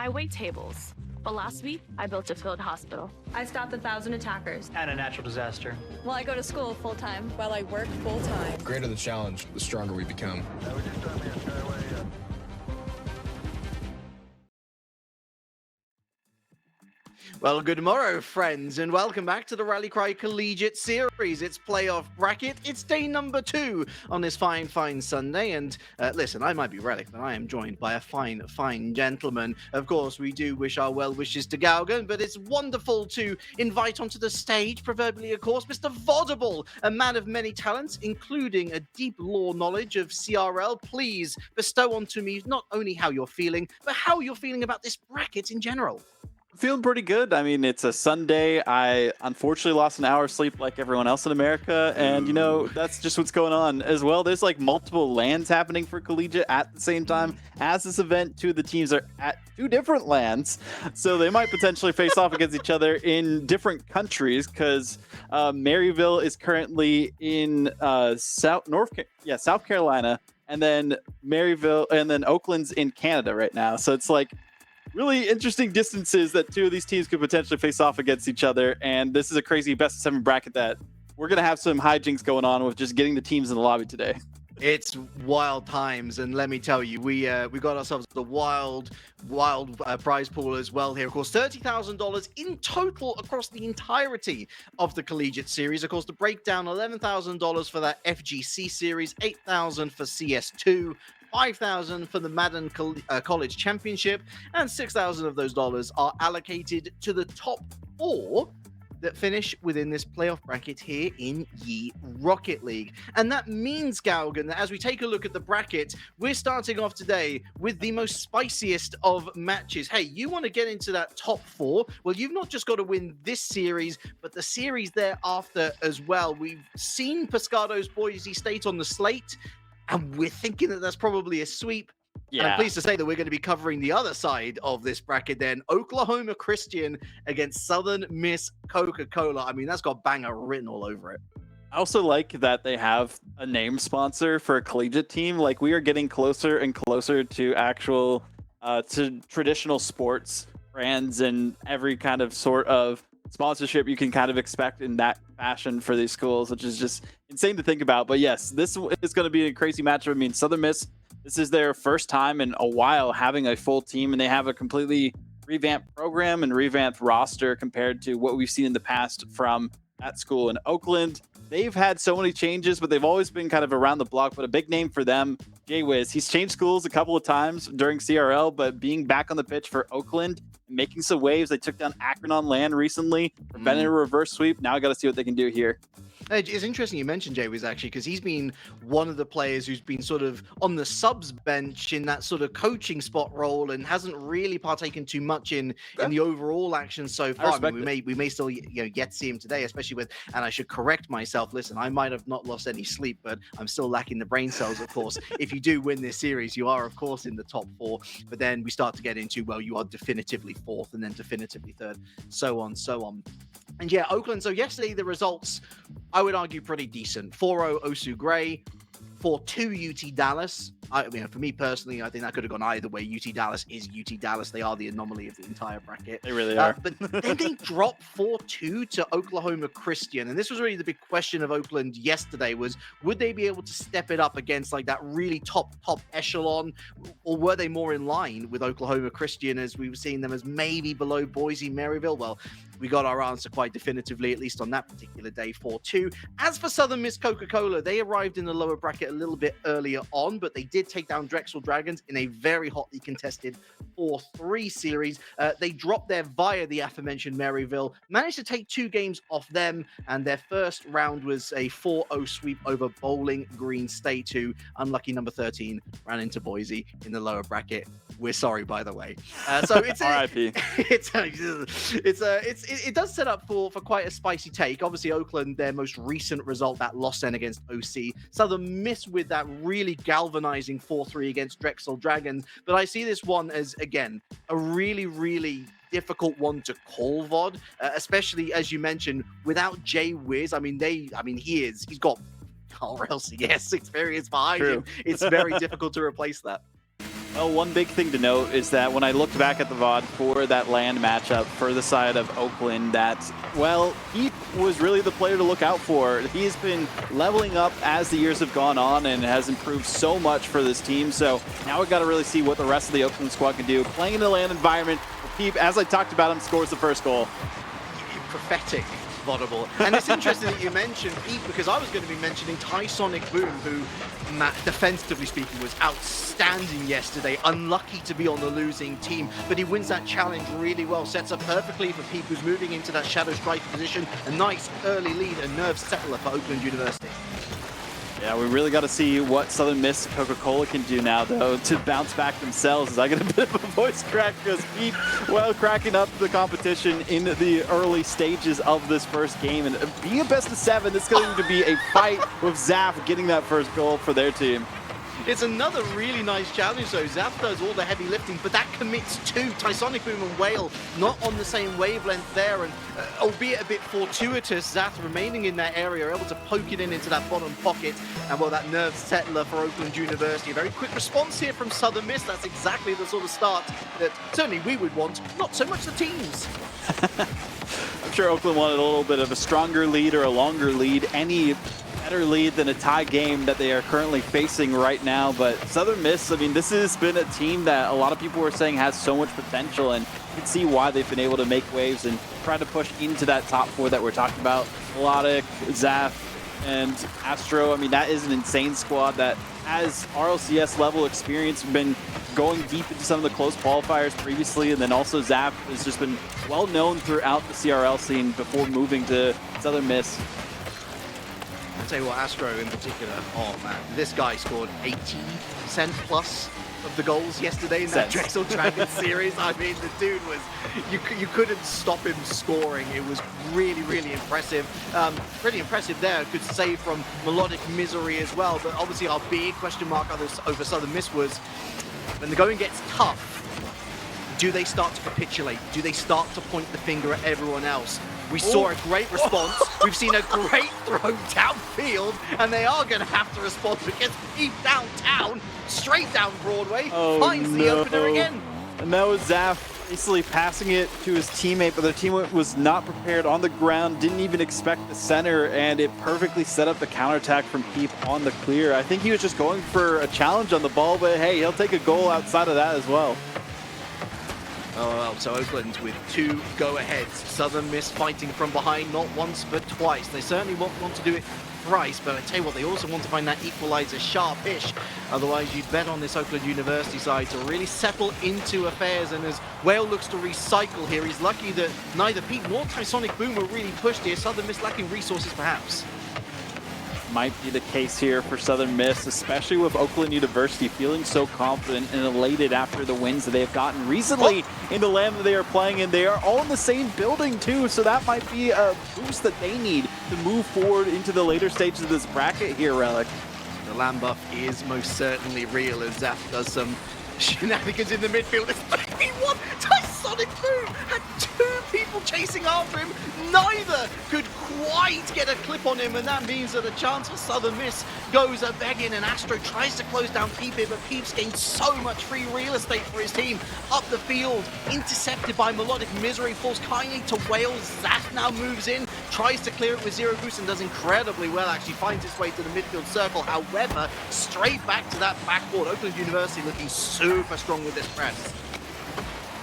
I wait tables. But last week, I built a field hospital. I stopped 1,000 attackers. And a natural disaster. Well, I go to school full-time. While I work full-time. The greater the challenge, the stronger we become. Well, good morrow, friends, and welcome back to the Rallycry Collegiate Series. It's playoff bracket. It's day number 2 on this fine Sunday. And listen, I might be Relic, but I am joined by a fine gentleman. Of course, we do wish our well wishes to Galgan, but it's wonderful to invite onto the stage, proverbially, of course, Mr. Vodable, a man of many talents, including a deep lore knowledge of CRL. Please bestow onto me not only how you're feeling, but how you're feeling about this bracket in general. Feeling pretty good. I mean, it's a Sunday. I unfortunately lost an hour of sleep like everyone else in America. And, you know, that's just what's going on as well. There's like multiple lands happening for Collegiate at the same time as this event. 2 of the teams are at 2 different lands. So they might potentially face off against each other in different countries because Maryville is currently in South Carolina. And then Maryville and then Oakland's in Canada right now. So it's like really interesting distances that 2 of these teams could potentially face off against each other. And this is a crazy best of 7 bracket that we're going to have some hijinks going on with just getting the teams in the lobby today. It's wild times, and let me tell you, we got ourselves the wild prize pool as well here. Of course, $30,000 in total across the entirety of the Collegiate Series. Of course, the breakdown, $11,000 for that FGC Series, $8,000 for CS2, $5,000 for the Madden College Championship, and $6,000 of those dollars are allocated to the top 4 that finish within this playoff bracket here in Yi Rocket League. And that means, Galgan, that as we take a look at the bracket, we're starting off today with the most spiciest of matches. Hey, you want to get into that top 4? Well, you've not just got to win this series, but the series thereafter as well. We've seen Pescado's Boise State on the slate, and we're thinking that that's probably a sweep. Yeah. And I'm pleased to say that we're going to be covering the other side of this bracket then. Oklahoma Christian against Southern Miss Coca-Cola. I mean, that's got banger written all over it. I also like that they have a name sponsor for a collegiate team. Like, we are getting closer and closer to actual, to traditional sports brands and every kind of sort of sponsorship you can kind of expect in that fashion for these schools, which is just insane to think about. But yes, this is going to be a crazy matchup. I mean, Southern Miss, this is their first time in a while having a full team, and they have a completely revamped program and revamped roster compared to what we've seen in the past from that school. In Oakland, they've had so many changes, but they've always been kind of around the block. But a big name for them, Jay Wiz, he's changed schools a couple of times during CRL, but being back on the pitch for Oakland, making some waves. They took down Akron on land recently, prevented a reverse sweep. Now I got to see what they can do here. It's interesting you mentioned Jay Wiz, actually, because he's been one of the players who's been sort of on the subs bench in that sort of coaching spot role and hasn't really partaken too much in the overall action so far. I mean, we may still yet to see him today, especially with, and I should correct myself, listen, I might have not lost any sleep, but I'm still lacking the brain cells, of course. If you do win this series, you are, of course, in the top 4, but then we start to get into, well, you are definitively 4th and then definitively 3rd, so on. And yeah, Oakland, so yesterday the results, I would argue, pretty decent. 4-0 Osu Gray, 4-2 UT Dallas. I mean, for me personally, I think that could have gone either way. UT Dallas is UT Dallas. They are the anomaly of the entire bracket. They really are. But then they dropped 4-2 to Oklahoma Christian. And this was really the big question of Oakland yesterday was, would they be able to step it up against like that really top echelon? Or were they more in line with Oklahoma Christian as we were seeing them as maybe below Boise, Maryville? Well, we got our answer quite definitively, at least on that particular day, 4-2. As for Southern Miss Coca-Cola, they arrived in the lower bracket a little bit earlier on, but they did take down Drexel Dragons in a very hotly contested 4-3 series. They dropped there via the aforementioned Maryville, managed to take 2 games off them, and their first round was a 4-0 sweep over Bowling Green State, who, unlucky number 13, ran into Boise in the lower bracket. We're sorry, by the way. So it's RIP. It does set up for quite a spicy take. Obviously, Oakland, their most recent result, that loss then against OC. Southern Miss with that really galvanizing 4-3 against Drexel Dragons. But I see this one as, again, a really, really difficult one to call, VOD, especially, as you mentioned, without Jay Wiz. I mean, he's got, or else, yes, experience behind him. It's very difficult to replace that. Well, one big thing to note is that when I looked back at the VOD for that LAN matchup for the side of Oakland, that, well, he was really the player to look out for. He's been leveling up as the years have gone on and has improved so much for this team. So now we've got to really see what the rest of the Oakland squad can do. Playing in the LAN environment, Peep, as I talked about him, scores the first goal. Prophetic. Vodable. And it's interesting that you mentioned Pete, because I was going to be mentioning Sonic Boom, who, defensively speaking, was outstanding yesterday. Unlucky to be on the losing team, but he wins that challenge really well. Sets up perfectly for Pete, who's moving into that Shadow Striker position. A nice early lead, a nerve settler for Oakland University. Yeah, we really got to see what Southern Miss Coca-Cola can do now, though, to bounce back themselves. As I get a bit of a voice crack because Pete, well, cracking up the competition in the early stages of this first game. And being a best of 7, this is going to be a fight with Zaf getting that first goal for their team. It's another really nice challenge, though. Zaf does all the heavy lifting, but that commits to Sonic Boom and Whale not on the same wavelength there, and albeit a bit fortuitous, Zaf remaining in that area, able to poke it into that bottom pocket, and well, that nerve settler for Oakland University. A very quick response here from Southern Miss. That's exactly the sort of start that certainly we would want, not so much the teams. I'm sure Oakland wanted a little bit of a stronger lead or a longer lead, any better lead than a tie game that they are currently facing right now. But Southern Miss, I mean, this has been a team that a lot of people were saying has so much potential, and you can see why they've been able to make waves and try to push into that top 4 that we're talking about. Melodic, Zaf, and Astro. I mean, that is an insane squad that has RLCS level experience, been going deep into some of the close qualifiers previously, and then also Zaf has just been well known throughout the CRL scene before moving to Southern Miss. I'll tell you what, Astro in particular, oh man, this guy scored 80% plus of the goals yesterday in that Drexel Dragons series. I mean, the dude was, you couldn't stop him scoring. It was really, really impressive. Pretty impressive there. Good save from Melodic Misery as well. But obviously our big question mark over Southern Miss was, when the going gets tough, do they start to capitulate? Do they start to point the finger at everyone else? We saw a great response. We've seen a great throw downfield, and they are going to have to respond against Peep downtown, straight down Broadway, finds the opener again. And that was Zaf basically passing it to his teammate, but their teammate was not prepared on the ground, didn't even expect the center, and it perfectly set up the counterattack from Peep on the clear. I think he was just going for a challenge on the ball, but hey, he'll take a goal outside of that as well. Oh, well, so Oakland with 2 go-aheads. Southern Miss fighting from behind, not once but twice. They certainly want to do it thrice, but I tell you what, they also want to find that equalizer sharpish. Otherwise, you'd bet on this Oakland University side to really settle into affairs. And as Whale looks to recycle here, he's lucky that neither Pete nor Sonic Boom were really pushed here. Southern Miss lacking resources, perhaps. Might be the case here for Southern Miss, especially with Oakland University feeling so confident and elated after the wins that they have gotten recently in the LAN that they are playing in. They are all in the same building too, so that might be a boost that they need to move forward into the later stages of this bracket here, Relic. The LAN buff is most certainly real as Zaf does some shenanigans in the midfield. It's 3v1. Sonic Boom had 2 people chasing after him. Neither could quite get a clip on him, and that means that a chance for Southern Miss goes a begging, and Astro tries to close down Peep here, but Peep's gained so much free real estate for his team. Up the field, intercepted by Melodic Misery, falls Kanye to Wales. Zaf now moves in, tries to clear it with 0 boost and does incredibly well, actually finds its way to the midfield circle. However, straight back to that backboard. Oakland University looking super strong with this press.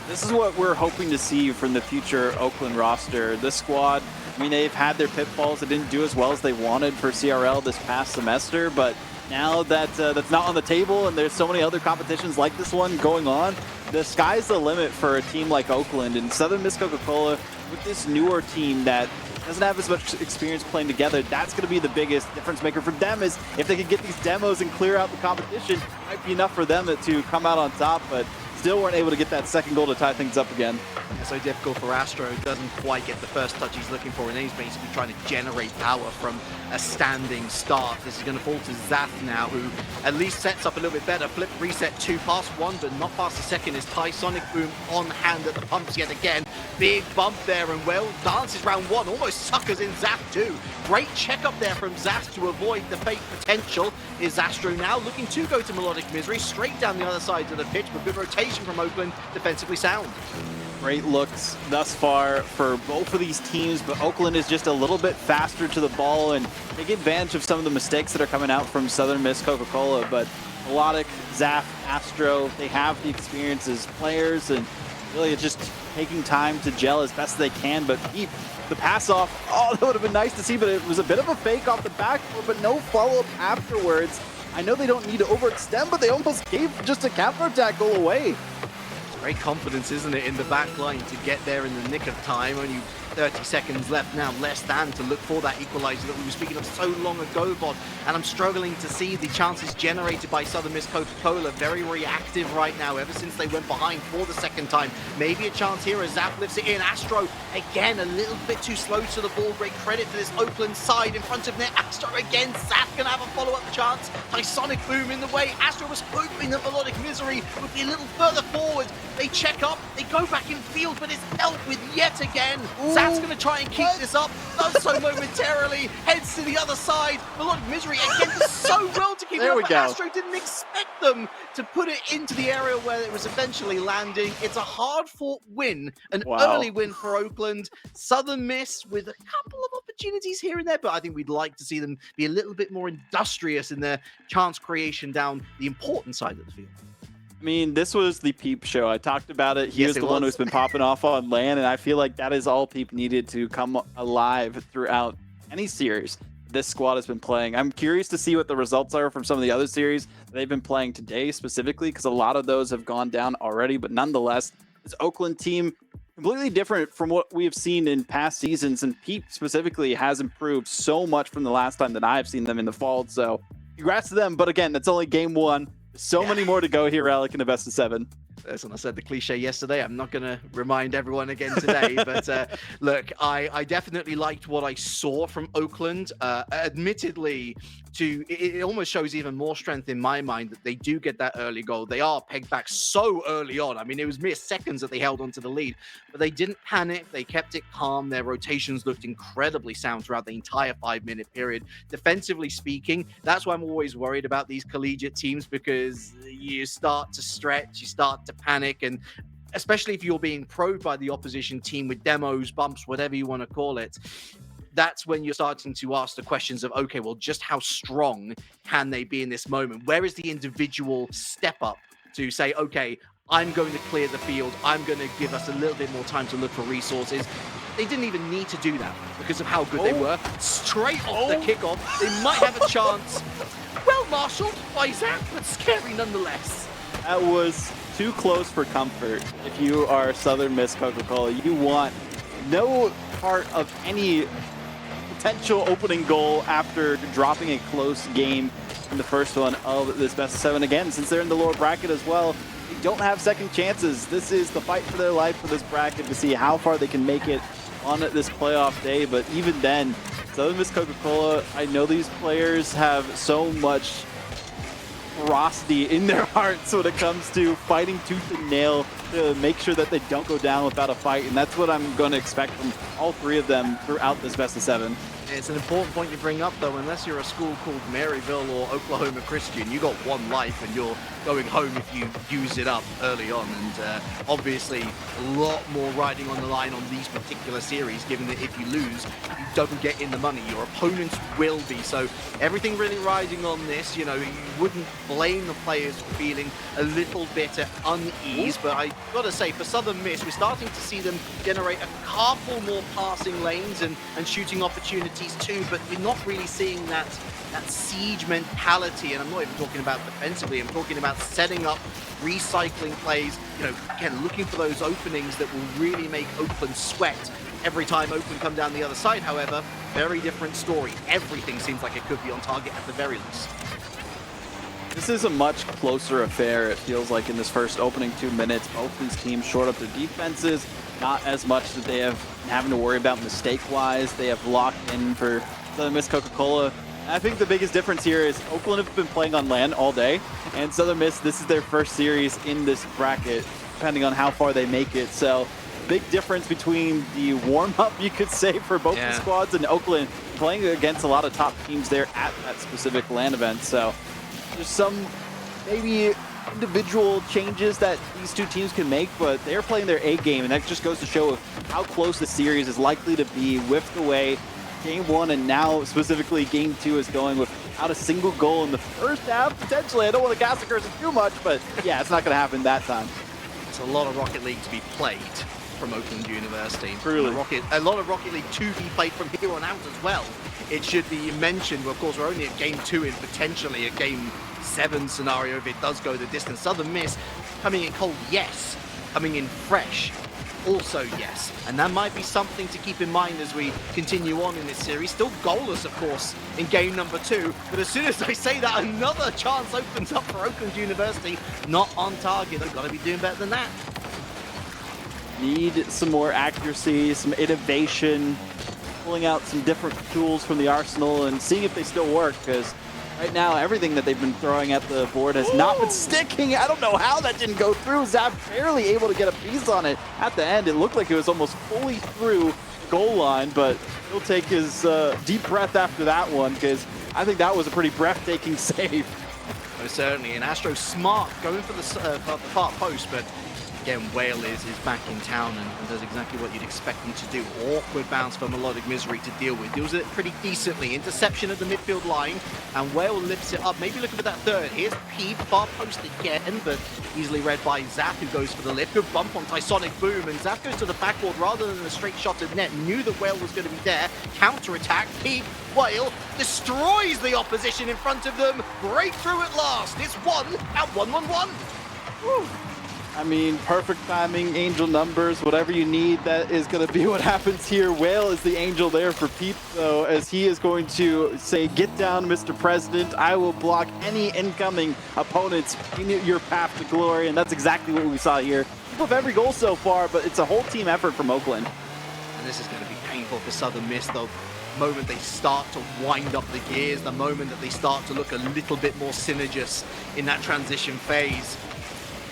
This is what we're hoping to see from the future Oakland roster. This squad, I mean, they've had their pitfalls. They didn't do as well as they wanted for CRL this past semester, but now that that's not on the table and there's so many other competitions like this one going on, the sky's the limit for a team like Oakland. And Southern Miss Coca-Cola, with this newer team that doesn't have as much experience playing together, that's going to be the biggest difference maker for them. Is if they can get these demos and clear out the competition, it might be enough for them to come out on top, but still weren't able to get that second goal to tie things up again. It's so difficult for Astro. Doesn't quite get the first touch he's looking for, and then he's basically trying to generate power from a standing start. This is going to fall to Zath now, who at least sets up a little bit better. Flip reset 2 past 1, but not past the second. Is Sonic Boom on hand at the pumps yet again. Big bump there, and well, dances round 1, almost suckers in Zath 2. Great check up there from Zath to avoid the fake potential. Is Astro now looking to go to Melodic Misery, straight down the other side of the pitch, but good rotation from Oakland, defensively sound. Great looks thus far for both of these teams, but Oakland is just a little bit faster to the ball and taking advantage of some of the mistakes that are coming out from Southern Miss Coca-Cola. But Melodic, Zaf, Astro, they have the experience as players, and really it's just taking time to gel as best they can. But the pass off, oh, that would have been nice to see, but it was a bit of a fake off the backboard, but no follow-up afterwards. I know they don't need to overextend, but they almost gave just a counter-attack goal away. Great confidence, isn't it, in the back line to get there in the nick of time. Only 30 seconds left now, less than, to look for that equalizer that we were speaking of so long ago, Bod. And I'm struggling to see the chances generated by Southern Miss Coca-Cola. Very reactive right now, ever since they went behind for the second time. Maybe a chance here as Zap lifts it in. Astro, again, a little bit too slow to the ball. Great credit to this Oakland side in front of net. Astro again, Zap gonna have a follow-up chance. Sonic Boom in the way. Astro was hoping that Melodic Misery would be a little further forward. They check up, they go back in field, but it's dealt with yet again. Zat's going to try and keep this up, does so momentarily, heads to the other side. Melodic Misery again does so well to keep it up, but Astro didn't expect them to put it into the area where it was eventually landing. It's a hard-fought win, an early win for Oakland. Southern Miss with a couple of opportunities here and there, but I think we'd like to see them be a little bit more industrious in their chance creation down the important side of the field. I mean, this was the Peep show. I talked about it. He is the one who's been popping off on LAN, and I feel like that is all Peep needed to come alive throughout any series this squad has been playing. I'm curious to see what the results are from some of the other series they've been playing today specifically, because a lot of those have gone down already, but nonetheless, this Oakland team completely different from what we have seen in past seasons, and Peep specifically has improved so much from the last time that I've seen them in the fall, so congrats to them. But again, that's only game 1. So many more to go here, Alec, in a best of 7. Listen, I said the cliche yesterday. I'm not going to remind everyone again today. But look, I definitely liked what I saw from Oakland. Admittedly, it almost shows even more strength in my mind that they do get that early goal. They are pegged back so early on. I mean, it was mere seconds that they held onto the lead. But they didn't panic. They kept it calm. Their rotations looked incredibly sound throughout the entire 5-minute period. Defensively speaking, that's why I'm always worried about these collegiate teams, because you start to stretch, you start to panic, and especially if you're being probed by the opposition team with demos, bumps, whatever you want to call it, that's when you're starting to ask the questions of, okay, well, just how strong can they be in this moment? Where is the individual step up to say, okay, I'm going to clear the field, I'm going to give us a little bit more time to look for resources? They didn't even need to do that because of how good they were. Straight off the kickoff, they might have a chance. Well marshaled by Zach, but scary nonetheless. That was too close for comfort. If you are Southern Miss Coca-Cola, you want no part of any potential opening goal after dropping a close game in the first one of this best of 7. Again, since they're in the lower bracket as well, they don't have second chances. This is the fight for their life for this bracket to see how far they can make it on this playoff day. But even then, Southern Miss Coca-Cola, I know these players have so much ferocity in their hearts when it comes to fighting tooth and nail to make sure that they don't go down without a fight, and that's what I'm going to expect from all 3 of them throughout this best of 7. It's an important point you bring up, though. Unless you're a school called Maryville or Oklahoma Christian, you got one life and you're going home if you use it up early on. And obviously, a lot more riding on the line on these particular series, given that if you lose, you don't get in the money. Your opponents will be. So everything really riding on this. You know, you wouldn't blame the players for feeling a little bit at unease. But I got to say, for Southern Miss, we're starting to see them generate a couple more passing lanes and shooting opportunities too, but we're not really seeing that siege mentality. And I'm not even talking about defensively, I'm talking about setting up, recycling plays, you know, again, looking for those openings that will really make Oakland sweat. Every time Oakland come down the other side, however, very different story. Everything seems like it could be on target at the very least. This is a much closer affair, it feels like, in this first opening 2 minutes. Both these teams short up their defenses. Not as much that they have having to worry about mistake-wise. They have locked in for Southern Miss Coca-Cola. I think the biggest difference here is Oakland have been playing on land all day, and Southern Miss, this is their first series in this bracket, depending on how far they make it. So, big difference between the warm-up, you could say, for both the squads, and Oakland playing against a lot of top teams there at that specific LAN event. So, there's some maybe individual changes that these two teams can make, but they're playing their A game, and that just goes to show how close the series is likely to be with the way Game 1 and now specifically Game 2 is going without a single goal in the first half, potentially. I don't want to gas the curse too much, but yeah, it's not going to happen that time. It's a lot of Rocket League to be played from Oakland University. Truly. A lot of Rocket League to be played from here on out as well. It should be mentioned, of course, we're only at Game 2 in potentially a Game 7 scenario if it does go the distance. Southern Miss coming in cold, yes. Coming in fresh, also yes. And that might be something to keep in mind as we continue on in this series. Still goalless, of course, in game number 2. But as soon as I say that, another chance opens up for Oakland University. Not on target. They've got to be doing better than that. Need some more accuracy, some innovation, pulling out some different tools from the arsenal and seeing if they still work, because right now everything that they've been throwing at the board has not been sticking. I don't know how that didn't go through. Zap barely able to get a piece on it at the end. It looked like it was almost fully through the goal line, but he'll take his deep breath after that one, because I think that was a pretty breathtaking save. Oh, certainly, and Astro smart going for the far post, but again, Whale is back in town and does exactly what you'd expect him to do. Awkward bounce for Melodic Misery to deal with. Deals with it pretty decently. Interception at the midfield line, and Whale lifts it up. Maybe looking for that third. Here's Peep, far post again, but easily read by Zap, who goes for the lift. Good bump on Tysonic Boom, and Zap goes to the backboard rather than a straight shot at net. Knew that Whale was going to be there. Counter-attack. Peep, Whale destroys the opposition in front of them. Breakthrough at last. It's 1 at 1-1-1. Woo. I mean, perfect timing, angel numbers, whatever you need, that is going to be what happens here. Whale is the angel there for Peep, though, as he is going to say, "Get down, Mr. President. I will block any incoming opponents in your path to glory." And that's exactly what we saw here. With every goal so far, but it's a whole team effort from Oakland. And this is going to be painful for Southern Miss, though. The moment they start to wind up the gears, the moment that they start to look a little bit more synergous in that transition phase,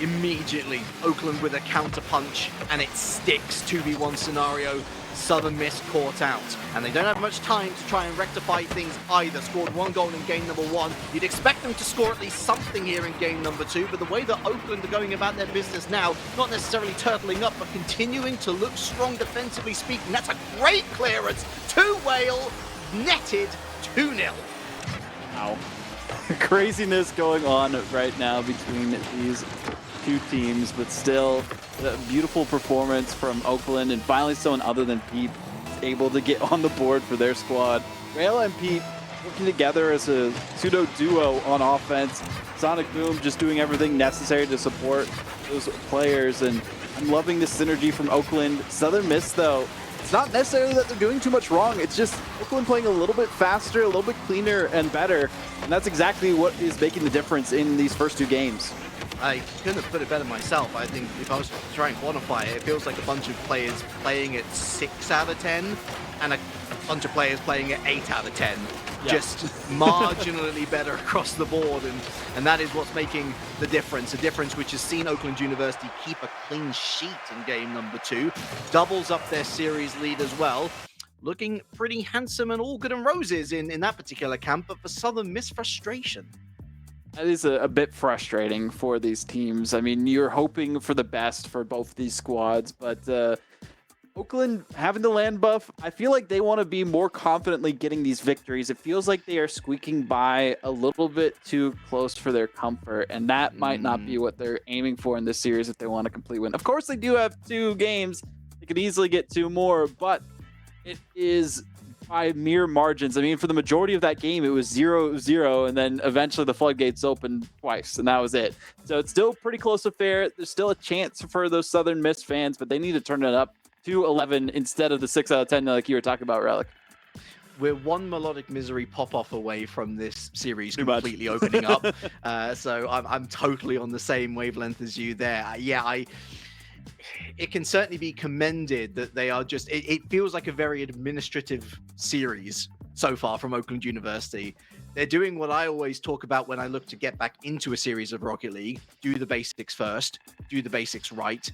immediately Oakland with a counter punch, and it sticks. 2v1 scenario, Southern Miss caught out, and they don't have much time to try and rectify things either. Scored 1 goal in game number 1. You'd expect them to score at least something here in game number 2, but the way that Oakland are going about their business now, not necessarily turtling up, but continuing to look strong defensively speaking. That's a great clearance to Whale, netted 2-0. Wow. Craziness going on right now between these two teams, but still a beautiful performance from Oakland, and finally someone other than Pete able to get on the board for their squad. Rail and Pete working together as a pseudo duo on offense. Sonic Boom just doing everything necessary to support those players, and I'm loving the synergy from Oakland. Southern Miss, though, it's not necessarily that they're doing too much wrong. It's just Oakland playing a little bit faster, a little bit cleaner and better, and that's exactly what is making the difference in these first 2 games. I couldn't have put it better myself. I think if I was to try and quantify it, it feels like a bunch of players playing at 6 out of 10 and a bunch of players playing at 8 out of 10. Yeah. Just marginally better across the board, and that is what's making the difference. A difference which has seen Oakland University keep a clean sheet in game number 2. Doubles up their series lead as well. Looking pretty handsome and all good and roses in that particular camp, but for Southern Miss, frustration. That is a bit frustrating for these teams. I mean, you're hoping for the best for both these squads, but Oakland having the land buff, I feel like they want to be more confidently getting these victories. It feels like they are squeaking by a little bit too close for their comfort, and that might not be what they're aiming for in this series if they want a complete win. Of course, they do have 2 games. They could easily get 2 more, but it is by mere margins. I mean, for the majority of that game, it was 0-0, and then eventually the floodgates opened twice, and that was it. So it's still pretty close affair. There's still a chance for those Southern Miss fans, but they need to turn it up to 11 instead of the 6 out of 10 like you were talking about, Relic. we're one melodic misery pop-off away from this series Too much. completely opening up. So I'm totally on the same wavelength as you there. It can certainly be commended that they are just, it feels like a very administrative series so far from Oakland University. They're doing what I always talk about when I look to get back into a series of Rocket League. Do the basics first, do the basics right,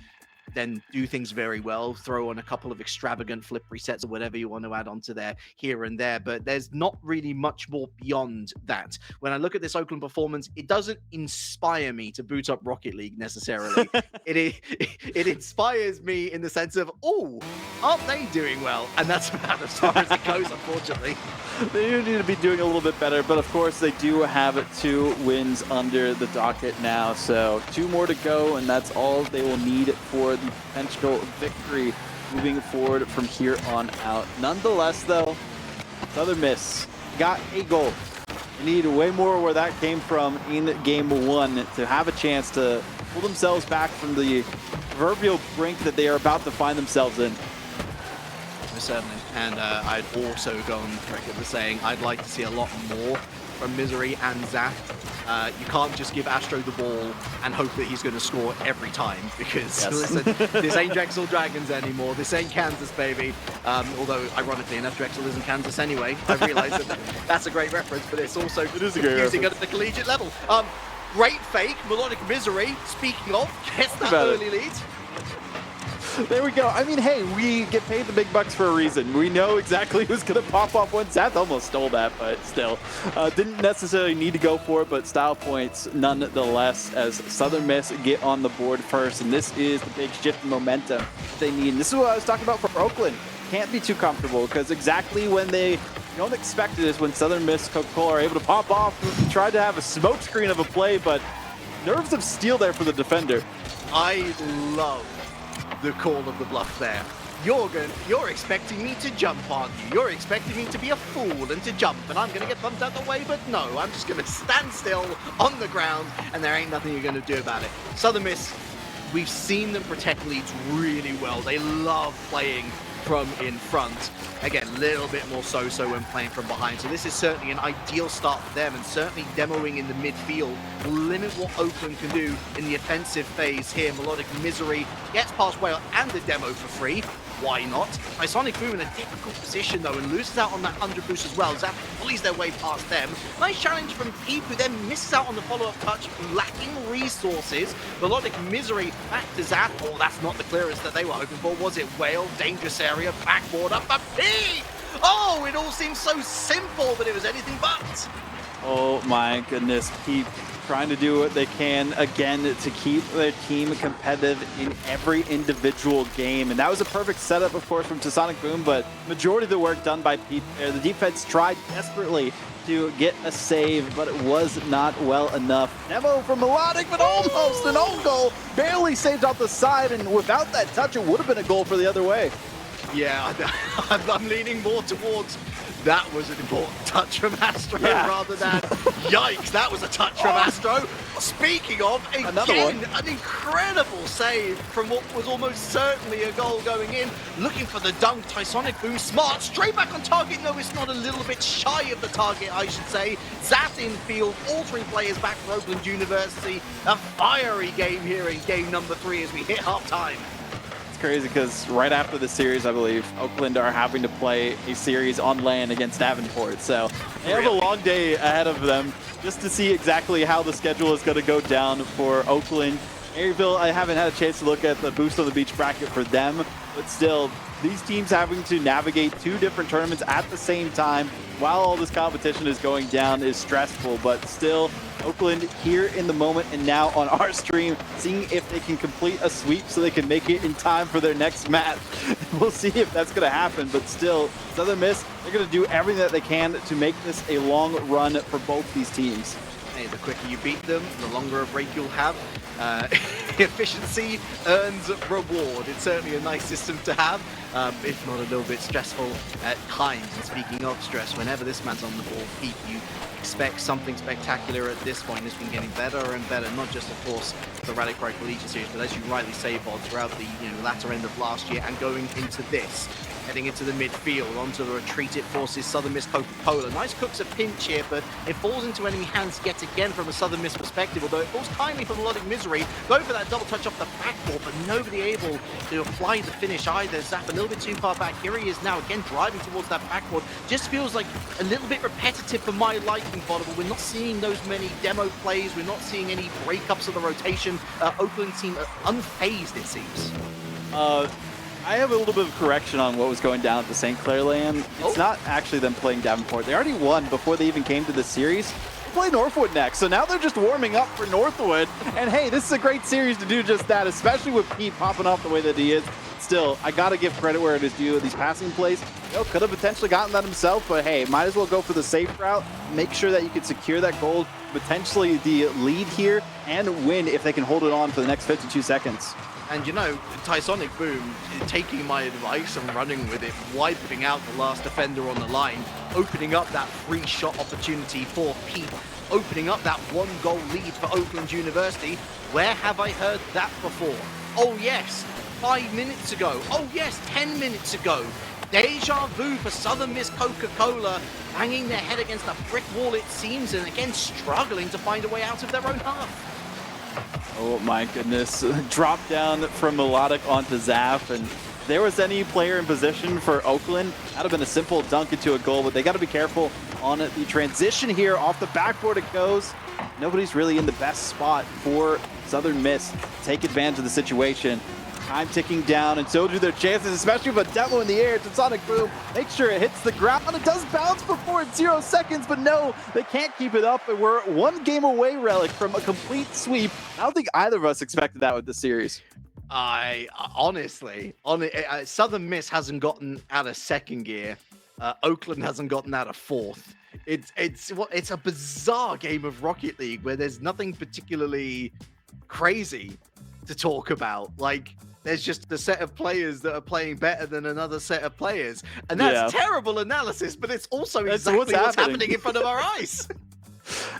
then do things very well, throw on a couple of extravagant flip resets or whatever you want to add onto there here and there, but there's not really much more beyond that. When I look at this Oakland performance, it doesn't inspire me to boot up Rocket League necessarily. it inspires me in the sense of, oh, aren't they doing well? And that's about as far as it goes, unfortunately. They do need to be doing a little bit better, but of course they do have 2 wins under the docket now, so 2 more to go, and that's all they will need for the potential victory moving forward from here on out. Nonetheless, though, Southern Miss got a goal. They need way more where that came from in game 1 to have a chance to pull themselves back from the proverbial brink that they are about to find themselves in. Certainly, and I'd also go on record with saying I'd like to see a lot more from Misery and Zach. You can't just give Astro the ball and hope that he's going to score every time, because listen, this ain't Drexel Dragons anymore. This ain't Kansas, baby. Although, ironically enough, Drexel isn't Kansas anyway. I realize that that's a great reference, but it's also confusing at the collegiate level. Great fake, Melodic Misery, speaking of, gets that early lead. There we go. I mean, hey, we get paid the big bucks for a reason. We know exactly who's going to pop off when Seth almost stole that, but still. Didn't necessarily need to go for it, but style points nonetheless as Southern Miss get on the board first. And this is the big shift in momentum they need. And this is what I was talking about for Oakland. Can't be too comfortable, because exactly when they don't expect it is when Southern Miss, Coca-Cola are able to pop off. Tried to have a smoke screen of a play, but nerves of steel there for the defender. I love the call of the bluff there. You're expecting me to jump on you. You're expecting me to be a fool and to jump, and I'm gonna get bumped out the way, but no, I'm just gonna stand still on the ground, and there ain't nothing you're gonna do about it. Southern Miss, we've seen them protect leads really well. They love playing from in front. Again, a little bit more so-so when playing from behind. So this is certainly an ideal start for them, and certainly demoing in the midfield will limit what Oakland can do in the offensive phase here. Melodic Misery gets past Whale and the demo for free. Why not? Sonic Boom in a difficult position though, and loses out on that 100 boost as well. Zap bullies their way past them. Nice challenge from Peep, who then misses out on the follow-up touch, lacking resources. Melodic Misery back to Zap. Oh, that's not the clearance that they were hoping for, was it? Whale, dangerous area, backboard up, but Peep! Oh, it all seems so simple, but it was anything but. Oh my goodness, Peep trying to do what they can again to keep their team competitive in every individual game. And that was a perfect setup, of course, from Sonic Boom, but majority of the work done by Peep there. The defense tried desperately to get a save, but it was not well enough. Demo from Melodic, but almost an own goal. Barely saved out the side, and without that touch, it would have been a goal for the other way. Yeah, I'm leaning more towards that was an important touch from Astro rather than yikes, that was a touch from Astro. Speaking of, again, an incredible save from what was almost certainly a goal going in. Looking for the dunk, Sonic Boom smart, straight back on target. No, it's not, a little bit shy of the target, I should say. Zat in field, all 3 players back for Oakland University. A fiery game here in game number 3 as we hit half time. Crazy because right after the series, I believe, Oakland are having to play a series on land against Davenport. So they have a long day ahead of them just to see exactly how the schedule is going to go down for Oakland. Maryville, I haven't had a chance to look at the Boost on the Beach bracket for them, but still, these teams having to navigate 2 different tournaments at the same time while all this competition is going down is stressful, but still, Oakland here in the moment and now on our stream, seeing if they can complete a sweep so they can make it in time for their next match. We'll see if that's going to happen, but still, Southern Miss, they're going to do everything that they can to make this a long run for both these teams. Hey, the quicker you beat them, the longer a break you'll have. Efficiency earns reward. It's certainly a nice system to have, if not a little bit stressful at times. And speaking of stress, whenever this man's on the ball, Pete, you expect something spectacular at this point. It's been getting better and better, not just, of course, the Rally Cry Collegiate series, but as you rightly say, Bod, throughout the latter end of last year and going into this. Heading into the midfield, onto the retreat it forces Southern Miss Coca-Cola. Nice cooks a pinch here, but it falls into enemy hands yet again from a Southern Miss perspective, although it falls kindly from Melodic Misery. Going for that double touch off the backboard, but nobody able to apply the finish either. Zap a little bit too far back. Here he is now, again driving towards that backboard. Just feels like a little bit repetitive for my liking, Vodable. We're not seeing those many demo plays. We're not seeing any breakups of the rotation. Oakland seem unfazed, it seems. I have a little bit of correction on what was going down at the St. Clair LAN. It's not actually them playing Davenport. They already won before they even came to the series. They play Northwood next, so now they're just warming up for Northwood. And hey, this is a great series to do just that, especially with Pete popping off the way that he is. Still, I gotta give credit where it is due. These passing plays, could have potentially gotten that himself, but hey, might as well go for the safe route. Make sure that you can secure that goal, potentially the lead here, and win if they can hold it on for the next 52 seconds. And you know, Tysonic Boom taking my advice and running with it, wiping out the last defender on the line, opening up that free shot opportunity for Pete, opening up that 1-goal lead for Oakland University. Where have I heard that before? Oh yes, 5 minutes ago. Oh yes, 10 minutes ago. Deja vu for Southern Miss Coca-Cola, banging their head against a brick wall it seems, and again struggling to find a way out of their own half. Oh my goodness. Drop down from Melodic onto Zaf, and if there was any player in position for Oakland, that would have been a simple dunk into a goal, but they got to be careful on the transition here. Off the backboard it goes. Nobody's really in the best spot for Southern Miss to take advantage of the situation. Time ticking down, and so do their chances, especially with a demo in the air to Sonic Boom. Make sure it hits the ground. It does bounce before it's 0 seconds, but no, they can't keep it up. And we're 1 game away, Relic, from a complete sweep. I don't think either of us expected that with the series. Honestly, Southern Miss hasn't gotten out of second gear. Oakland hasn't gotten out of fourth. It's a bizarre game of Rocket League where there's nothing particularly crazy to talk about. Like, there's just a set of players that are playing better than another set of players. And that's terrible analysis, but it's also exactly what's happening in front of our eyes.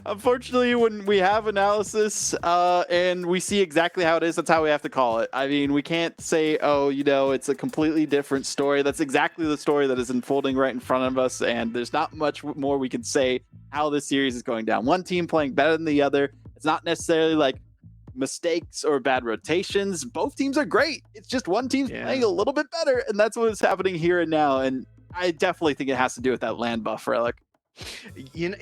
Unfortunately, when we have analysis and we see exactly how it is, that's how we have to call it. I mean, we can't say, oh, you know, it's a completely different story. That's exactly the story that is unfolding right in front of us, and there's not much more we can say how this series is going down. One team playing better than the other. It's not necessarily like mistakes or bad rotations. Both teams are great. It's just one team's playing a little bit better, and that's what is happening here and now. And I definitely think it has to do with that land buff, Relic. You know,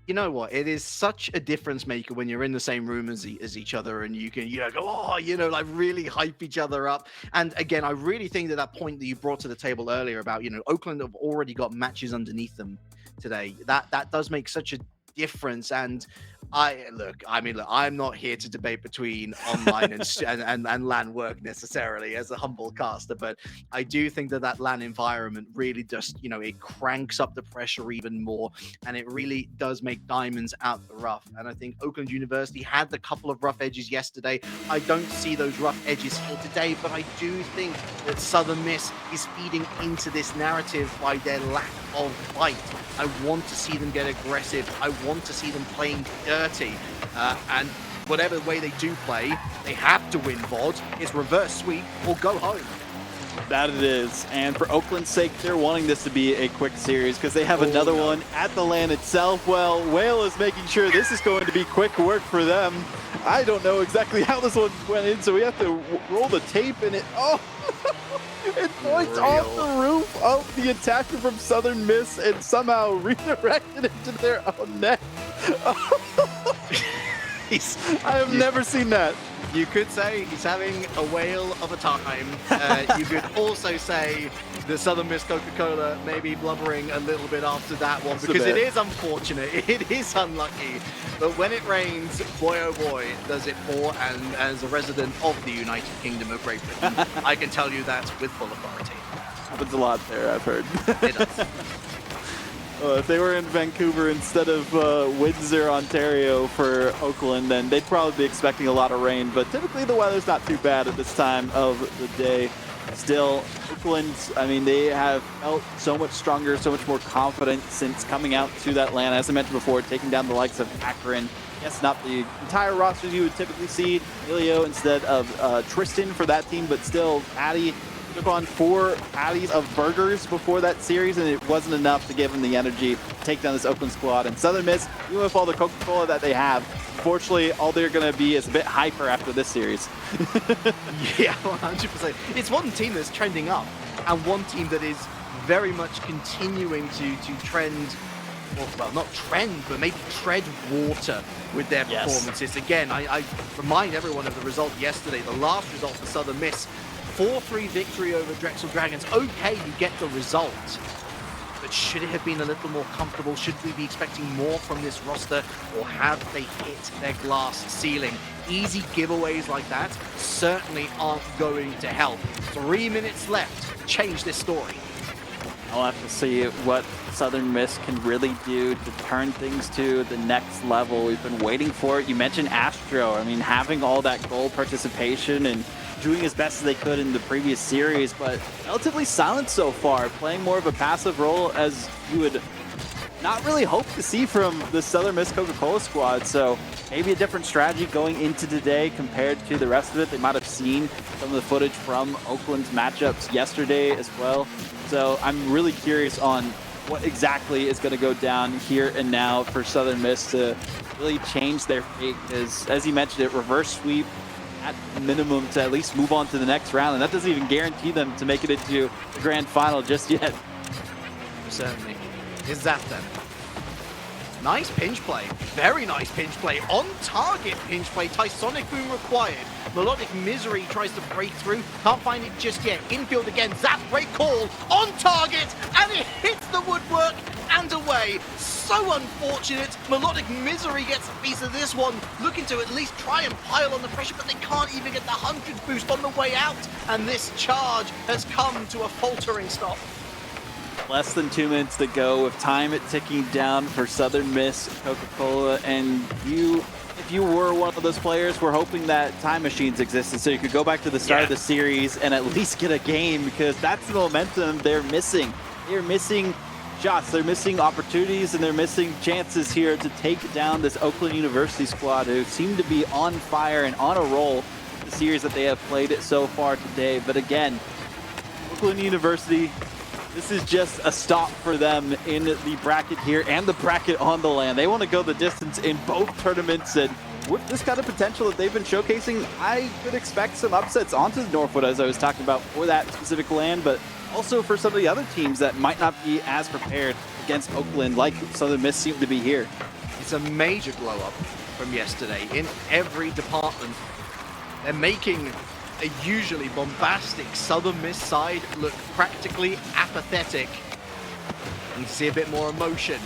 you know what? It is such a difference maker when you're in the same room as each other, and you can, you know, go, oh, you know, like really hype each other up. And again, I really think that point that you brought to the table earlier about, you know, Oakland have already got matches underneath them today. That does make such a difference. And I'm not here to debate between online and LAN work necessarily as a humble caster, but I do think that LAN environment really just, you know, it cranks up the pressure even more, and it really does make diamonds out the rough. And I think Oakland University had a couple of rough edges yesterday. I don't see those rough edges here today, but I do think that Southern Miss is feeding into this narrative by their lack of fight. I want to see them get aggressive. I want to see them playing dirty. And whatever way they do play, they have to win VOD. It's reverse sweep or go home. That it is. And for Oakland's sake, they're wanting this to be a quick series because they have another one at the LAN itself. Well, Whale is making sure this is going to be quick work for them. I don't know exactly how this one went in, so we have to roll the tape, and it it points off the roof of the attacker from Southern Miss and somehow redirected it to their own net. I have never seen that. You could say he's having a whale of a time. You could also say the Southern Miss Coca-Cola may be blubbering a little bit after that one, because it is unfortunate. It is unlucky. But when it rains, boy oh boy, does it pour. And as a resident of the United Kingdom of Great Britain, I can tell you that with full authority. Happens a lot there, I've heard. It does. If they were in Vancouver instead of Windsor, Ontario for Oakland, then they'd probably be expecting a lot of rain. But typically the weather's not too bad at this time of the day. Still, Oakland, I mean, they have felt so much stronger, so much more confident since coming out to that LAN. As I mentioned before, taking down the likes of Akron. Yes, not the entire roster you would typically see. Ilio instead of Tristan for that team, but still, Addy took on 4 patties of burgers before that series, and it wasn't enough to give them the energy to take down this Oakland squad. And Southern Miss, even with all the Coca-Cola that they have, unfortunately, all they're going to be is a bit hyper after this series. Yeah, 100%. It's one team that's trending up, and one team that is very much continuing to trend, well, not trend, but maybe tread water with their performances. Again, I remind everyone of the result yesterday, the last result for Southern Miss, 4-3 victory over Drexel Dragons. Okay, you get the result, but should it have been a little more comfortable? Should we be expecting more from this roster, or have they hit their glass ceiling? Easy giveaways like that certainly aren't going to help. 3 minutes left to change this story. I'll have to see what Southern Miss can really do to turn things to the next level. We've been waiting for it. You mentioned Astro. I mean, having all that goal participation and doing as best as they could in the previous series, but relatively silent so far, playing more of a passive role as you would not really hope to see from the Southern Miss Coca-Cola squad. So maybe a different strategy going into today compared to the rest of it. They might have seen some of the footage from Oakland's matchups yesterday as well. So I'm really curious on what exactly is going to go down here and now for Southern Miss to really change their fate. Because as you mentioned, it reverse sweep at minimum to at least move on to the next round, and that doesn't even guarantee them to make it into the grand final just yet. Certainly. Is that then? Nice pinch play. Very nice pinch play. On target pinch play. Tysonic Boom required. Melodic Misery tries to break through. Can't find it just yet. Infield again. Zap break call. On target. And it hits the woodwork and away. So unfortunate. Melodic Misery gets a piece of this one. Looking to at least try and pile on the pressure, but they can't even get the 100 boost on the way out. And this charge has come to a faltering stop. Less than 2 minutes to go with time ticking down for Southern Miss Coca-Cola, and if you were one of those players, we're hoping that time machines existed so you could go back to the start of the series and at least get a game, because that's the momentum they're missing. They're missing shots, they're missing opportunities, and they're missing chances here to take down this Oakland University squad, who seem to be on fire and on a roll with the series that they have played so far today. But again, Oakland University, this is just a stop for them in the bracket here and the bracket on the land. They want to go the distance in both tournaments, and with this kind of potential that they've been showcasing, I could expect some upsets onto Northwood, as I was talking about, for that specific land, but also for some of the other teams that might not be as prepared against Oakland, like Southern Miss seem to be here. It's a major glow up from yesterday in every department. They're making a usually bombastic Southern Miss side look practically apathetic. You see a bit more emotion.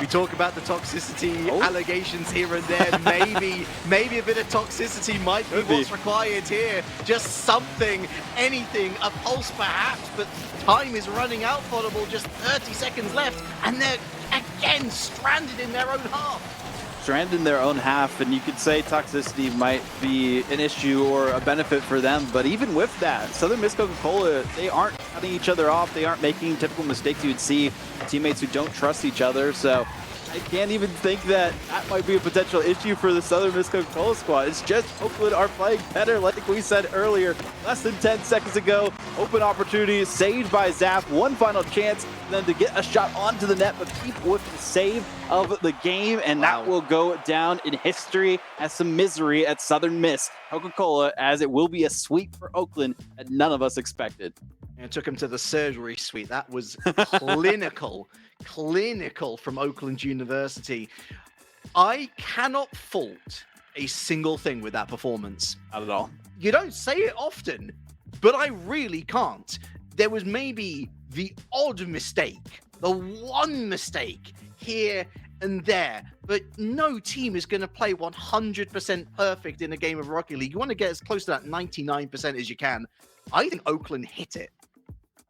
We talk about the toxicity allegations here and there. Maybe a bit of toxicity might be what's required here. Just something, anything, a pulse perhaps, but time is running out for them. Just 30 seconds left, and they're again stranded in their own half. Stranded in their own half, and you could say toxicity might be an issue or a benefit for them, but even with that, Southern Miss Coca-Cola, they aren't cutting each other off. They aren't making typical mistakes you would see teammates who don't trust each other, so I can't even think that that might be a potential issue for the Southern Miss Coca-Cola squad. It's just Oakland are playing better, like we said earlier. Less than 10 seconds ago, open opportunity, saved by Zap, one final chance, then to get a shot onto the net, but keep with the save of the game, and that will go down in history as some misery at Southern Miss Coca-Cola, as it will be a sweep for Oakland that none of us expected. And it took him to the surgery suite. That was clinical from Oakland University. I cannot fault a single thing with that performance. Not at all. You don't say it often, but I really can't. There was maybe the odd mistake, the one mistake here and there, but no team is going to play 100% perfect in a game of Rocket League. You want to get as close to that 99% as you can. I think Oakland hit it.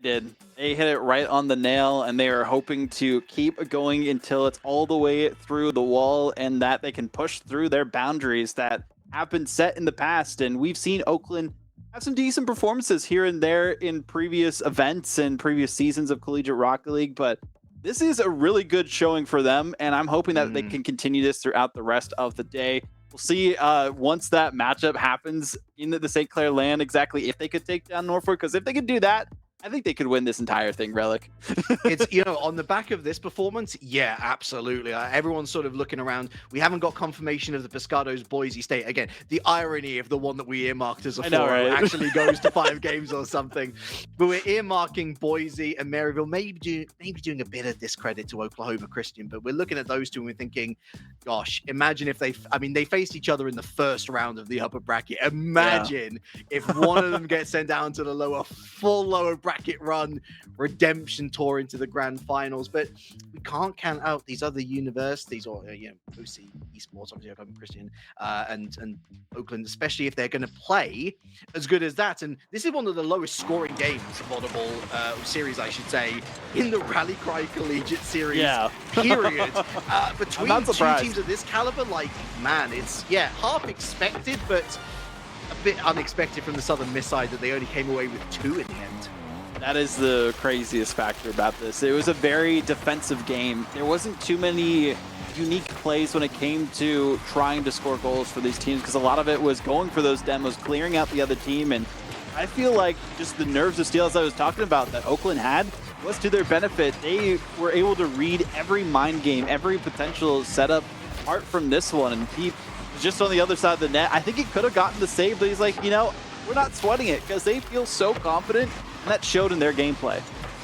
They hit it right on the nail, and they are hoping to keep going until it's all the way through the wall, and that they can push through their boundaries that have been set in the past. And we've seen Oakland have some decent performances here and there in previous events and previous seasons of Collegiate Rocket League, but this is a really good showing for them, and I'm hoping that they can continue this throughout the rest of the day. We'll see once that matchup happens in the St. Clair land exactly if they could take down Norfolk. Because if they could do that, I think they could win this entire thing, Relic. It's, on the back of this performance, yeah, absolutely. Everyone's sort of looking around. We haven't got confirmation of the Pescados Boise State. Again, the irony of the one that we earmarked as a 4 right? actually goes to 5 games or something. But we're earmarking Boise and Maryville, maybe doing a bit of discredit to Oklahoma Christian. But we're looking at those two and we're thinking, gosh, imagine if they faced each other in the first round of the upper bracket. Imagine if one of them gets sent down to the full lower bracket run redemption tour into the grand finals. But we can't count out these other universities or OC esports, obviously Oklahoma Christian and Oakland, especially if they're going to play as good as that. And this is one of the lowest scoring games of Audible series, I should say, in the Rally Cry Collegiate series period. Between two teams of this caliber, man, it's half expected, but a bit unexpected from the Southern Miss side that they only came away with 2 in the end. That is the craziest factor about this. It was a very defensive game. There wasn't too many unique plays when it came to trying to score goals for these teams, because a lot of it was going for those demos, clearing out the other team. And I feel like just the nerves of steel, as I was talking about, that Oakland had was to their benefit. They were able to read every mind game, every potential setup apart from this one. And Pete was just on the other side of the net. I think he could have gotten the save, but he's like, we're not sweating it because they feel so confident. And that showed in their gameplay.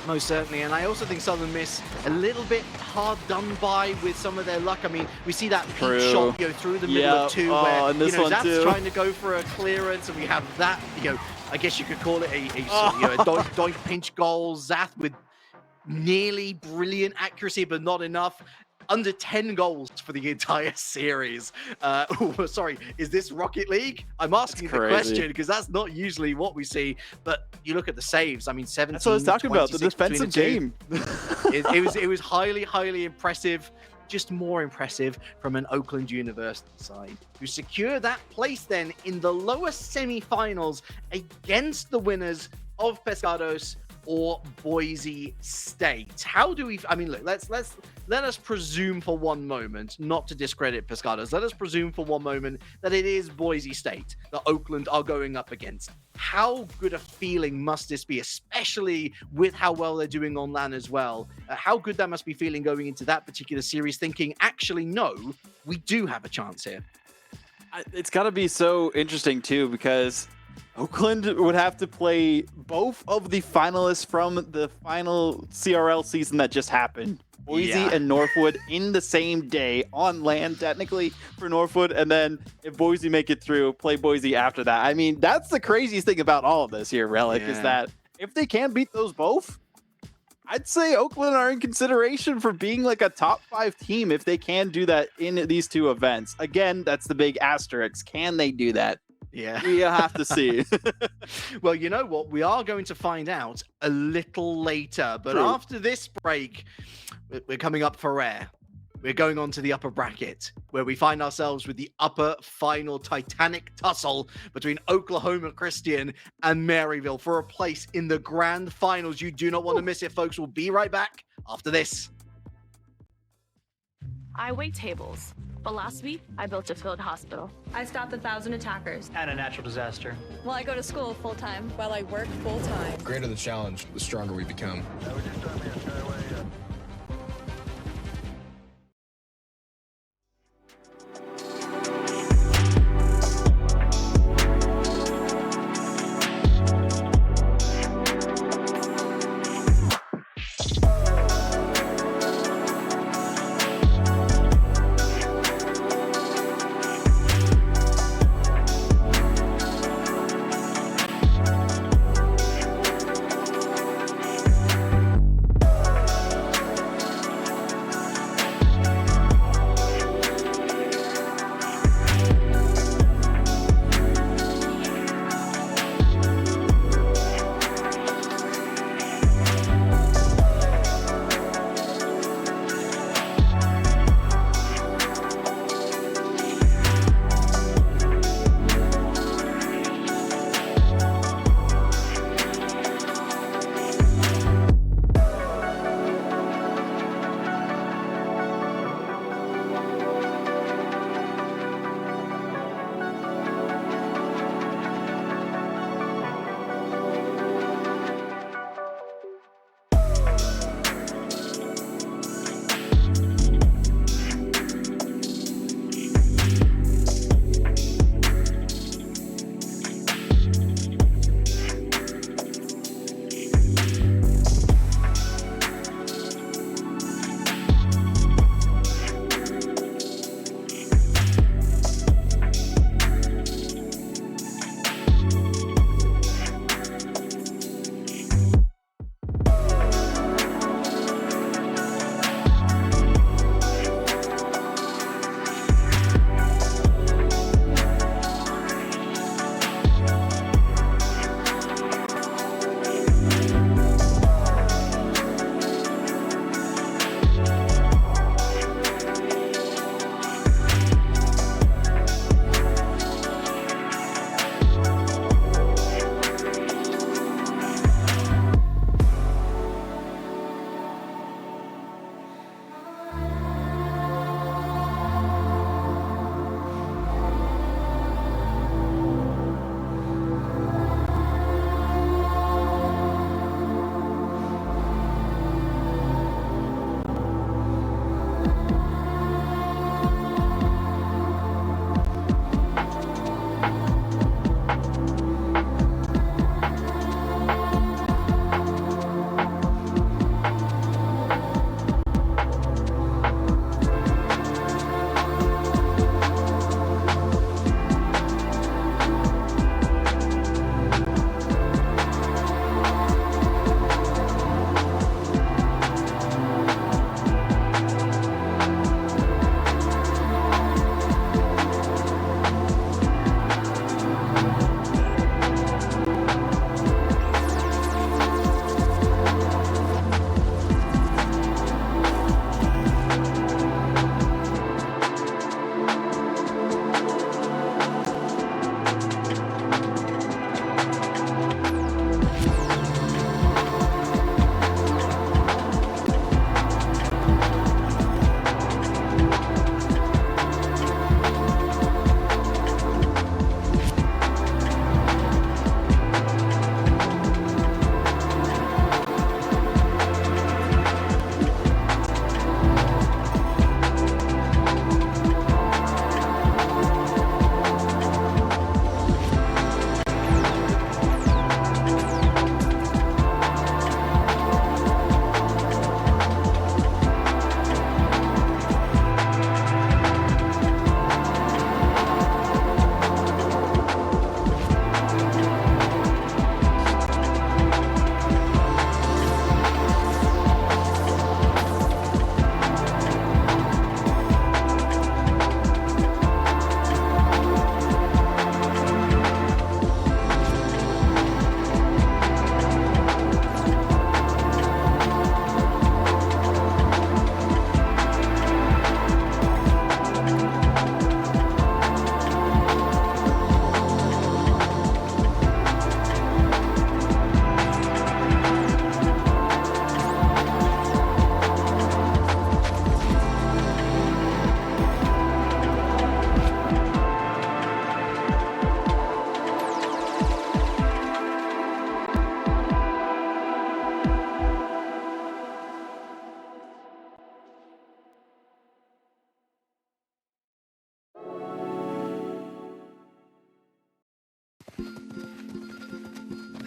Most certainly, and I also think Southern Miss a little bit hard done by with some of their luck. I mean, we see that Pete shot through the middle of 2 where Zaf's trying to go for a clearance, and we have that, I guess you could call it a doink pinch goal. Zaf with nearly brilliant accuracy, but not enough. Under 10 goals for the entire series. Sorry, is this Rocket League? I'm asking the question because that's not usually what we see. But you look at the saves. I mean, 17. That's what I was talking about. The defensive game. it was highly, highly impressive. Just more impressive from an Oakland University side who secure that place then in the lowest semi-finals against the winners of Pescados or Boise State. How do we? I mean, look. Let us presume for one moment, not to discredit Pescados. Let us presume for one moment that it is Boise State that Oakland are going up against. How good a feeling must this be, especially with how well they're doing on LAN as well? How good that must be feeling going into that particular series, thinking, actually, no, we do have a chance here. It's got to be so interesting too, because Oakland would have to play both of the finalists from the final CRL season that just happened. Boise and Northwood in the same day on land, technically, for Northwood. And then if Boise make it through, play Boise after that. I mean, that's the craziest thing about all of this here, Relic, is that if they can beat those both, I'd say Oakland are in consideration for being like a top 5 team if they can do that in these 2 events. Again, that's the big asterisk. Can they do that? Yeah. We have to see. Well, you know what? We are going to find out a little later. But after this break, we're coming up for air. We're going on to the upper bracket, where we find ourselves with the upper final titanic tussle between Oklahoma Christian and Maryville for a place in the grand finals. You do not want to miss it, folks. We'll be right back after this. I wait tables, but last week I built a field hospital. I stopped 1,000 attackers. And a natural disaster. Well, I go to school full-time. While I work full-time. The greater the challenge, the stronger we become.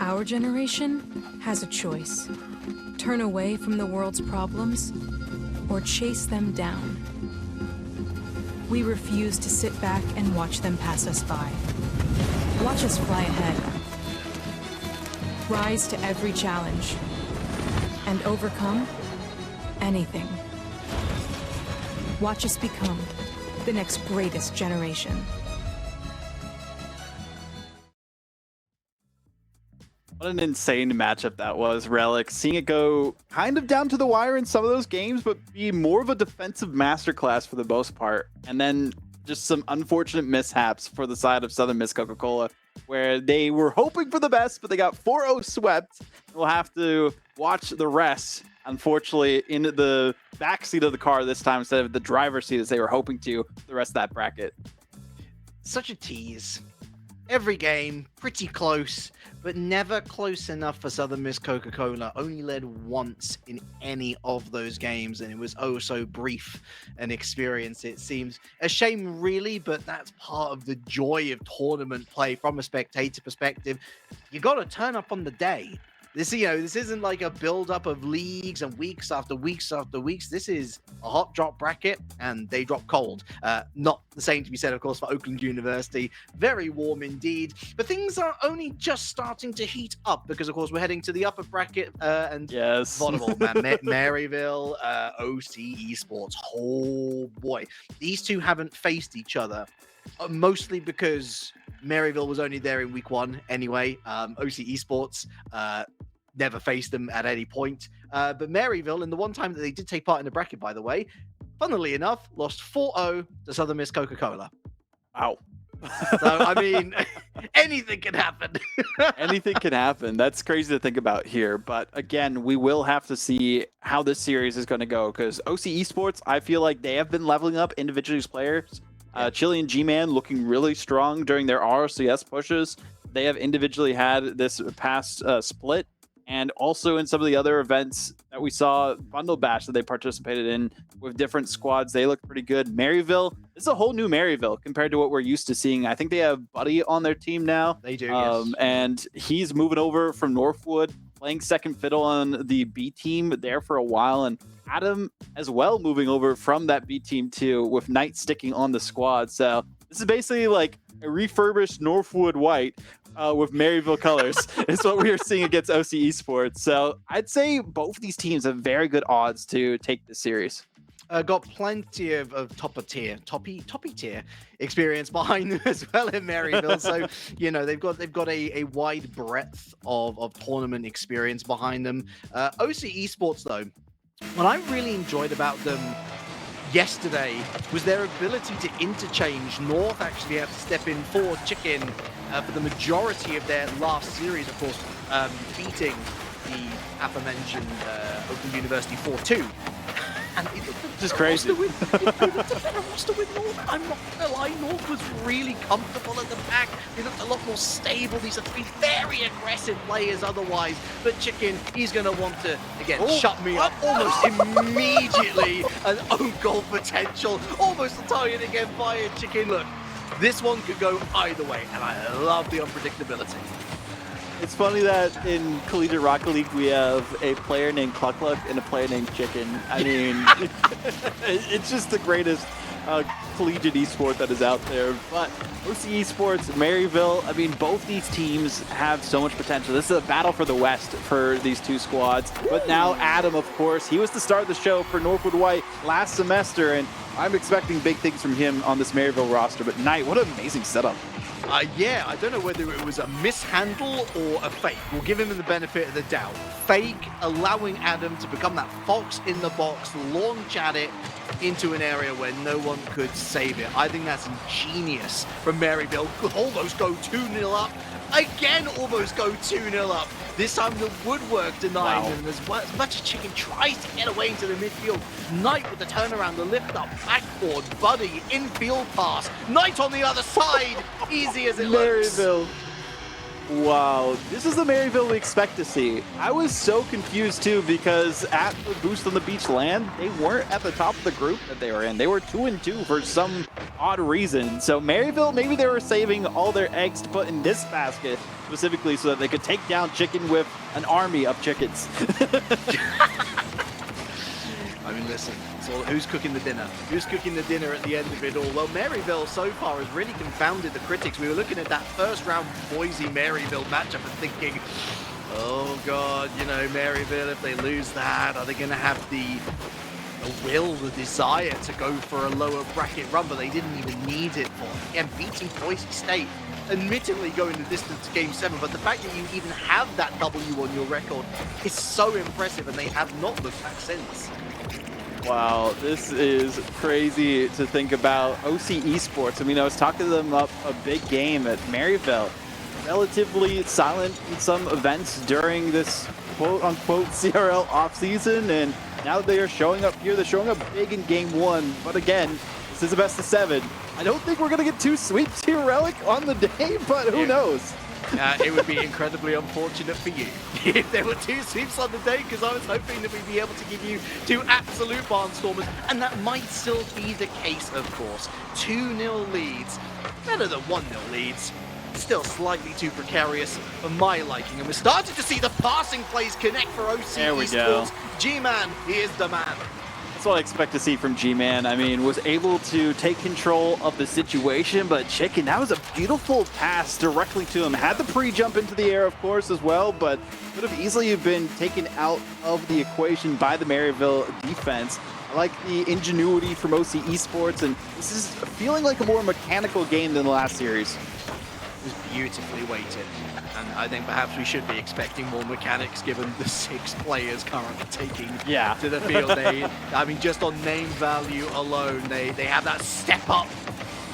Our generation has a choice. Turn away from the world's problems or chase them down. We refuse to sit back and watch them pass us by. Watch us fly ahead. Rise to every challenge and overcome anything. Watch us become the next greatest generation. What an insane matchup that was, Relic. Seeing it go kind of down to the wire in some of those games, but be more of a defensive masterclass for the most part. And then just some unfortunate mishaps for the side of Southern Miss Coca-Cola, where they were hoping for the best, but they got 4-0 swept. We'll have to watch the rest, unfortunately, in the backseat of the car this time instead of the driver's seat as they were hoping to the rest of that bracket. Such a tease. Every game, pretty close, but never close enough for Southern Miss Coca-Cola. Only led once in any of those games, and it was oh so brief an experience, it seems. A shame, really, but that's part of the joy of tournament play from a spectator perspective. You got to turn up on the day. This, this isn't like a build-up of leagues and weeks after weeks after weeks. This is a hot drop bracket, and they drop cold. Not the same to be said, of course, for Oakland University. Very warm indeed. But things are only just starting to heat up because, of course, we're heading to the upper bracket and yes, volleyball, man. Maryville, OC Esports. Oh, boy. These two haven't faced each other, mostly because Maryville was only there in week 1 anyway. OC Esports never faced them at any point. But Maryville, in the one time that they did take part in the bracket, by the way, funnily enough, lost 4-0 to Southern Miss Coca-Cola. Wow. So, I mean, anything can happen. Anything can happen. That's crazy to think about here. But again, we will have to see how this series is going to go because OC Esports, I feel like they have been leveling up individually as players. Chili and G-Man looking really strong during their RCS pushes. They have individually had this past split, and also in some of the other events that we saw, Bundle Bash that they participated in with different squads, they look pretty good. Maryville, this is a whole new Maryville compared to what we're used to seeing. I think they have Buddy on their team now. They do, yes. And he's moving over from Northwood, playing second fiddle on the B team there for a while, and Adam as well moving over from that B team too, with Knight sticking on the squad. So this is basically like a refurbished Northwood White with Maryville colors is what we are seeing against OC Esports. So I'd say both these teams have very good odds to take this series. Got plenty of toppy tier experience behind them as well in Maryville. So, they've got a wide breadth of tournament experience behind them. OC Esports, though, what I really enjoyed about them yesterday was their ability to interchange. North actually had to step in for Chicken for the majority of their last series, of course, beating the aforementioned Oakland University 4-2. And it looked just crazy. roster with North. I'm not gonna lie, North was really comfortable at the back. They looked a lot more stable. These are 3 very aggressive players otherwise. But Chicken, he's gonna want to again shut me up almost immediately. An own goal potential, almost a target again via Chicken. Look, this one could go either way, and I love the unpredictability. It's funny that in Collegiate Rocket League we have a player named Cluck Cluck and a player named Chicken. I mean, it's just the greatest collegiate esport that is out there. But OC Esports, Maryville, I mean, both these teams have so much potential. This is a battle for the West for these two squads. But now Adam, of course, he was the star of the show for Northwood White last semester, and I'm expecting big things from him on this Maryville roster. But Knight, what an amazing setup. Yeah, I don't know whether it was a mishandle or a fake. We'll give him the benefit of the doubt. Fake, allowing Adam to become that fox in the box, launch at it into an area where no one could save it. I think that's ingenious from Maryville. Almost go 2-0 up. Again, almost go 2-0 up. This time the woodwork denying them as much as Chicken tries to get away into the midfield. Knight with the turnaround, the lift up, backboard, Buddy, infield pass. Knight on the other side, easy as it looks. Maryville. Wow, this is the Maryville we expect to see. I was so confused too because at the Boost on the Beach land, they weren't at the top of the group that they were in. They were 2-2 for some odd reason. So Maryville, maybe they were saving all their eggs to put in this basket specifically so that they could take down Chicken with an army of chickens. I mean, listen, so who's cooking the dinner? Who's cooking the dinner at the end of it all? Well, Maryville so far has really confounded the critics. We were looking at that first round Boise-Maryville matchup and thinking, oh God, you know, Maryville, if they lose that, are they going to have the will, the desire to go for a lower bracket run? But they didn't even need it for. Again, beating Boise State, admittedly going the distance to Game 7, but the fact that you even have that W on your record is so impressive, and they have not looked back since. Wow, this is crazy to think about. OC Esports, I mean, I was talking to them up a big game at Maryville. Relatively silent in some events during this quote-unquote CRL offseason, and now that they are showing up here, they're showing up big in Game 1. But again, this is a best of 7. I don't think we're going to get 2 sweeps here, Relic, on the day, but who knows? It would be incredibly unfortunate for you if there were 2 sweeps on the day, because I was hoping that we'd be able to give you 2 absolute barnstormers, and that might still be the case, of course. 2-0 leads, better than 1-0 leads. Still slightly too precarious for my liking, and we're starting to see the passing plays connect for OC There we Esports. go. G-Man, he is the man. That's what I expect to see from G-Man. I mean, was able to take control of the situation, but Chicken, that was a beautiful pass directly to him. Had the pre-jump into the air, of course, as well, but could have easily been taken out of the equation by the Maryville defense. I like the ingenuity from OC Esports, and this is feeling like a more mechanical game than the last series. Was beautifully weighted, and I think perhaps we should be expecting more mechanics given the 6 players currently taking to the field. I mean, just on name value alone, they have that step up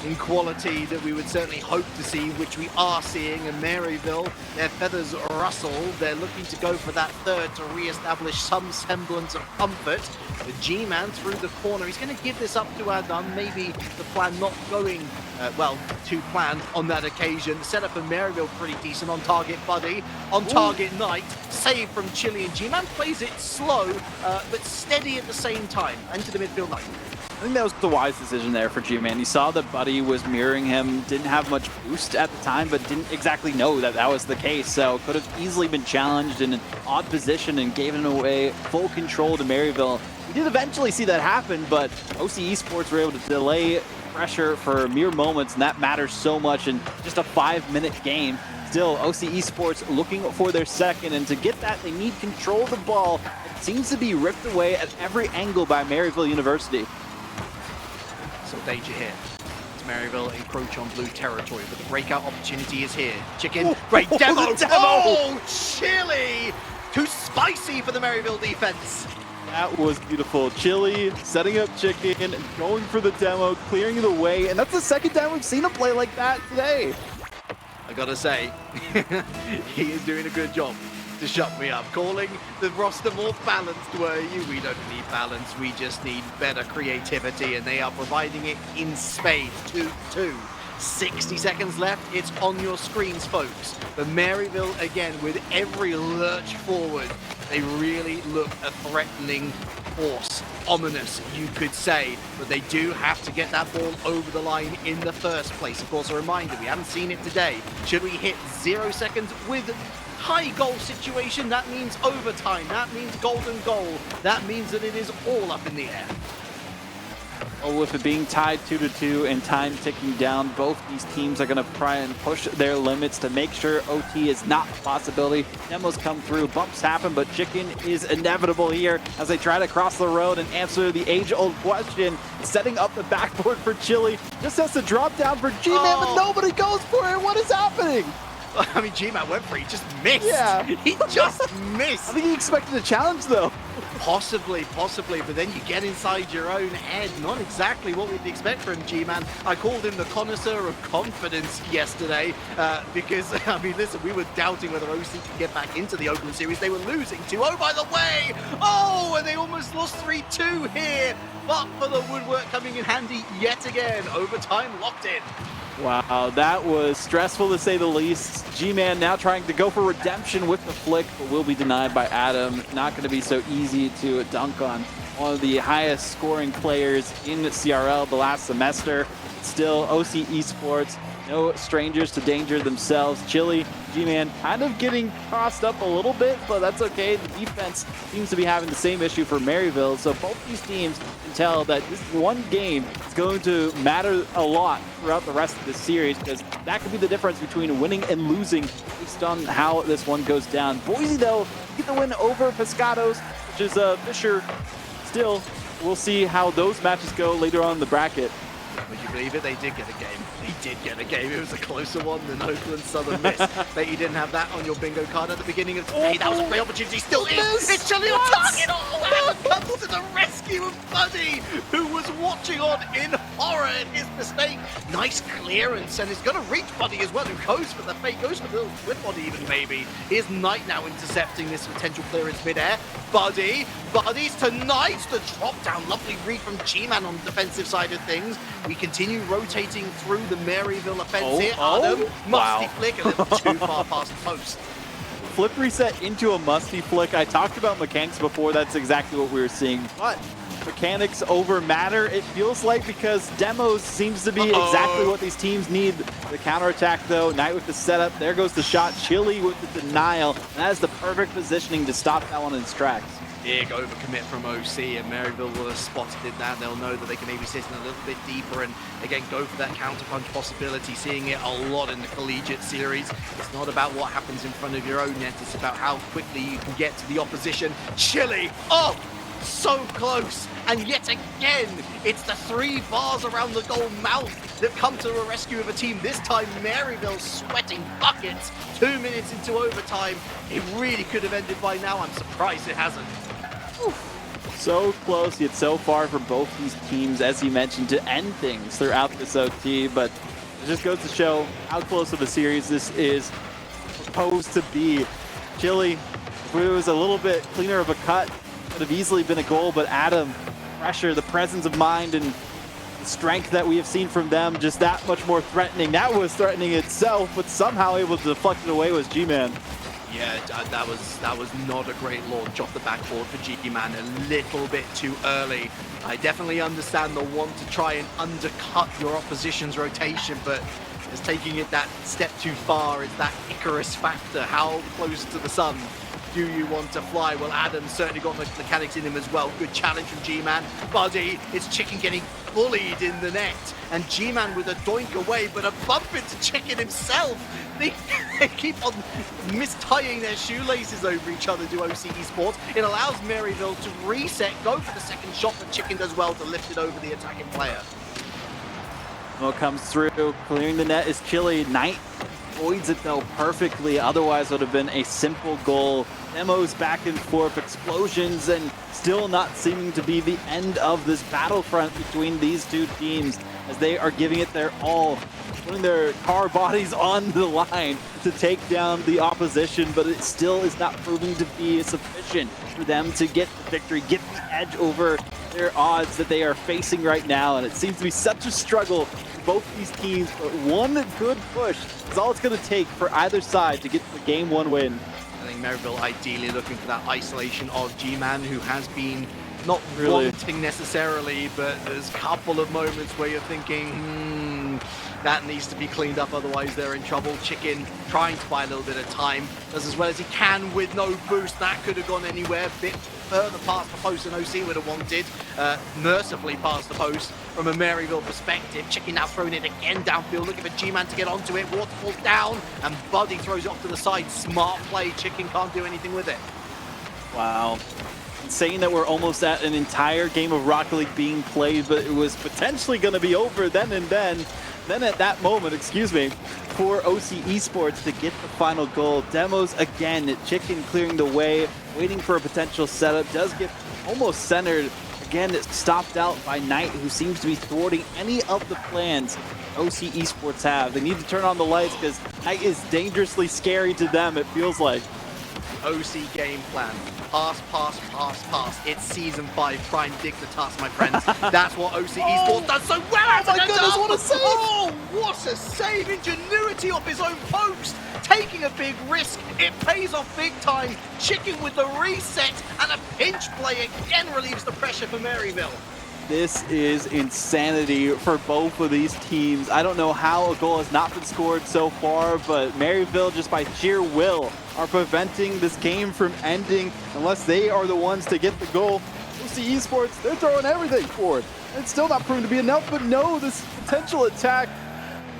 in quality that we would certainly hope to see, which we are seeing. And Maryville, their feathers rustle. They're looking to go for that third to re-establish some semblance of comfort. The G-Man through the corner. He's going to give this up to Adam. Maybe the plan not going, well, to plan on that occasion. Set up for Maryville pretty decent. On target Buddy. On target Knight. Save from Chili, and G-Man plays it slow, but steady at the same time. Into the midfield line. I think that was the wise decision there for G-Man. He saw that Buddy was mirroring him, didn't have much boost at the time, but didn't exactly know that that was the case. So could have easily been challenged in an odd position and given away full control to Maryville. We did eventually see that happen, but OC Esports were able to delay pressure for mere moments, and that matters so much in just a 5-minute game. Still, OC Esports looking for their second, and to get that, they need control of the ball. It seems to be ripped away at every angle by Maryville University. So danger here. It's Maryville encroach on blue territory, but the breakout opportunity is here. Chicken, great demo! the demo! Oh, Chili! Too spicy for the Maryville defense. That was beautiful. Chili setting up Chicken, going for the demo, clearing the way, and that's the second time we've seen him play like that today. I gotta say, he is doing a good job to shut me up. Calling the roster more balanced, were you? We don't need balance, we just need better creativity, and they are providing it in spades. 2-2. 60 seconds left, it's on your screens, folks. But Maryville, again, with every lurch forward, they really look a threatening force. Ominous, you could say, but they do have to get that ball over the line in the first place. Of course, a reminder, we haven't seen it today. Should we hit 0 seconds with high goal situation, that means overtime, that means golden goal, that means that it is all up in the air. Well, with it being tied 2-2 and time ticking down, both these teams are going to try and push their limits to make sure OT is not a possibility. Demos come through, bumps happen, but Chicken is inevitable here as they try to cross the road and answer the age-old question. Setting up the backboard for Chili, just has to drop down for G-Man, but nobody goes for it. What is happening? I mean, G-Man went for it, he just missed. Yeah. He just missed. I think he expected a challenge, though. Possibly, but then you get inside your own head. Not exactly what we'd expect from G-Man. I called him the connoisseur of confidence yesterday because, I mean, listen, we were doubting whether OC could get back into the Open Series. They were losing 2-0, by the way. Oh, and they almost lost 3-2 here. But for the woodwork coming in handy yet again. Overtime locked in. Wow, that was stressful to say the least. G-Man now trying to go for redemption with the flick, but will be denied by Adam. Not going to be so easy to dunk on one of the highest scoring players in CRL the last semester. Still, OC Esports no strangers to danger themselves. Chili, G-Man kind of getting tossed up a little bit, but that's okay. The defense seems to be having the same issue for Maryville, so both these teams can tell that this one game is going to matter a lot throughout the rest of this series, because that could be the difference between winning and losing based on how this one goes down. Boise, though, get the win over Pescados, which is Fisher. Still, we'll see how those matches go later on in the bracket. Would you believe it? They did get a game. They did get a game. It was a closer one than Oakland Southern Miss. Bet you didn't have that on your bingo card at the beginning of today. That was a great opportunity. Still is. It's Chili on target. Oh, and comes to the rescue of Buddy, who was watching on in horror at his mistake. Nice clearance, and it's going to reach Buddy as well, who goes for the fake, goes for the little flip body even maybe. Here's Knight now intercepting this potential clearance midair. Buddy's tonight. The drop down. Lovely read from G-Man on the defensive side of things. We continue rotating through the Maryville offense here. Adam, musty flick, a little too far past post. Flip reset into a musty flick. I talked about mechanics before. That's exactly what we were seeing. But mechanics over matter, it feels like, because demos seems to be exactly what these teams need. The counterattack, though, Knight with the setup. There goes the shot. Chili with the denial. And that is the perfect positioning to stop that one in its tracks. Big overcommit from OC, and Maryville will have spotted that. They'll know that they can maybe sit in a little bit deeper and, again, go for that counterpunch possibility. Seeing it a lot in the Collegiate series. It's not about what happens in front of your own net. It's about how quickly you can get to the opposition. Chili! Oh! So close, and yet again, it's the 3 bars around the goal mouth that come to the rescue of a team. This time, Maryville sweating buckets. 2 minutes into overtime. It really could have ended by now. I'm surprised it hasn't. So close, yet so far for both these teams, as you mentioned, to end things throughout this OT, but it just goes to show how close of a series this is supposed to be. Chili, if it was a little bit cleaner of a cut, could have easily been a goal, but Adam, pressure, the presence of mind, and the strength that we have seen from them, just that much more threatening. That was threatening itself, but somehow able to deflect it away was G-Man. Yeah, that was not a great launch off the backboard for G-Man. A little bit too early. I definitely understand the want to try and undercut your opposition's rotation, but it's taking it that step too far. It's that Icarus factor. How close to the sun do you want to fly? Well, Adam's certainly got the mechanics in him as well. Good challenge from G-Man. Buddy, it's Chicken getting bullied in the net. And G-Man with a doink away, but a bump into Chicken himself. They keep on mistying their shoelaces over each other to OC Esports. It allows Maryville to reset, go for the second shot, but Chicken does well to lift it over the attacking player. Well, comes through, clearing the net is Chili. Knight avoids it though perfectly, otherwise it would have been a simple goal. Demos back and forth, explosions, and still not seeming to be the end of this battlefront between these two teams, as they are giving it their all, putting their car bodies on the line to take down the opposition, but it still is not proving to be sufficient for them to get the victory, get the edge over their odds that they are facing right now. And it seems to be such a struggle for both these teams, but one good push is all it's going to take for either side to get the game 1 win. I think Maryville ideally looking for that isolation of G-Man, who has been not Really? wanting necessarily, but there's a couple of moments where you're thinking, that needs to be cleaned up, otherwise they're in trouble. Chicken trying to buy a little bit of time, does as well as he can with no boost. That could have gone anywhere, bit further past the post than OC would have wanted. Mercifully past the post from a Maryville perspective. Chicken now throwing it again downfield, looking for G-Man to get onto it. Waterfalls down, and Buddy throws it off to the side. Smart play, Chicken can't do anything with it. Wow. Saying that we're almost at an entire game of Rocket League being played, but it was potentially going to be over then and then. Then at that moment, excuse me, for OC Esports to get the final goal. Demos again, Chicken clearing the way, waiting for a potential setup, does get almost centered. Again, it's stopped out by Knight, who seems to be thwarting any of the plans OC Esports have. They need to turn on the lights because Knight is dangerously scary to them, it feels like. OC game plan. Pass, pass, pass, pass. It's Season 5 Prime Dignitas, my friends. That's what OC Esports does so well. Oh my goodness, what a save! Oh, what a save! Ingenuity off his own post. Taking a big risk. It pays off big time. Chicken with the reset, and a pinch play again relieves the pressure for Maryville. This is insanity for both of these teams. I don't know how a goal has not been scored so far, but Maryville, just by sheer will, are preventing this game from ending unless they are the ones to get the goal. OC Esports, they're throwing everything for it. It's still not proven to be enough, but no, this potential attack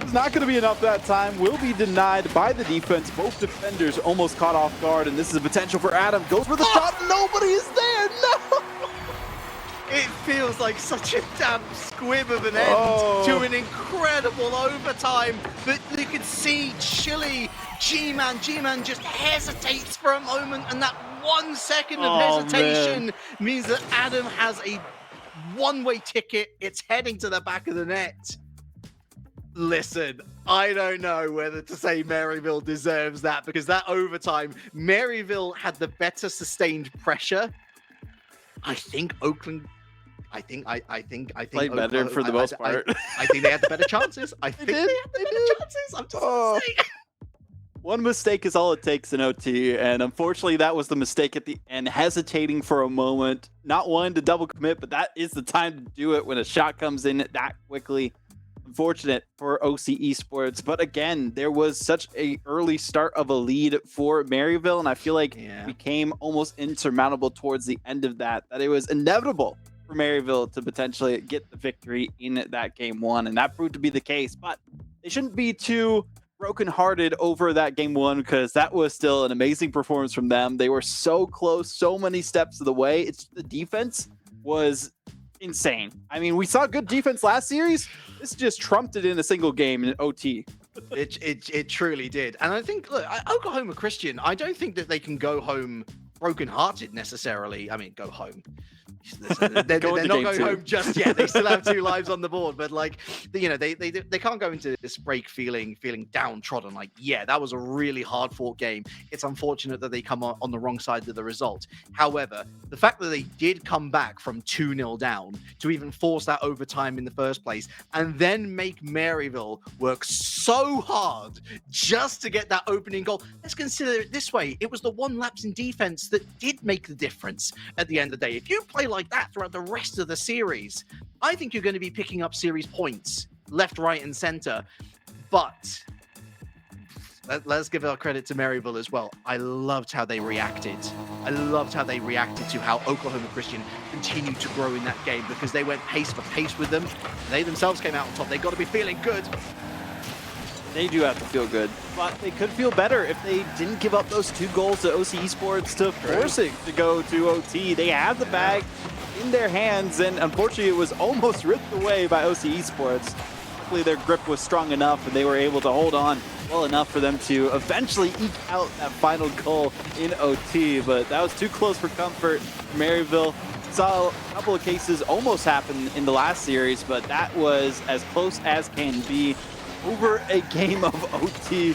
is not going to be enough that time. Will be denied by the defense. Both defenders almost caught off guard, and this is a potential for Adam. Goes for the shot. Nobody is there. No! It feels like such a damp squib of an end to an incredible overtime. But you can see Chili, G-Man just hesitates for a moment, and that 1 second of hesitation means that Adam has a one-way ticket. It's heading to the back of the net. Listen, I don't know whether to say Maryville deserves that, because that overtime, Maryville had the better sustained pressure. I think Oakland. I think played better for the most part. I think they had the better chances. I think they had the better chances. I'm just saying. One mistake is all it takes in OT, and unfortunately that was the mistake at the end, hesitating for a moment, not wanting to double commit, but that is the time to do it when a shot comes in that quickly. Unfortunate for OC Esports, but again, there was such a early start of a lead for Maryville, and I feel like it became almost insurmountable towards the end of that it was inevitable for Maryville to potentially get the victory in that game one, and that proved to be the case. But they shouldn't be too brokenhearted over that game one, because that was still an amazing performance from them. They were so close, so many steps of the way. It's the defense was insane. I mean, we saw good defense last series. This just trumped it in a single game in OT. It truly did. And I think, look, Oklahoma Christian, I don't think that they can go home brokenhearted necessarily. I mean, go home. They're not going home just yet. They still have 2 lives on the board, but like, you know, they can't go into this break feeling downtrodden. Like, yeah, that was a really hard fought game. It's unfortunate that they come on the wrong side of the result. However, the fact that they did come back from 2-0 down to even force that overtime in the first place, and then make Maryville work so hard just to get that opening goal. Let's consider it this way: it was the 1 lapse in defense that did make the difference at the end of the day. If you play like that throughout the rest of the series, I think you're going to be picking up series points left, right, and center. But let's give our credit to Maryville as well. I loved how they reacted. I loved how they reacted to how Oklahoma Christian continued to grow in that game, because they went pace for pace with them. They themselves came out on top. They got to be feeling good. They do have to feel good, but they could feel better if they didn't give up those 2 goals to OC Esports to force it to go to OT. They had the bag in their hands, and unfortunately it was almost ripped away by OC Esports. Hopefully their grip was strong enough and they were able to hold on well enough for them to eventually eke out that final goal in OT, but that was too close for comfort. Maryville saw a couple of cases almost happen in the last series, but that was as close as can be over a game of OT.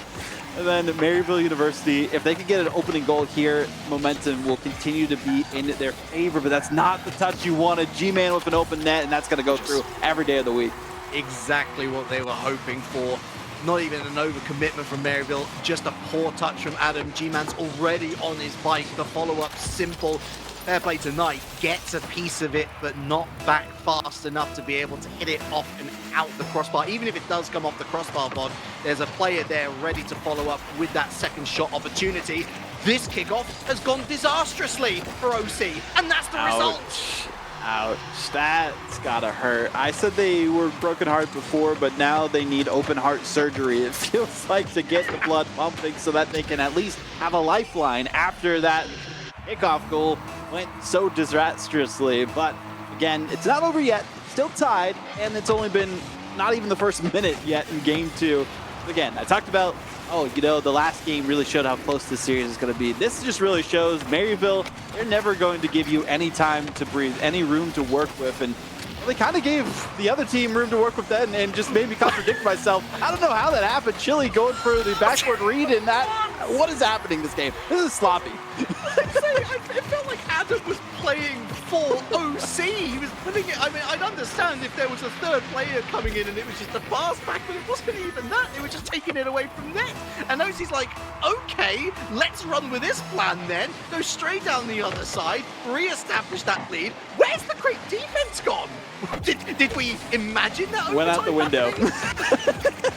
And then Maryville University, if they could get an opening goal here, momentum will continue to be in their favor, but that's not the touch you wanted. G-Man with an open net, and that's going to go through every day of the week. Exactly what they were hoping for. Not even an overcommitment from Maryville, just a poor touch from Adam. G-Man's already on his bike. The follow-up simple. Fair play tonight, gets a piece of it, but not back fast enough to be able to hit it off and out the crossbar. Even if it does come off the crossbar, Bod, there's a player there ready to follow up with that second shot opportunity. This kickoff has gone disastrously for OC, and that's the result. Ouch, that's gotta hurt. I said they were broken heart before, but now they need open heart surgery. It feels like, to get the blood pumping so that they can at least have a lifeline after that kickoff goal went so disastrously. But again, it's not over yet, still tied, and it's only been not even the first minute yet in game 2. Again, I talked about, the last game really showed how close this series is going to be. This just really shows Maryville, they're never going to give you any time to breathe, any room to work with, and they kind of gave the other team room to work with that, and just made me contradict myself. I don't know how that happened. Chili going for the backward read, and that What is happening this game? This is sloppy. It felt like Adam was playing for OC. He was putting it. I mean, I'd understand if there was a third player coming in and it was just a pass back, but it wasn't even that. They were just taking it away from net. And OC's like, okay, let's run with this plan then. Go straight down the other side, re-establish that lead. Where's the great defense gone? Did we imagine that? Went out the window. Happening?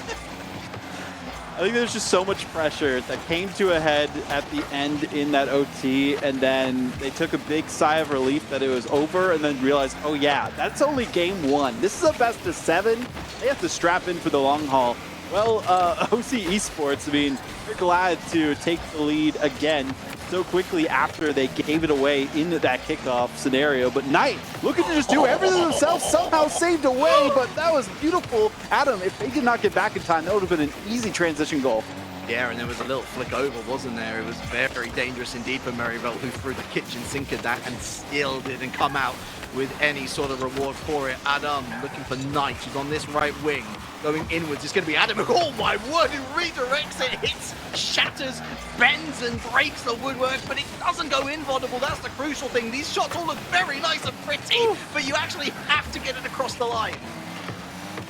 I think there's just so much pressure that came to a head at the end in that OT, and then they took a big sigh of relief that it was over, and then realized, oh yeah, that's only game one. This is a best of 7. They have to strap in for the long haul. Well, OC Esports, I mean, they're glad to take the lead again so quickly after they gave it away in that kickoff scenario. But Knight looking to just do everything themselves, somehow saved away, but that was beautiful. Adam, if they did not get back in time, that would have been an easy transition goal. Yeah, and there was a little flick over, wasn't there? It was very dangerous indeed for Merivale, who threw the kitchen sink at that and still didn't come out with any sort of reward for it. Adam looking for Knight, who's on this right wing. Going inwards, it's going to be Adam. Oh my word, who redirects it, hits, shatters, bends and breaks the woodwork, but it doesn't go invulnerable. That's the crucial thing. These shots all look very nice and pretty, but you actually have to get it across the line.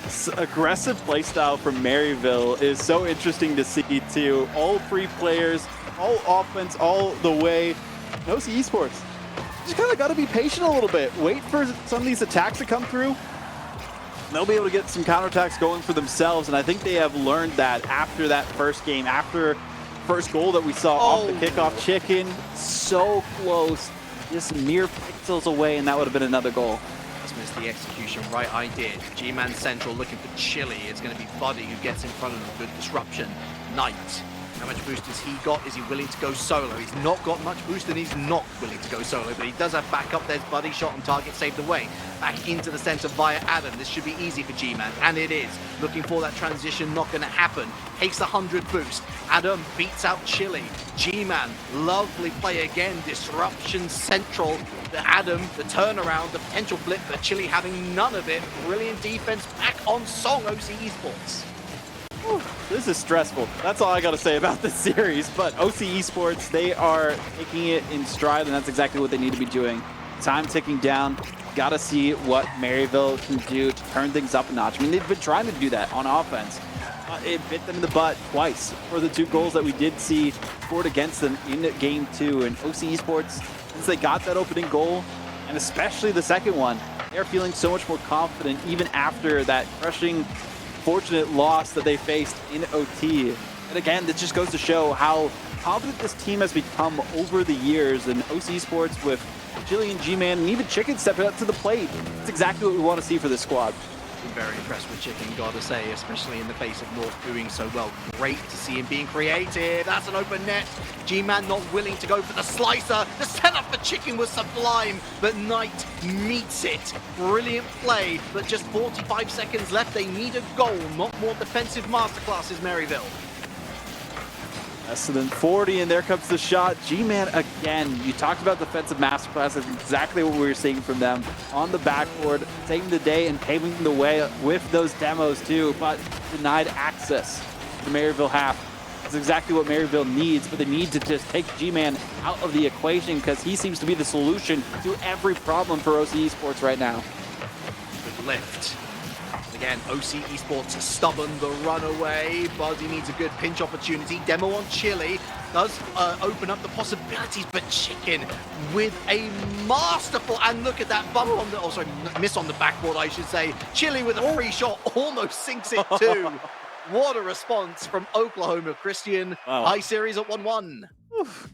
This aggressive playstyle from Maryville is so interesting to see too. All 3 players, all offense, all the way. No OC Esports. Just kind of got to be patient a little bit. Wait for some of these attacks to come through. They'll be able to get some counterattacks going for themselves, and I think they have learned that after that first game, after first goal that we saw off the kickoff. Chicken, so close, just mere pixels away, and that would have been another goal. Just missed the execution, right? I did. G-Man Central looking for Chili. It's going to be Buddy who gets in front of them. Good disruption. Knight. How much boost has he got? Is he willing to go solo? He's not got much boost and he's not willing to go solo, but he does have backup. There's Buddy, shot on target, saved away. Back into the center via Adam. This should be easy for G-Man, and it is. Looking for that transition, not going to happen. Takes 100 boost. Adam beats out Chili. G-Man, lovely play again. Disruption Central. The Adam, the turnaround, the potential flip, but Chili having none of it. Brilliant defense back on song, OC Esports. This is stressful. That's all I got to say about this series. But OC Esports, they are taking it in stride, and that's exactly what they need to be doing. Time ticking down. Got to see what Maryville can do to turn things up a notch. I mean, they've been trying to do that on offense. It bit them in the butt twice for the 2 goals that we did see scored against them in game 2. And OC Esports, since they got that opening goal, and especially the second one, they're feeling so much more confident even after that crushing fortunate loss that they faced in OT. And again, this just goes to show how confident this team has become over the years. And OC Sports with Chili and G-Man and even Chicken stepping up to the plate. It's exactly what we want to see for this squad. Very impressed with Chicken, gotta say, especially in the face of North doing so well. Great to see him being creative. That's an open net. G-Man not willing to go for the slicer. The setup for Chicken was sublime, but Knight meets it. Brilliant play, but just 45 seconds left. They need a goal, not more defensive masterclasses, Maryville. Less than 40, and there comes the shot. G-Man again. You talked about defensive masterclass. That's exactly what we were seeing from them on the backboard, taking the day and paving the way with those demos too, but denied access to the Maryville half. That's exactly what Maryville needs, but they need to just take G-Man out of the equation because he seems to be the solution to every problem for OC Esports right now. Good lift. Again, OC Esports stubborn, the runaway. Buddy needs a good pinch opportunity. Demo on Chili does open up the possibilities, but Chicken with a masterful, and look at that bump on the, oh sorry, miss on the backboard, I should say. Chili with a free shot, almost sinks it too. What a response from Oklahoma Christian. Wow. High series at 1-1.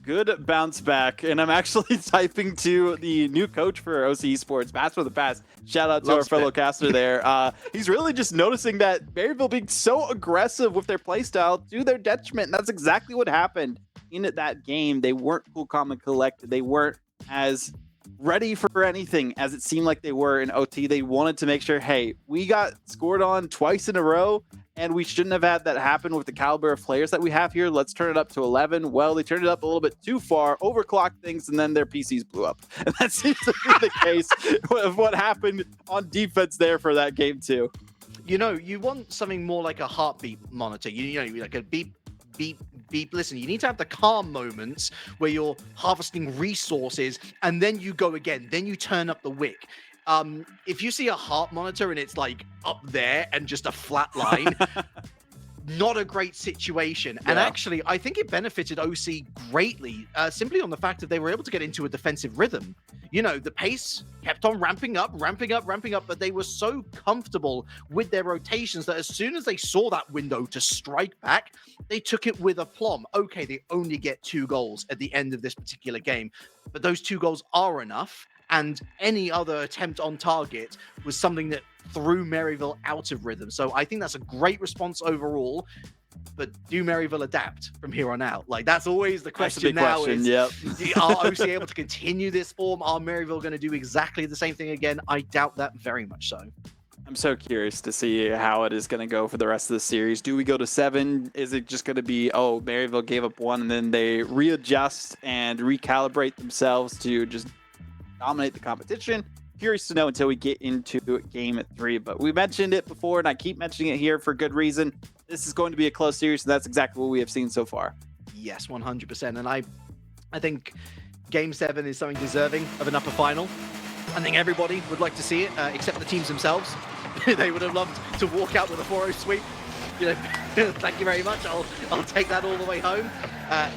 Good bounce back, and I'm actually typing to the new coach for OC Esports, Pass for the Pass. Shout out to our fellow caster there. He's really just noticing that Maryville being so aggressive with their playstyle to their detriment, and that's exactly what happened in that game. They weren't cool, calm, and collected. They weren't as ready for anything as it seemed like they were in OT. They wanted to make sure, hey, we got scored on twice in a row, and we shouldn't have had that happen with the caliber of players that we have here. Let's turn it up to 11. Well, they turned it up a little bit too far, overclocked things, and then their PCs blew up. And that seems to be the case of what happened on defense there for that game too. You know, you want something more like a heartbeat monitor. You know, like a beep, listen, you need to have the calm moments where you're harvesting resources and then you go again, then you turn up the wick. If you see a heart monitor and it's like up there and just a flat line, not a great situation. And actually, I think it benefited OC greatly, simply on the fact that they were able to get into a defensive rhythm. You know, the pace kept on ramping up, but they were so comfortable with their rotations that as soon as they saw that window to strike back, they took it with aplomb. Okay, they only get 2 goals at the end of this particular game, but those 2 goals are enough. And any other attempt on target was something that threw Maryville out of rhythm. So I think that's a great response overall. But do Maryville adapt from here on out? Like, that's always the question now. Yep. Are OC able to continue this form? Are Maryville going to do exactly the same thing again? I doubt that very much so. I'm so curious to see how it is going to go for the rest of the series. Do we go to 7? Is it just going to be, oh, Maryville gave up 1 and then they readjust and recalibrate themselves to just dominate the competition? Curious to know until we get into game 3, but we mentioned it before and I keep mentioning it here for good reason. This is going to be a close series, and that's exactly what we have seen so far. Yes, 100%. And I think game 7 is something deserving of an upper final. I think everybody would like to see it, except the teams themselves. They would have loved to walk out with a 4-0 sweep. You know, thank you very much. I'll take that all the way home.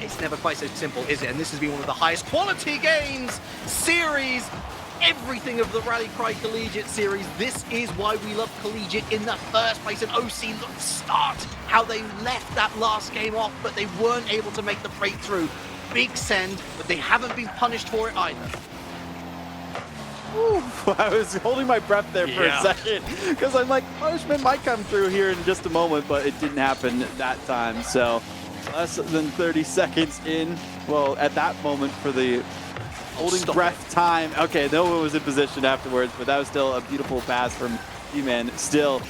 It's never quite so simple, is it? And this has been one of the highest quality games, series, everything of the Rally Cry Collegiate series. This is why we love Collegiate in the first place. And OC, look, start how they left that last game off, but they weren't able to make the breakthrough. Big send, but they haven't been punished for it either. Ooh, I was holding my breath there for a second because I'm like, punishment might come through here in just a moment, but it didn't happen that time. So less than 30 seconds in. Well, at that moment for the holding breath time. Okay, no one was in position afterwards, but that was still a beautiful pass from D-Man. Still,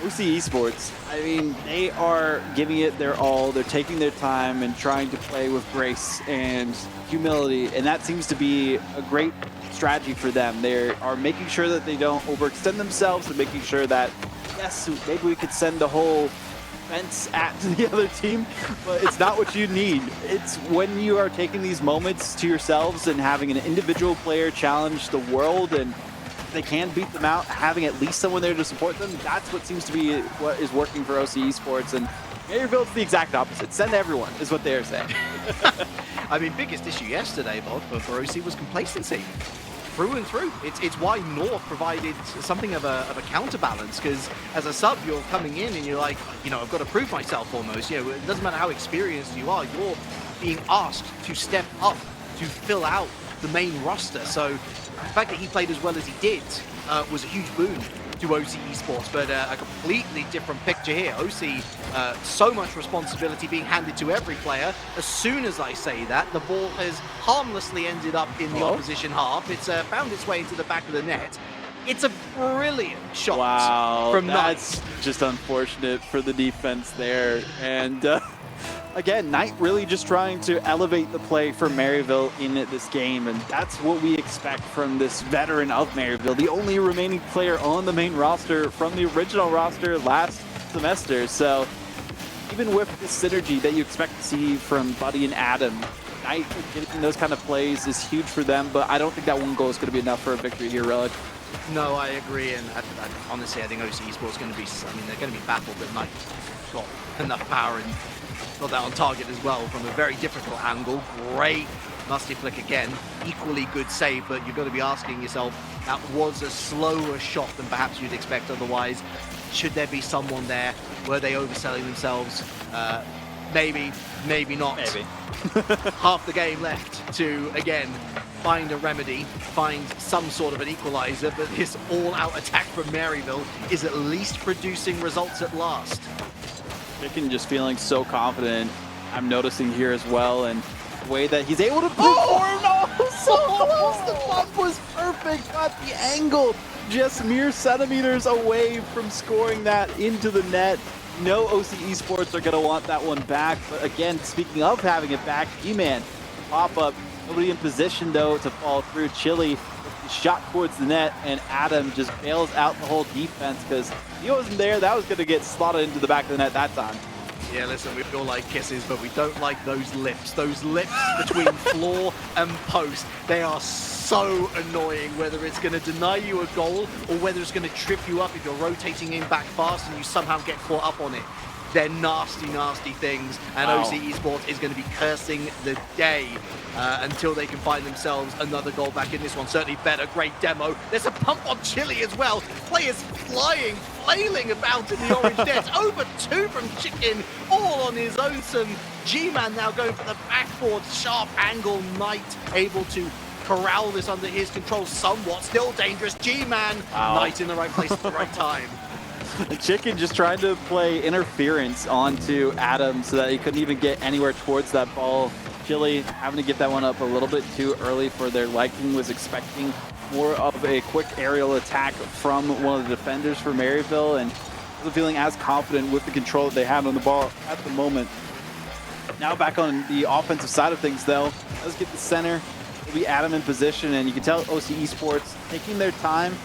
OC Esports, I mean, they are giving it their all. They're taking their time and trying to play with grace and humility, and that seems to be a great strategy for them. They are making sure that they don't overextend themselves and making sure that, yes, maybe we could send the whole fence at the other team, but it's not what you need. It's when you are taking these moments to yourselves and having an individual player challenge the world, and if they can beat them out, having at least someone there to support them, that's what seems to be what is working for OC Esports. And Maryville's the exact opposite. Send everyone, is what they're saying. I mean, biggest issue yesterday, Bob, for OC was complacency. Through and through. It's why North provided something of a counterbalance, because as a sub, you're coming in and you're like, you know, I've got to prove myself almost. You know, it doesn't matter how experienced you are, you're being asked to step up to fill out the main roster. So the fact that he played as well as he did was a huge boon to OC Esports, but a completely different picture here. OC, so much responsibility being handed to every player. As soon as I say that, the ball has harmlessly ended up in the opposition half. It's found its way into the back of the net. It's a brilliant shot from Knight. That's just unfortunate for the defense there. And again, Knight really just trying to elevate the play for Maryville in this game, and that's what we expect from this veteran of Maryville, the only remaining player on the main roster from the original roster last semester. So even with the synergy that you expect to see from Buddy and Adam, Knight getting those kind of plays is huge for them, but I don't think that one goal is going to be enough for a victory here, Relic. No, I agree, and honestly, I think OC Esports is going to be, I mean, they're going to be baffled that Knight got enough power and got that on target as well from a very difficult angle. Great musty flick again, equally good save, but you've got to be asking yourself, that was a slower shot than perhaps you'd expect otherwise. Should there be someone there? Were they overselling themselves? Maybe, maybe not. Maybe. Half the game left to, again, find a remedy, find some sort of an equalizer, but this all-out attack from Maryville is at least producing results at last. Chicken just feeling so confident, I'm noticing here as well, and the way that he's able to perform. So close! The bump was perfect, got the angle, just mere centimeters away from scoring that into the net. No OC Esports are going to want that one back, but again, speaking of having it back, E-Man, pop-up, nobody in position though to fall through. Chili with the shot towards the net, and Adam just bails out the whole defense because he wasn't there. That was going to get slotted into the back of the net that time. Yeah, listen, we all like kisses, but we don't like those lips. Those lips between floor and post, they are so annoying, whether it's going to deny you a goal or whether it's going to trip you up if you're rotating in back fast and you somehow get caught up on it. They're nasty, nasty things, and Wow. OC Esports is going to be cursing the day until they can find themselves another goal back in this one. Certainly better, great demo. There's a pump on Chili as well. Players flying, flailing about in the orange nets. Over 2 from Chicken, all on his own. Some G-Man now going for the backboard. Sharp angle, Knight able to corral this under his control somewhat. Still dangerous. G-Man, Wow. Knight in the right place at the right time. The Chicken just trying to play interference onto Adam so that he couldn't even get anywhere towards that ball. Chili having to get that one up a little bit too early for their liking, was expecting more of a quick aerial attack from one of the defenders for Maryville, and wasn't feeling as confident with the control that they had on the ball at the moment. Now back on the offensive side of things though, let's get the center. It'll be Adam in position, and you can tell OC Esports taking their time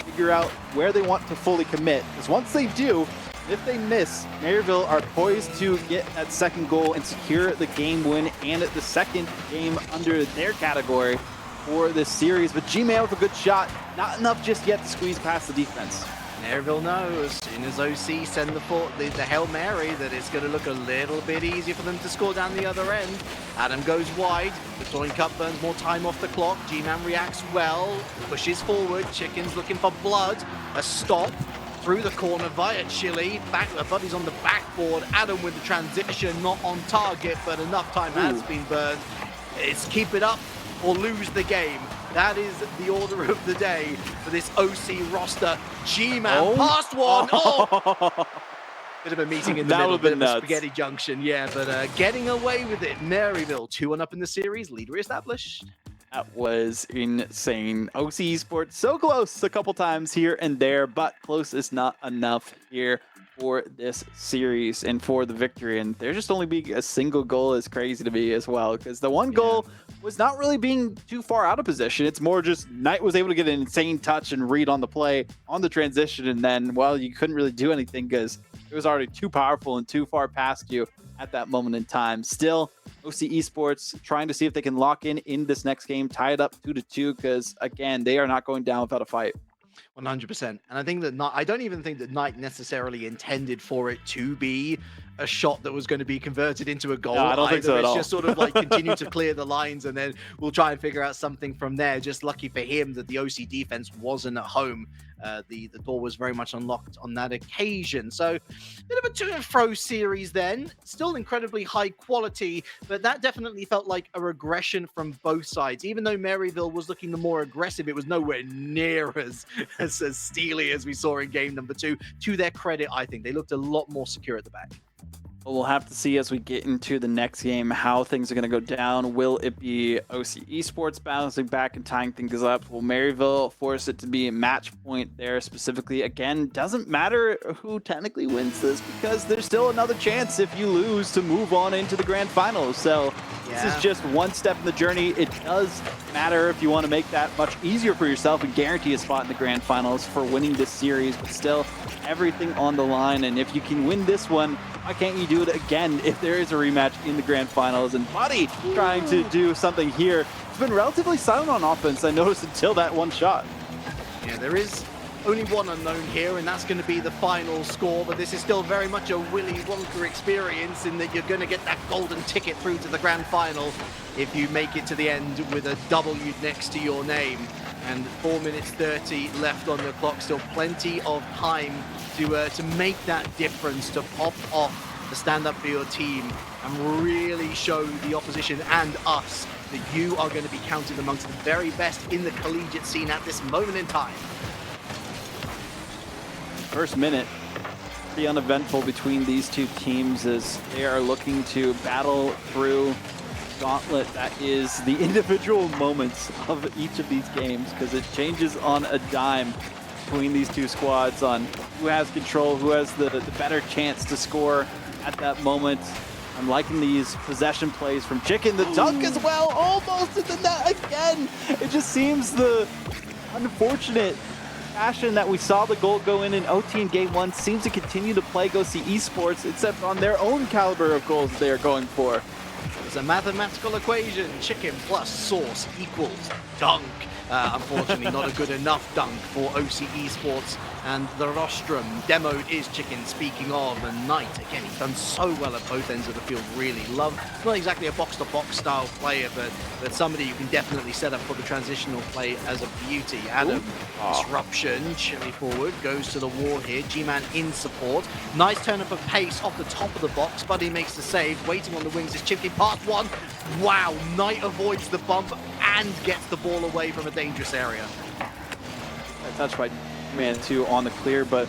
figure out where they want to fully commit, because once they do, if they miss, Maryville are poised to get that second goal and secure the game win and the second game under their category for this series. But G-Man with a good shot, not enough just yet to squeeze past the defense. Maryville knows, as soon as OC send the Hail Mary, that it's going to look a little bit easier for them to score down the other end. Adam goes wide, the Toying Cup burns more time off the clock, G-Man reacts well, pushes forward, Chicken's looking for blood, a stop, through the corner via Chili, back, Buddy's on the backboard, Adam with the transition, not on target, but enough time has been burned. It's keep it up or lose the game. That is the order of the day for this OC roster. G-Man past one. Oh! Bit of a meeting in the middle, bit of a spaghetti junction. Yeah, but getting away with it. Maryville, 2-1 up in the series, lead reestablished. That was insane. OC Esports so close a couple times here and there, but close is not enough here for this series and for the victory. And there just only being a single goal is crazy to me as well, because the one goal was not really being too far out of position. It's more just Knight was able to get an insane touch and read on the play on the transition, and then, well, you couldn't really do anything because it was already too powerful and too far past you at that moment in time. Still, OC Esports trying to see if they can lock in this next game, tie it up 2-2, because again, they are not going down without a fight. 100%. And I think that I don't even think that Knight necessarily intended for it to be a shot that was going to be converted into a goal. No, I don't think so at it's all. just sort of like continue to clear the lines, and then we'll try and figure out something from there. Just lucky for him that the OC defense wasn't at home. The door was very much unlocked on that occasion. So bit of a to and fro series then. Still incredibly high quality, but that definitely felt like a regression from both sides. Even though Maryville was looking the more aggressive, it was nowhere near as steely as we saw in game number 2. To their credit, I think they looked a lot more secure at the back. We'll have to see as we get into the next game how things are going to go down. Will it be OC Esports bouncing back and tying things up? Will Maryville force it to be a match point there specifically? Again, doesn't matter who technically wins this, because there's still another chance if you lose to move on into the grand finals. So this is just one step in the journey. It does matter if you want to make that much easier for yourself and guarantee a spot in the grand finals for winning this series, but still everything on the line. And if you can win this one, why can't you do it again if there is a rematch in the grand finals? And Buddy trying to do something here. It's been relatively silent on offense, I noticed, until that one shot. Yeah, there is only one unknown here, and that's going to be the final score, but this is still very much a Willy Wonka experience in that you're going to get that golden ticket through to the grand final if you make it to the end with a W next to your name. And 4 minutes 30 left on the clock, still plenty of time to make that difference, to pop off, to stand up for your team and really show the opposition and us that you are going to be counted amongst the very best in the collegiate scene at this moment in time. First minute, pretty uneventful between these two teams as they are looking to battle through gauntlet that is the individual moments of each of these games, because it changes on a dime between these two squads on who has control, who has the better chance to score at that moment. I'm liking these possession plays from Chicken. The dunk as well, almost in the net again. It just seems the unfortunate fashion that we saw the goal go in OT in game 1 seems to continue to plague OC Esports, except on their own caliber of goals they are going for. It's a mathematical equation. Chicken plus sauce equals dunk. Unfortunately, not a good enough dunk for OC Esports, and the rostrum demoed is Chicken. Speaking of, and Knight, again, he's done so well at both ends of the field, really love. Not exactly a box-to-box style player, but somebody you can definitely set up for the transitional play as a beauty. Adam, disruption, chilly forward, goes to the wall here. G-Man in support. Nice turn up of pace off the top of the box. Buddy makes the save. Waiting on the wings is Chimkey past one. Wow, Knight avoids the bump and gets the ball away from a dangerous area. Touched by Man 2 on the clear, but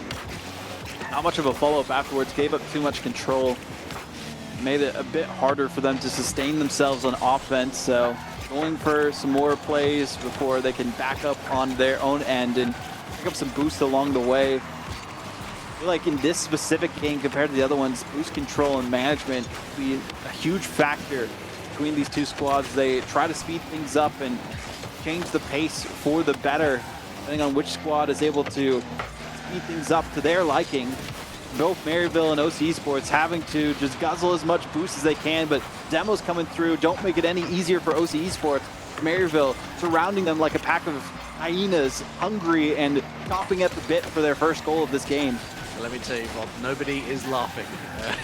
not much of a follow-up afterwards. Gave up too much control. Made it a bit harder for them to sustain themselves on offense, so going for some more plays before they can back up on their own end and pick up some boost along the way. I feel like in this specific game compared to the other ones, boost control and management will be a huge factor between these two squads. They try to speed things up and change the pace for the better, depending on which squad is able to speed things up to their liking. Both Maryville and OC Esports having to just guzzle as much boost as they can, but demos coming through don't make it any easier for OC Esports. Maryville surrounding them like a pack of hyenas, hungry and chomping at the bit for their first goal of this game. Let me tell you, Bob, nobody is laughing.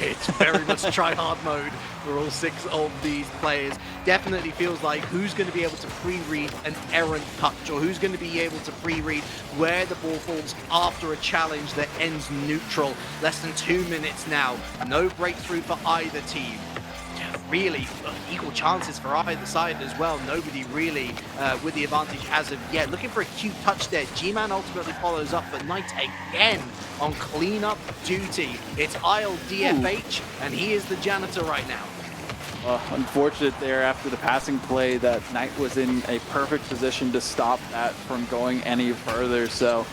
It's very much try-hard mode for all 6 of these players. Definitely feels like who's going to be able to pre-read an errant touch, or who's going to be able to pre-read where the ball falls after a challenge that ends neutral. Less than 2 minutes now. No breakthrough for either team. Really equal chances for either side as well. Nobody really with the advantage as of yet. Looking for a cute touch there. G-Man ultimately follows up, but Knight again on cleanup duty. It's Isle DFH, and he is the janitor right now. Unfortunate there after the passing play that Knight was in a perfect position to stop that from going any further. So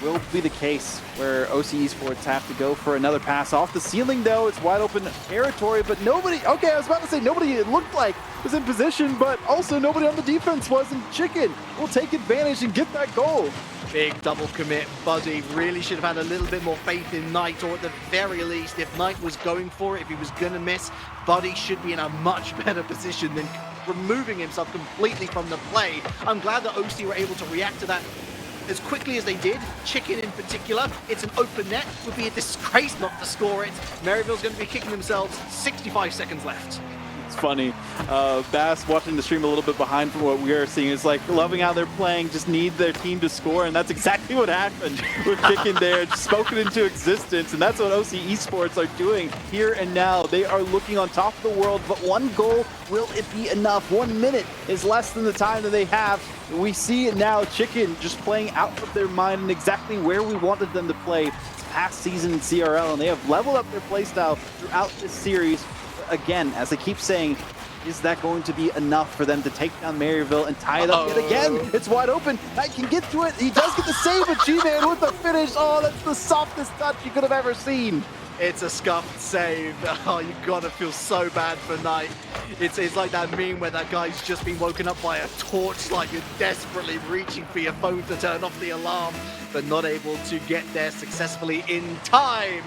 will be the case where OC Esports have to go for another pass off the ceiling, though. It's wide open territory, but nobody, okay, I was about to say nobody it looked like was in position, but also nobody on the defense was, and Chicken will take advantage and get that goal. Big double commit. Buddy really should have had a little bit more faith in Knight, or at the very least, if Knight was going for it, if he was going to miss, Buddy should be in a much better position than removing himself completely from the play. I'm glad that OC were able to react to that as quickly as they did. Chicken in particular, it's an open net. It would be a disgrace not to score it. Maryville's going to be kicking themselves. 65 seconds left. It's funny. Bass watching the stream a little bit behind from what we are seeing is like loving how they're playing, just need their team to score, and that's exactly what happened with Chicken there, just spoken into existence, and that's what OC Esports are doing here and now. They are looking on top of the world, but one goal, will it be enough? 1 minute is less than the time that they have. We see it now, Chicken just playing out of their mind and exactly where we wanted them to play this past season in CRL, and they have leveled up their playstyle throughout this series. Again, as I keep saying, is that going to be enough for them to take down Maryville and tie it up yet again? It's wide open. Knight can get to it. He does get the save, but G-Man with the finish. Oh, that's the softest touch you could have ever seen. It's a scuffed save. Oh, you gotta feel so bad for Knight. It's like that meme where that guy's just been woken up by a torchlight. You're desperately reaching for your phone to turn off the alarm, but not able to get there successfully in time.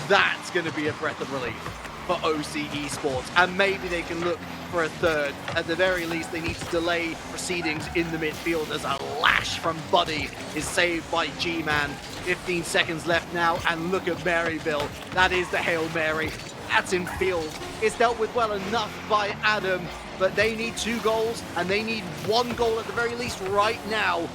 That's gonna be a breath of relief for OC Esports, and maybe they can look for a third. At the very least, they need to delay proceedings in the midfield as a lash from Buddy is saved by G-Man. 15 seconds left now, and look at Maryville. That is the Hail Mary. That's in field. It's dealt with well enough by Adam, but they need 2 goals, and they need 1 goal at the very least right now.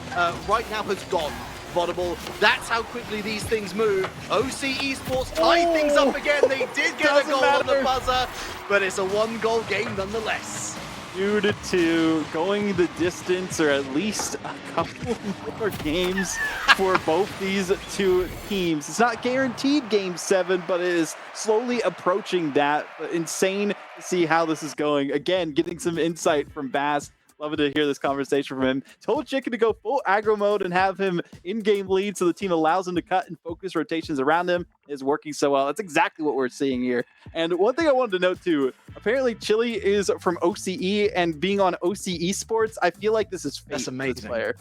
Right now has gone. Vodable. That's how quickly these things move. OC Esports tie things up again. They did get a goal on the buzzer, but it's a 1-goal game nonetheless. 2-2, going the distance, or at least a couple more games for both these two teams. It's not guaranteed game 7, but it is slowly approaching that. Insane to see how this is going. Again, getting some insight from Bass. Loving to hear this conversation from him. Told Chicken to go full aggro mode and have him in-game lead so the team allows him to cut and focus rotations around him. is working so well. That's exactly what we're seeing here. And one thing I wanted to note too, apparently Chili is from OCE, and being on OCE Sports, I feel like this is fate. That's amazing. Player.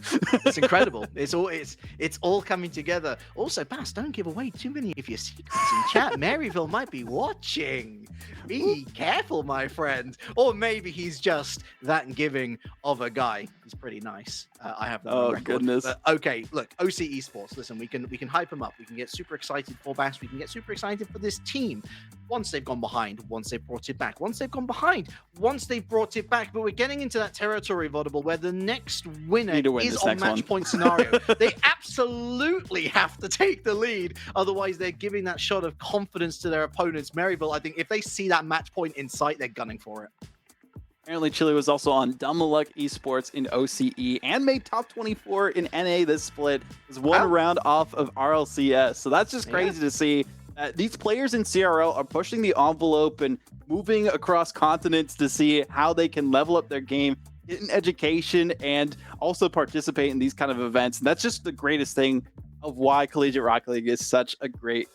It's incredible. It's all coming together. Also, Bass, don't give away too many of your secrets in chat. Maryville might be watching. Be careful, my friend. Or maybe he's just that giving of a guy. He's pretty nice. I have no record. Goodness. But, okay, look, OCE Sports. Listen, we can hype him up. We can get super excited for Bass. We can get super excited for this team. Once they've gone behind, once they've brought it back, once they've gone behind, once they've brought it back. But we're getting into that territory, Vodable, where the next winner is on match point scenario. They absolutely have to take the lead. Otherwise, they're giving that shot of confidence to their opponents. Maryville, I think if they see that match point in sight, they're gunning for it. Apparently, Chili was also on Dumb Luck Esports in OCE and made top 24 in NA this split. Is one round off of RLCS. So that's just crazy to see. These players in CRL are pushing the envelope and moving across continents to see how they can level up their game, get an education, and also participate in these kind of events. And that's just the greatest thing of why Collegiate Rocket League is such a great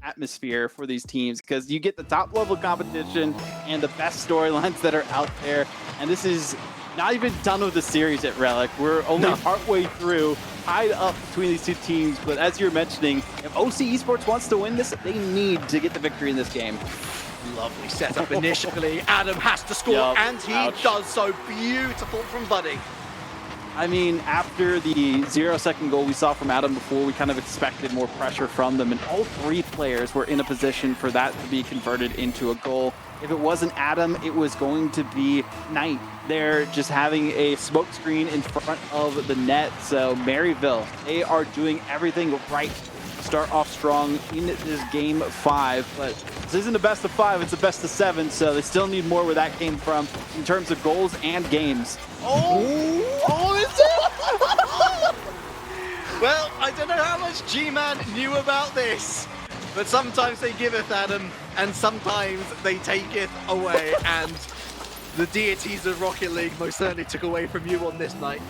atmosphere for these teams, because you get the top level competition and the best storylines that are out there. And this is not even done with the series at Relic. We're only partway through, tied up between these two teams. But as you're mentioning, if OC Esports wants to win this, they need to get the victory in this game. Lovely setup initially. Adam has to score, and he does so. Beautiful from Buddy. I mean, after the 0-second goal we saw from Adam before, we kind of expected more pressure from them, and all three players were in a position for that to be converted into a goal. If it wasn't Adam, it was going to be Knight. They're just having a smoke screen in front of the net. So Maryville, they are doing everything right to start off strong in this game 5. But this isn't a best of 5, it's a best of 7. So they still need more where that came from in terms of goals and games. Well, I don't know how much G-Man knew about this, but sometimes they giveth Adam, and sometimes they taketh away, and the deities of Rocket League most certainly took away from you on this night.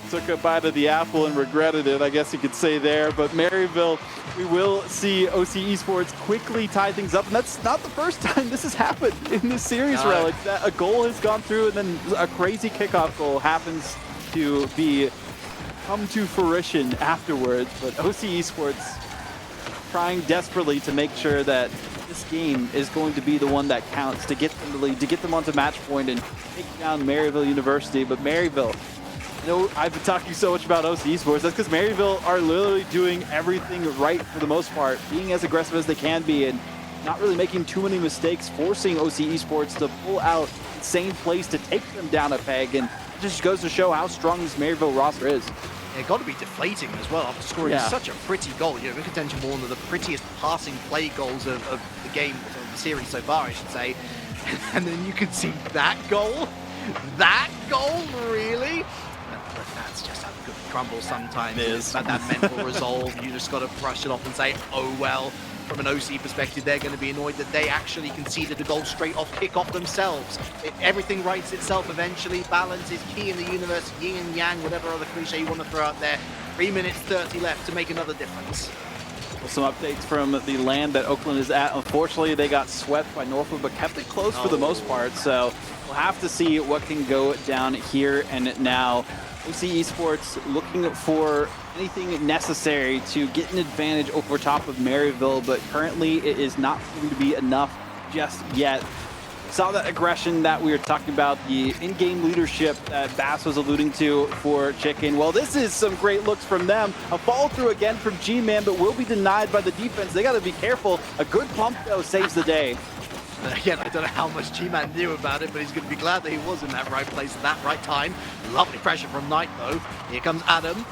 Took a bite of the apple and regretted it, I guess you could say there. But Maryville, we will see OC Esports quickly tie things up. And that's not the first time this has happened in this series, Relic. That a goal has gone through and then a crazy kickoff goal happens to come to fruition afterwards. But OC Esports trying desperately to make sure that this game is going to be the one that counts to get them the lead, to get them onto match point and take down Maryville University. But Maryville, I know I've been talking so much about OC Esports. That's because Maryville are literally doing everything right for the most part, being as aggressive as they can be and not really making too many mistakes, forcing OC Esports to pull out insane plays to take them down a peg. And it just goes to show how strong this Maryville roster is. It got to be deflating as well after scoring such a pretty goal. You know, in contention for one of the prettiest passing play goals of the game, of the series so far, I should say. And then you can see that goal. That goal, really? But that's just how the cookie crumbles sometimes. It's that mental resolve. You just got to brush it off and say, oh well. From an OC perspective, they're going to be annoyed that they actually conceded a goal straight off kickoff themselves. Everything writes itself eventually. Balance is key in the universe. Yin and yang, whatever other cliche you want to throw out there. 3 minutes 30 left to make another difference. Well, some updates from the land that Oakland is at. Unfortunately, they got swept by Norfolk, but kept it close for the most part. So we'll have to see what can go down here and now. OC Esports looking for anything necessary to get an advantage over top of Maryville, but currently it is not going to be enough just yet. Saw that aggression that we were talking about, the in-game leadership that Bass was alluding to for Chicken. Well, this is some great looks from them. A follow-through again from G-Man, but will be denied by the defense. They got to be careful. A good pump, though, saves the day. Again, I don't know how much G-Man knew about it, but he's going to be glad that he was in that right place at that right time. Lovely pressure from Knight, though. Here comes Adam.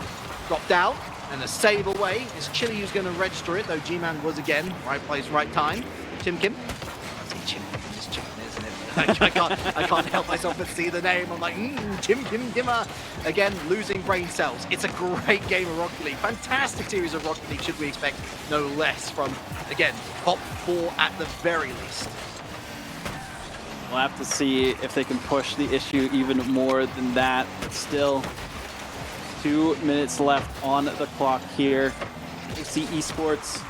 Dropped out, and a save away. It's Chili who's going to register it, though G-Man was again. Right place, right time. Tim Kim. I see Tim Kim. It's Chicken, isn't it? I can't help myself but see the name. I'm like, Tim Kim Dimmer. Again, losing brain cells. It's a great game of Rocket League. Fantastic series of Rocket League, should we expect no less from, again, top 4 at the very least. We'll have to see if they can push the issue even more than that. But still, 2 minutes left on the clock here. OC Esports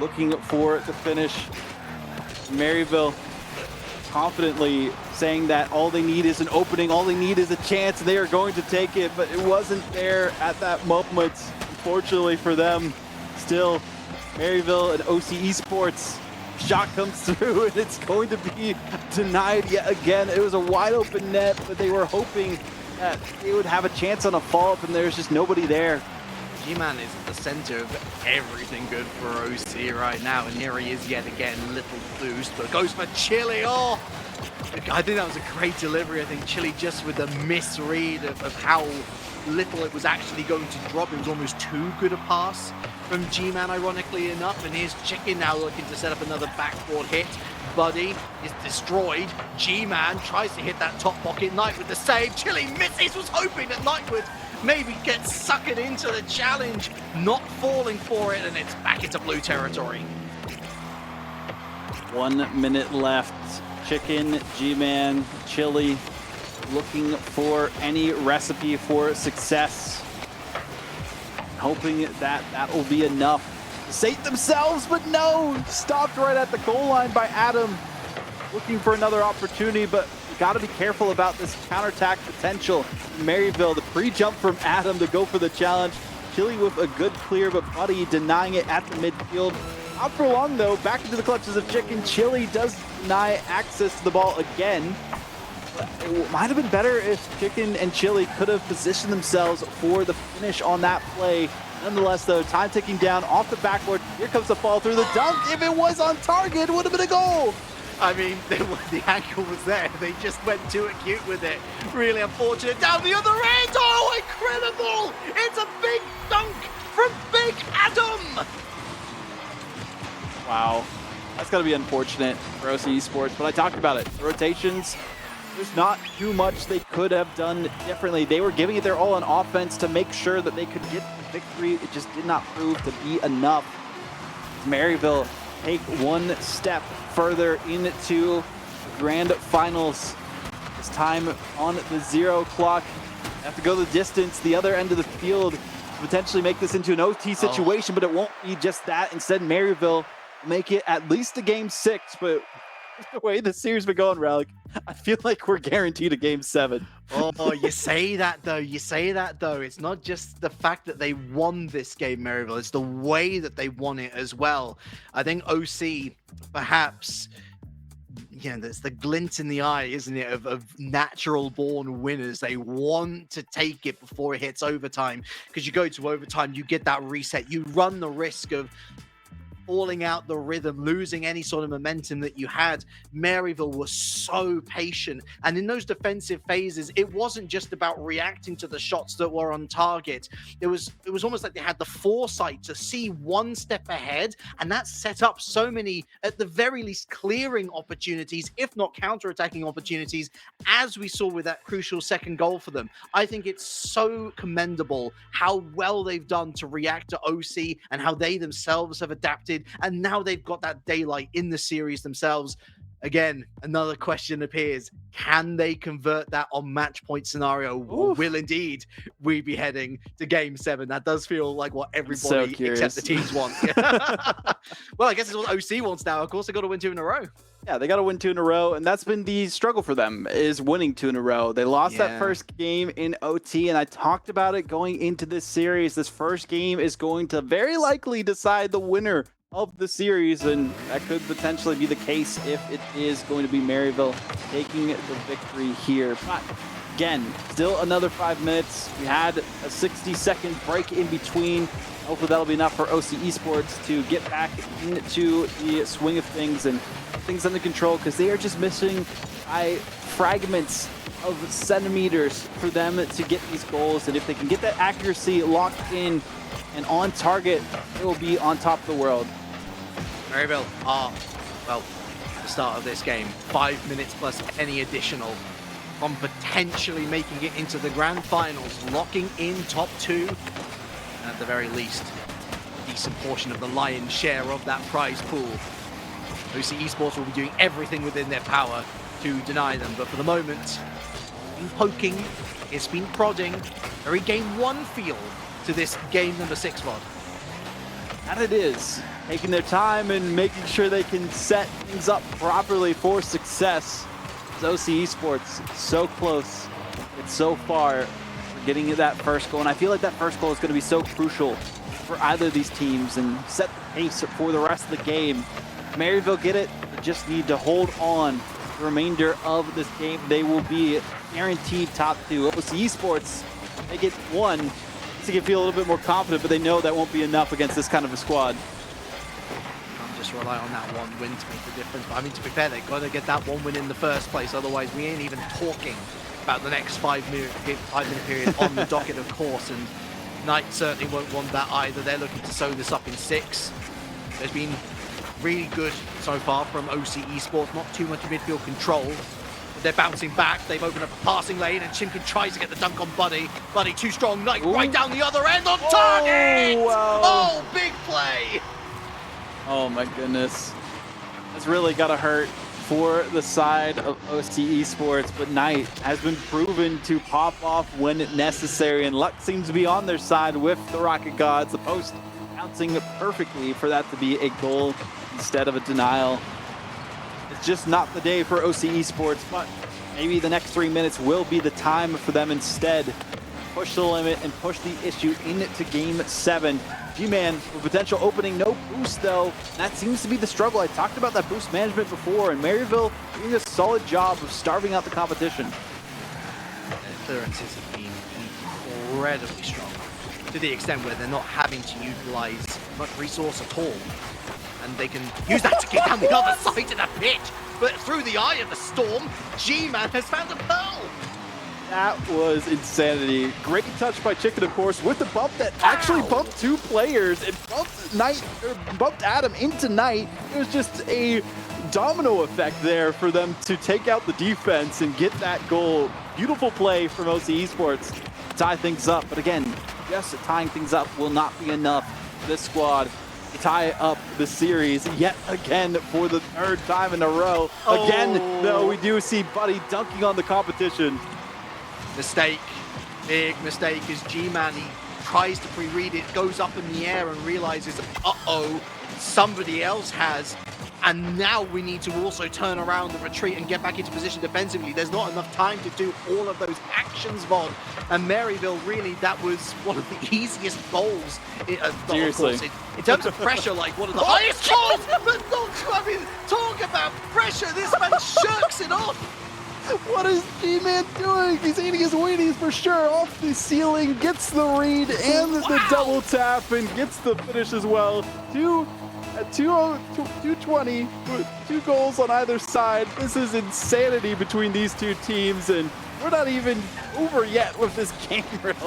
looking for the finish. Maryville confidently saying that all they need is an opening, all they need is a chance, and they are going to take it, but it wasn't there at that moment, unfortunately for them. Still, Maryville and OC Esports, shot comes through, and it's going to be denied yet again. It was a wide open net, but they were hoping that they would have a chance on a follow-up, and there's just nobody there. G-Man is at the center of everything good for OC right now, and here he is yet again, little boost, but goes for Chili. Oh, I think that was a great delivery. I think Chili just with the misread of how little it was actually going to drop. It was almost too good a pass from G-Man, ironically enough, and here's Chicken now looking to set up another backboard hit. Buddy is destroyed. G-Man tries to hit that top pocket. Knight with the save. Chili misses, was hoping that Knight would maybe get suckered into the challenge, not falling for it, and it's back into blue territory. 1 minute left. Chicken, G-Man, Chili looking for any recipe for success. Hoping that that will be enough to save themselves, but no! Stopped right at the goal line by Adam. Looking for another opportunity, but you gotta be careful about this counterattack potential. Maryville, the pre-jump from Adam to go for the challenge. Chili with a good clear, but Buddy denying it at the midfield. Not for long though, back into the clutches of Chicken. Chili does deny access to the ball again. But it might have been better if Chicken and Chili could have positioned themselves for the finish on that play. Nonetheless though, time ticking down off the backboard. Here comes the fall through the dunk. If it was on target, it would have been a goal. I mean, the angle was there. They just went too acute with it. Really unfortunate. Down the other end. Oh, incredible! It's a big dunk from Big Adam. Wow, that's gotta be unfortunate for OC Esports, but I talked about it. The rotations, there's not too much they could have done differently. They were giving it their all on offense to make sure that they could get the victory. It just did not prove to be enough. Maryville take one step further into the grand finals. This time on the 0 clock. They have to go the distance, the other end of the field, to potentially make this into an OT situation, but it won't be just that. Instead, Maryville make it at least to game 6, but the way the series been going, Relic, I feel like we're guaranteed a game 7. Oh, you say that though. You say that though. It's not just the fact that they won this game, Maryville. It's the way that they won it as well. I think OC, perhaps, you know, there's the glint in the eye, isn't it, of natural-born winners. They want to take it before it hits overtime, because you go to overtime, you get that reset. You run the risk of falling out the rhythm, losing any sort of momentum that you had. Maryville was so patient, and in those defensive phases, it wasn't just about reacting to the shots that were on target. It was almost like they had the foresight to see one step ahead, and that set up so many, at the very least, clearing opportunities, if not counter-attacking opportunities, as we saw with that crucial second goal for them. I think it's so commendable how well they've done to react to OC and how they themselves have adapted. And now they've got that daylight in the series themselves. Again, another question appears. Can they convert that on match point scenario? Or will indeed we be heading to game 7? That does feel like what everybody except the teams want. Well, I guess it's what OC wants now. Of course, they got to win 2 in a row. Yeah, they got to win 2 in a row, and that's been the struggle for them, is winning 2 in a row. They lost that first game in OT, and I talked about it going into this series. This first game is going to very likely decide the winner of the series, and that could potentially be the case if it is going to be Maryville taking the victory here. But again, still another 5 minutes. We had a 60-second break in between. Hopefully that'll be enough for OC Esports to get back into the swing of things and things under control, because they are just missing by fragments of centimeters for them to get these goals. And if they can get that accuracy locked in and on target, they will be on top of the world. Maryville are, well, at the start of this game, 5 minutes plus any additional from potentially making it into the grand finals, locking in top 2, and at the very least, a decent portion of the lion's share of that prize pool. OC Esports will be doing everything within their power to deny them, but for the moment, it's been poking, it's been prodding, very game 1 feel to this game number 6 VOD. And it is. taking their time and making sure they can set things up properly for success. It's OC Esports so close, it's so far for getting that first goal, and I feel like that first goal is going to be so crucial for either of these teams and set the pace for the rest of the game. Maryville get it, they just need to hold on the remainder of this game. They will be guaranteed top 2. OC Esports, they get 1 to feel a little bit more confident, but they know that won't be enough against this kind of a squad. Can't just rely on that one win to make the difference. But I mean, to be fair, they got to get that one win in the first place. Otherwise, we ain't even talking about the next 5-minute period on the docket, of course. And Knight certainly won't want that either. They're looking to sew this up in 6. There's been really good so far from OC Esports. Not too much midfield control. They're bouncing back. They've opened up a passing lane, and Chimkin tries to get the dunk on Buddy. Buddy too strong. Knight right down the other end on target! Wow. Oh, big play! Oh my goodness. That's really gotta hurt for the side of OC Esports, but Knight has been proven to pop off when necessary, and luck seems to be on their side with the Rocket Gods. The post bouncing perfectly for that to be a goal instead of a denial. It's just not the day for OC Esports, but maybe the next 3 minutes will be the time for them instead. Push the limit and push the issue into game 7. G-Man with potential opening, no boost though. That seems to be the struggle. I talked about that boost management before, and Maryville doing a solid job of starving out the competition. Their clearances have been incredibly strong, to the extent where they're not having to utilize much resource at all. And they can use that to get down the other side of the pitch. But through the eye of the storm, G-Man has found a pearl. That was insanity. Great touch by Chicken, of course, with the bump that actually bumped 2 players. It bumped Adam into Knight. It was just a domino effect there for them to take out the defense and get that goal. Beautiful play from OC Esports to tie things up. But again, just tying things up will not be enough for this squad to tie up the series yet again for the 3rd time in a row. Again, though, we do see Buddy dunking on the competition. Mistake, big mistake, as G-Man, he tries to pre-read it, goes up in the air and realizes, uh-oh, somebody else has. And now we need to also turn around and retreat and get back into position defensively. There's not enough time to do all of those actions, Vaughn. And Maryville, really, that was one of the easiest goals. Seriously. Of course, in terms of pressure, like one of the highest goals. But not, I mean, talk about pressure. This man shirks it off. What is G-Man doing? He's eating his Wheaties for sure. Off the ceiling, gets the read and the double tap, and gets the finish as well. 220, 2 goals on either side. This is insanity between these 2 teams, and we're not even over yet with this game, really.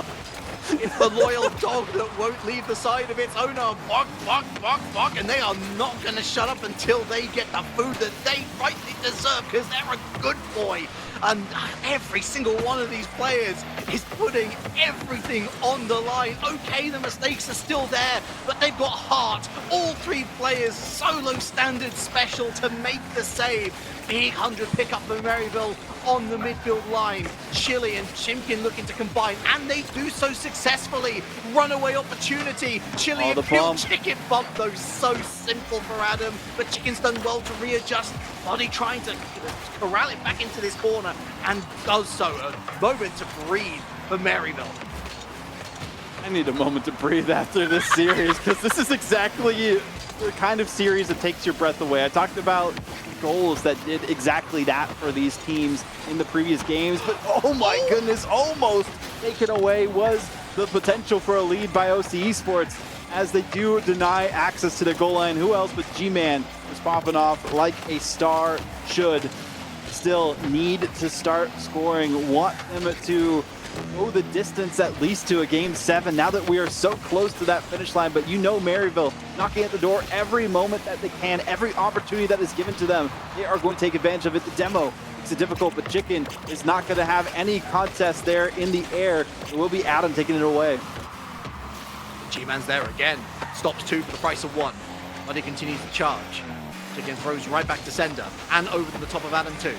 It's the loyal dog that won't leave the side of its owner. Bark, bark, bark, bark, and they are not going to shut up until they get the food that they rightly deserve, because they're a good boy. And every single one of these players is putting everything on the line. Okay, the mistakes are still there, but they've got heart. All 3 players solo standard special to make the save. Big 100 pickup for Maryville on the midfield line. Chili and Chimkin looking to combine, and they do so successfully. Runaway opportunity. Chili and field Chicken bump, though, so simple for Adam, but Chicken's done well to readjust. Buddy trying to corral it back into this corner, and does so. A moment to breathe for Maryville. I need a moment to breathe after this series, because this is exactly the kind of series that takes your breath away. I talked about goals that did exactly that for these teams in the previous games, but oh my goodness, almost taken away was the potential for a lead by OC Esports, as they do deny access to their goal line. Who else but G-Man was popping off like a star should. Still need to start scoring. Want them to go the distance at least to a game 7 now that we are so close to that finish line. But you know Maryville knocking at the door every moment that they can, every opportunity that is given to them, they are going to take advantage of it. The demo makes it difficult, but Chicken is not going to have any contest there in the air. It will be Adam taking it away. G-Man's there again. Stops 2 for the price of 1. But he continues to charge. Chicken throws right back to sender and over to the top of Adam too.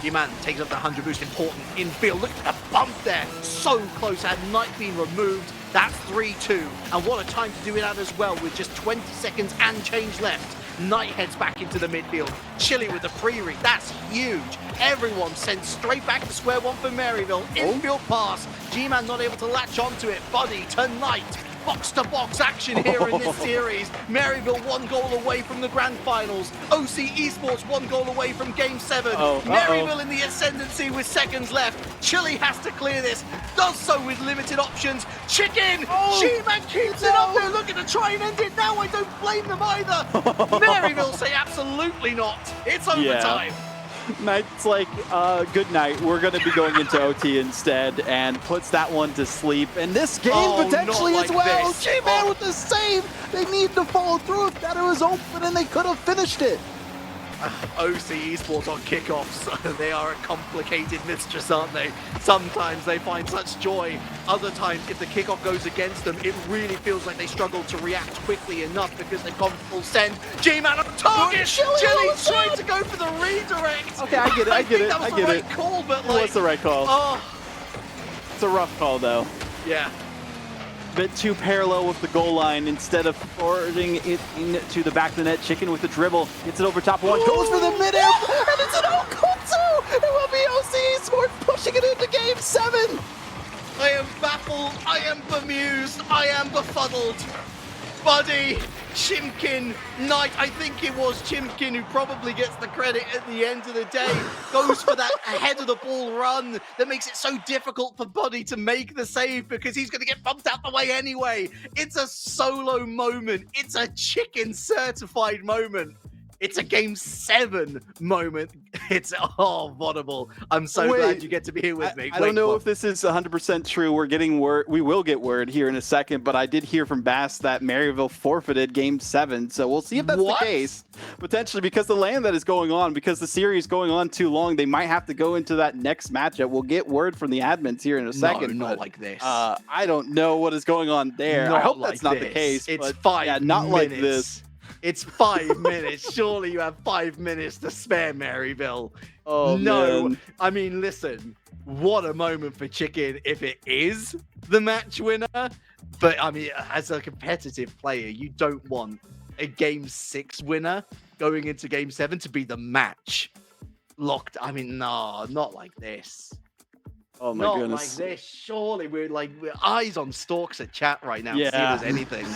G-Man takes up that 100 boost, important infield. Look at the bump there. So close. Had Knight been removed, That's 3-2. And what a time to do it at as well, with just 20 seconds and change left. Knight heads back into the midfield. Chili with the pre-read. That's huge. Everyone sent straight back to square one for Maryville. Infield pass. G-Man not able to latch onto it. Buddy to Knight. Box-to-box action here in this series. Maryville 1 goal away from the grand finals. OC Esports 1 goal away from game 7. Maryville in the ascendancy with seconds left. Chili has to clear this. Does so with limited options. Chicken! G-Man keeps it up there, looking to try and end it now. I don't blame them either. Maryville say absolutely not. It's overtime. Knight's like, good night. We're going to be going into OT instead, and puts that one to sleep. And this game potentially as well. G-Man with the save. They need to follow through. If that was open, and they could have finished it. OC Esports on kickoffs. They are a complicated mistress, aren't they? Sometimes they find such joy. Other times, if the kickoff goes against them, it really feels like they struggle to react quickly enough because they've gone full send. G-Man on target! Chili's trying to go for the redirect! Okay, I get it, I get it, That was I the get right it. call, but It like... was the right call. Oh, It's a rough call, though. yeah. Bit too parallel with the goal line instead of forwarding it into the back of the net. Chicken with the dribble, gets it over top one, goes for the mid-air, and it's an own goal too! It will be OC Esports pushing it into game 7! I am baffled, I am bemused, I am befuddled. Buddy, Chimkin, Knight, I think it was Chimkin who probably gets the credit at the end of the day, goes for that ahead of the ball run that makes it so difficult for Buddy to make the save because he's going to get bumped out the way anyway. It's a solo moment. It's a Chicken certified moment. It's a game 7 moment. It's audible. I'm so glad you get to be here with me. I don't know if this is 100% true. We're getting word. We will get word here in a second, but I did hear from Bass that Maryville forfeited game 7. So we'll see if that's the case. Potentially because the land that is going on, because the series going on too long, they might have to go into that next matchup. We'll get word from the admins here in a second. No, not like this. I don't know what is going on there. I hope that's not the case. It's but 5 yeah, not minutes. like this. It's 5 minutes. Surely you have 5 minutes to spare, Maryville. Oh, no. man. I mean, listen, what a moment for Chicken if it is the match winner. But I mean, as a competitive player, you don't want a game 6 winner going into game 7 to be the match locked. I mean, no, not like this. Oh my Not goodness. like this. Surely we're eyes on stalks at chat right now to see if Yeah. there's anything.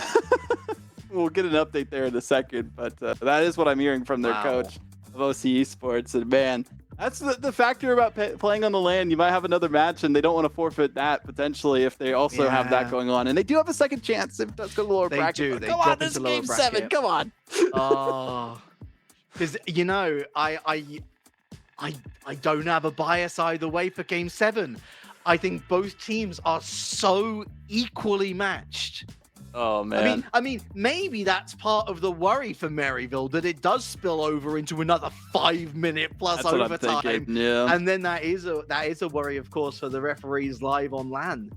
We'll get an update there in a second, but that is what I'm hearing from their coach of OC Esports. And man, that's the factor about playing on the land. You might have another match, and they don't want to forfeit that potentially if they also have that going on. And they do have a second chance if it does go to the lower bracket. They But do. come on, this is game 7. Come on. Oh, because you know, I don't have a bias either way for game 7. I think both teams are so equally matched. Oh man. I mean, maybe that's part of the worry for Maryville, that it does spill over into another 5-minute plus That's what I'm overtime. thinking, yeah. And then that is a worry, of course, for the referees live on LAN.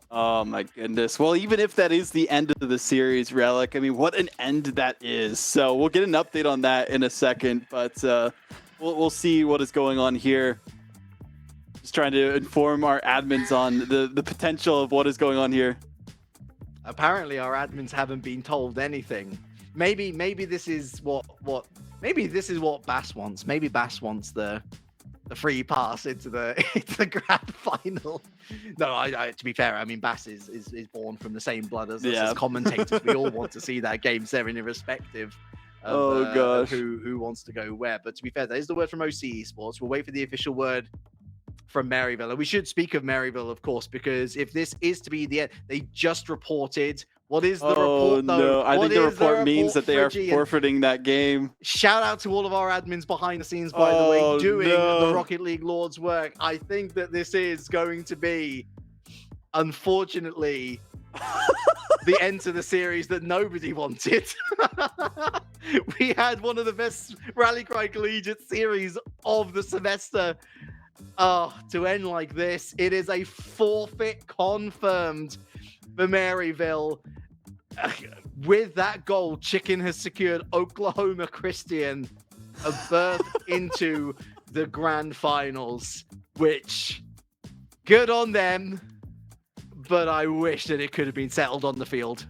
Oh my goodness. Well, even if that is the end of the series, Relic, I mean, what an end that is. So we'll get an update on that in a second, but we'll see what is going on here. Just trying to inform our admins on the potential of what is going on here. Apparently, our admins haven't been told anything. Maybe this is what Bass wants. Maybe Bass wants the free pass into the grand final. No, I to be fair, I mean Bass is born from the same blood as us as commentators. We all want to see that game 7 irrespective of who wants to go where. But to be fair, that is the word from OC Esports. We'll wait for the official word from Maryville. And we should speak of Maryville, of course, because if this is to be the end, they just reported. What is the report, though? No, I think the report means that they are Friggy? forfeiting that game. Shout out to all of our admins behind the scenes, by the way, doing the Rocket League Lord's work. I think that this is going to be, unfortunately, the end to the series that nobody wanted. We had one of the best Rally Cry Collegiate series of the semester. To end like this, it is a forfeit confirmed for Maryville. With that goal, Chicken has secured Oklahoma Christian a berth into the grand finals, which, good on them. but I wish that it could have been settled on the field.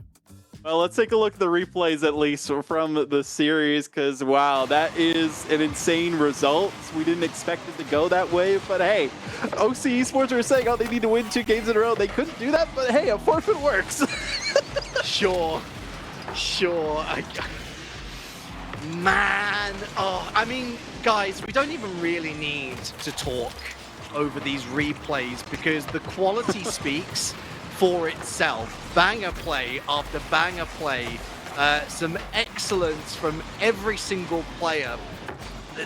Well, let's take a look at the replays at least from the series, because wow, that is an insane result. We didn't expect it to go that way, but hey, OC Esports were saying, oh, they need to win 2 games in a row. They couldn't do that, but hey, a forfeit works. Sure. Man, oh, I mean, guys, we don't even really need to talk over these replays because the quality speaks for itself. Banger play after banger play, some excellence from every single player.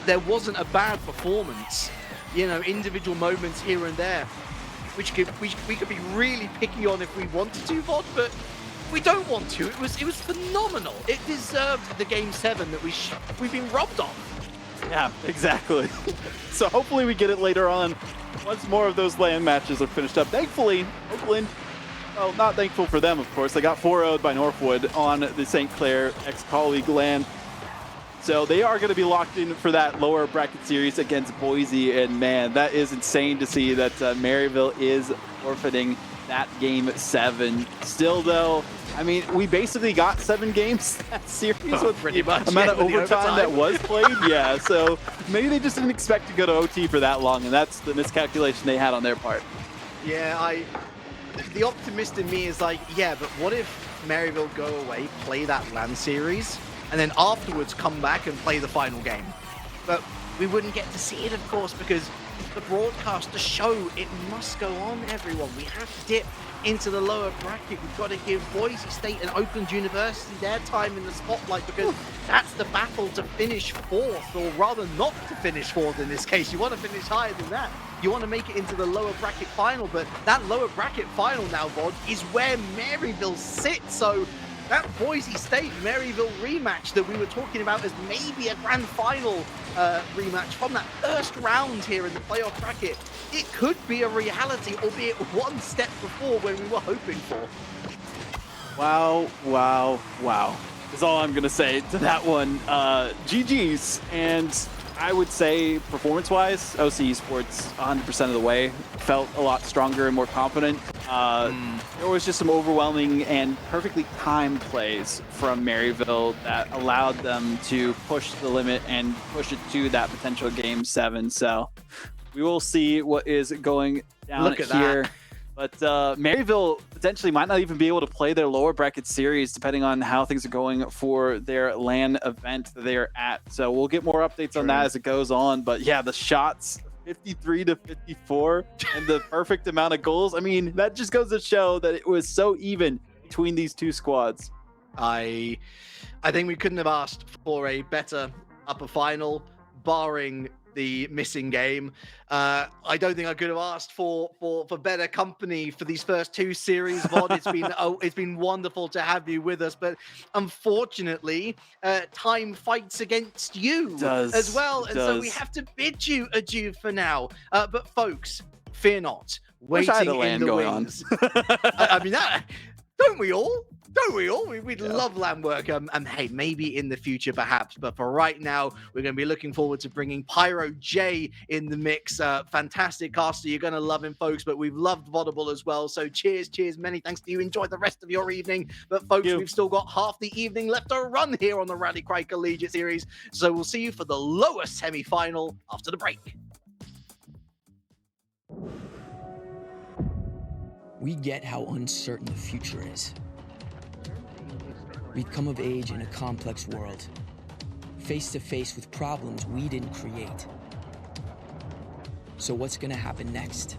There wasn't a bad performance, you know, individual moments here and there, which we could be really picky on if we wanted to, VOD, but we don't want to. It was phenomenal. It deserved the Game 7 that we've been robbed of. Yeah, exactly. So hopefully we get it later on once more of those LAN matches are finished up. Thankfully, Oakland, well, not thankful for them, of course. They got 4-0'd by Northwood on the St. Clair ex-colleague LAN. So they are going to be locked in for that lower bracket series against Boise. And man, that is insane to see that Maryville is forfeiting that Game 7. Still, though, I mean, we basically got 7 games that series with pretty the much, amount yeah, of with the overtime that overtime. was played. Yeah, so maybe they just didn't expect to go to OT for that long, and that's the miscalculation they had on their part. Yeah, the optimist in me is like, yeah, but what if Maryville go away, play that LAN series, and then afterwards come back and play the final game? But we wouldn't get to see it, of course, because the broadcast, the show, it must go on, everyone. We have to dip into the lower bracket. We've got to give Boise State and Oakland University their time in the spotlight because that's the battle to finish 4th, or rather not to finish 4th in this case. You want to finish higher than that. You want to make it into the lower bracket final, but that lower bracket final now, VOD, is where Maryville sits. So that Boise State Maryville rematch that we were talking about as maybe a grand final rematch from that first round here in the playoff bracket, it could be a reality, albeit one step before when we were hoping for. Wow, wow, wow. Is all I'm going to say to that one. GG's. And I would say performance-wise, OC Esports 100% of the way felt a lot stronger and more confident. There was just some overwhelming and perfectly timed plays from Maryville that allowed them to push the limit and push it to that potential Game 7. So we will see what is going down Look at here. that. But Maryville potentially might not even be able to play their lower bracket series depending on how things are going for their LAN event that they are at. So we'll get more updates on that as it goes on. But yeah, the shots 53 to 54 and the perfect amount of goals. I mean, that just goes to show that it was so even between these two squads. I think we couldn't have asked for a better upper final, barring the missing game. I don't think I could have asked for better company for these first 2 series, VOD. It's been wonderful to have you with us, but unfortunately, time fights against you as well, and so we have to bid you adieu for now. But folks, fear not. Wish I had Waiting a in LAN the going wings. on. I mean, don't we all? Don't we all? We'd love LAN work. And hey, maybe in the future, perhaps. But for right now, we're going to be looking forward to bringing Pyro J in the mix. Fantastic caster. You're going to love him, folks. But we've loved Vodable as well. So cheers. Many thanks to you. Enjoy the rest of your evening. But folks, we've still got half the evening left to run here on the Rally Cry Collegiate Series. So we'll see you for the lower semi-final after the break. We get how uncertain the future is. We've come of age in a complex world, face to face with problems we didn't create. So what's gonna happen next?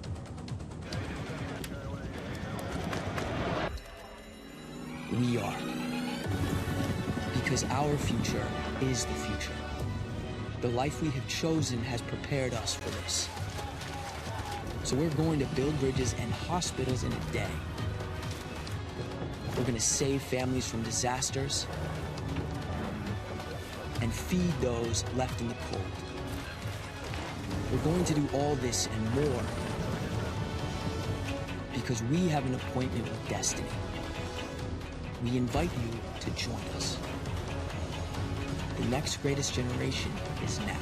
We are. Because our future is the future. The life we have chosen has prepared us for this. So we're going to build bridges and hospitals in a day. We're going to save families from disasters and feed those left in the cold. We're going to do all this and more because we have an appointment with destiny. We invite you to join us. The next greatest generation is now.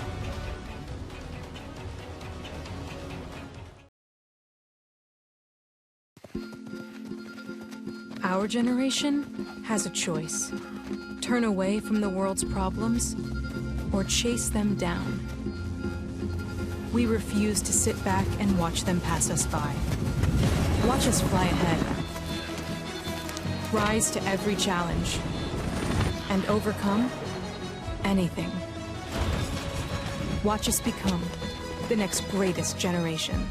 Our generation has a choice. Turn away from the world's problems or chase them down. We refuse to sit back and watch them pass us by. Watch us fly ahead. Rise to every challenge and overcome anything. Watch us become the next greatest generation.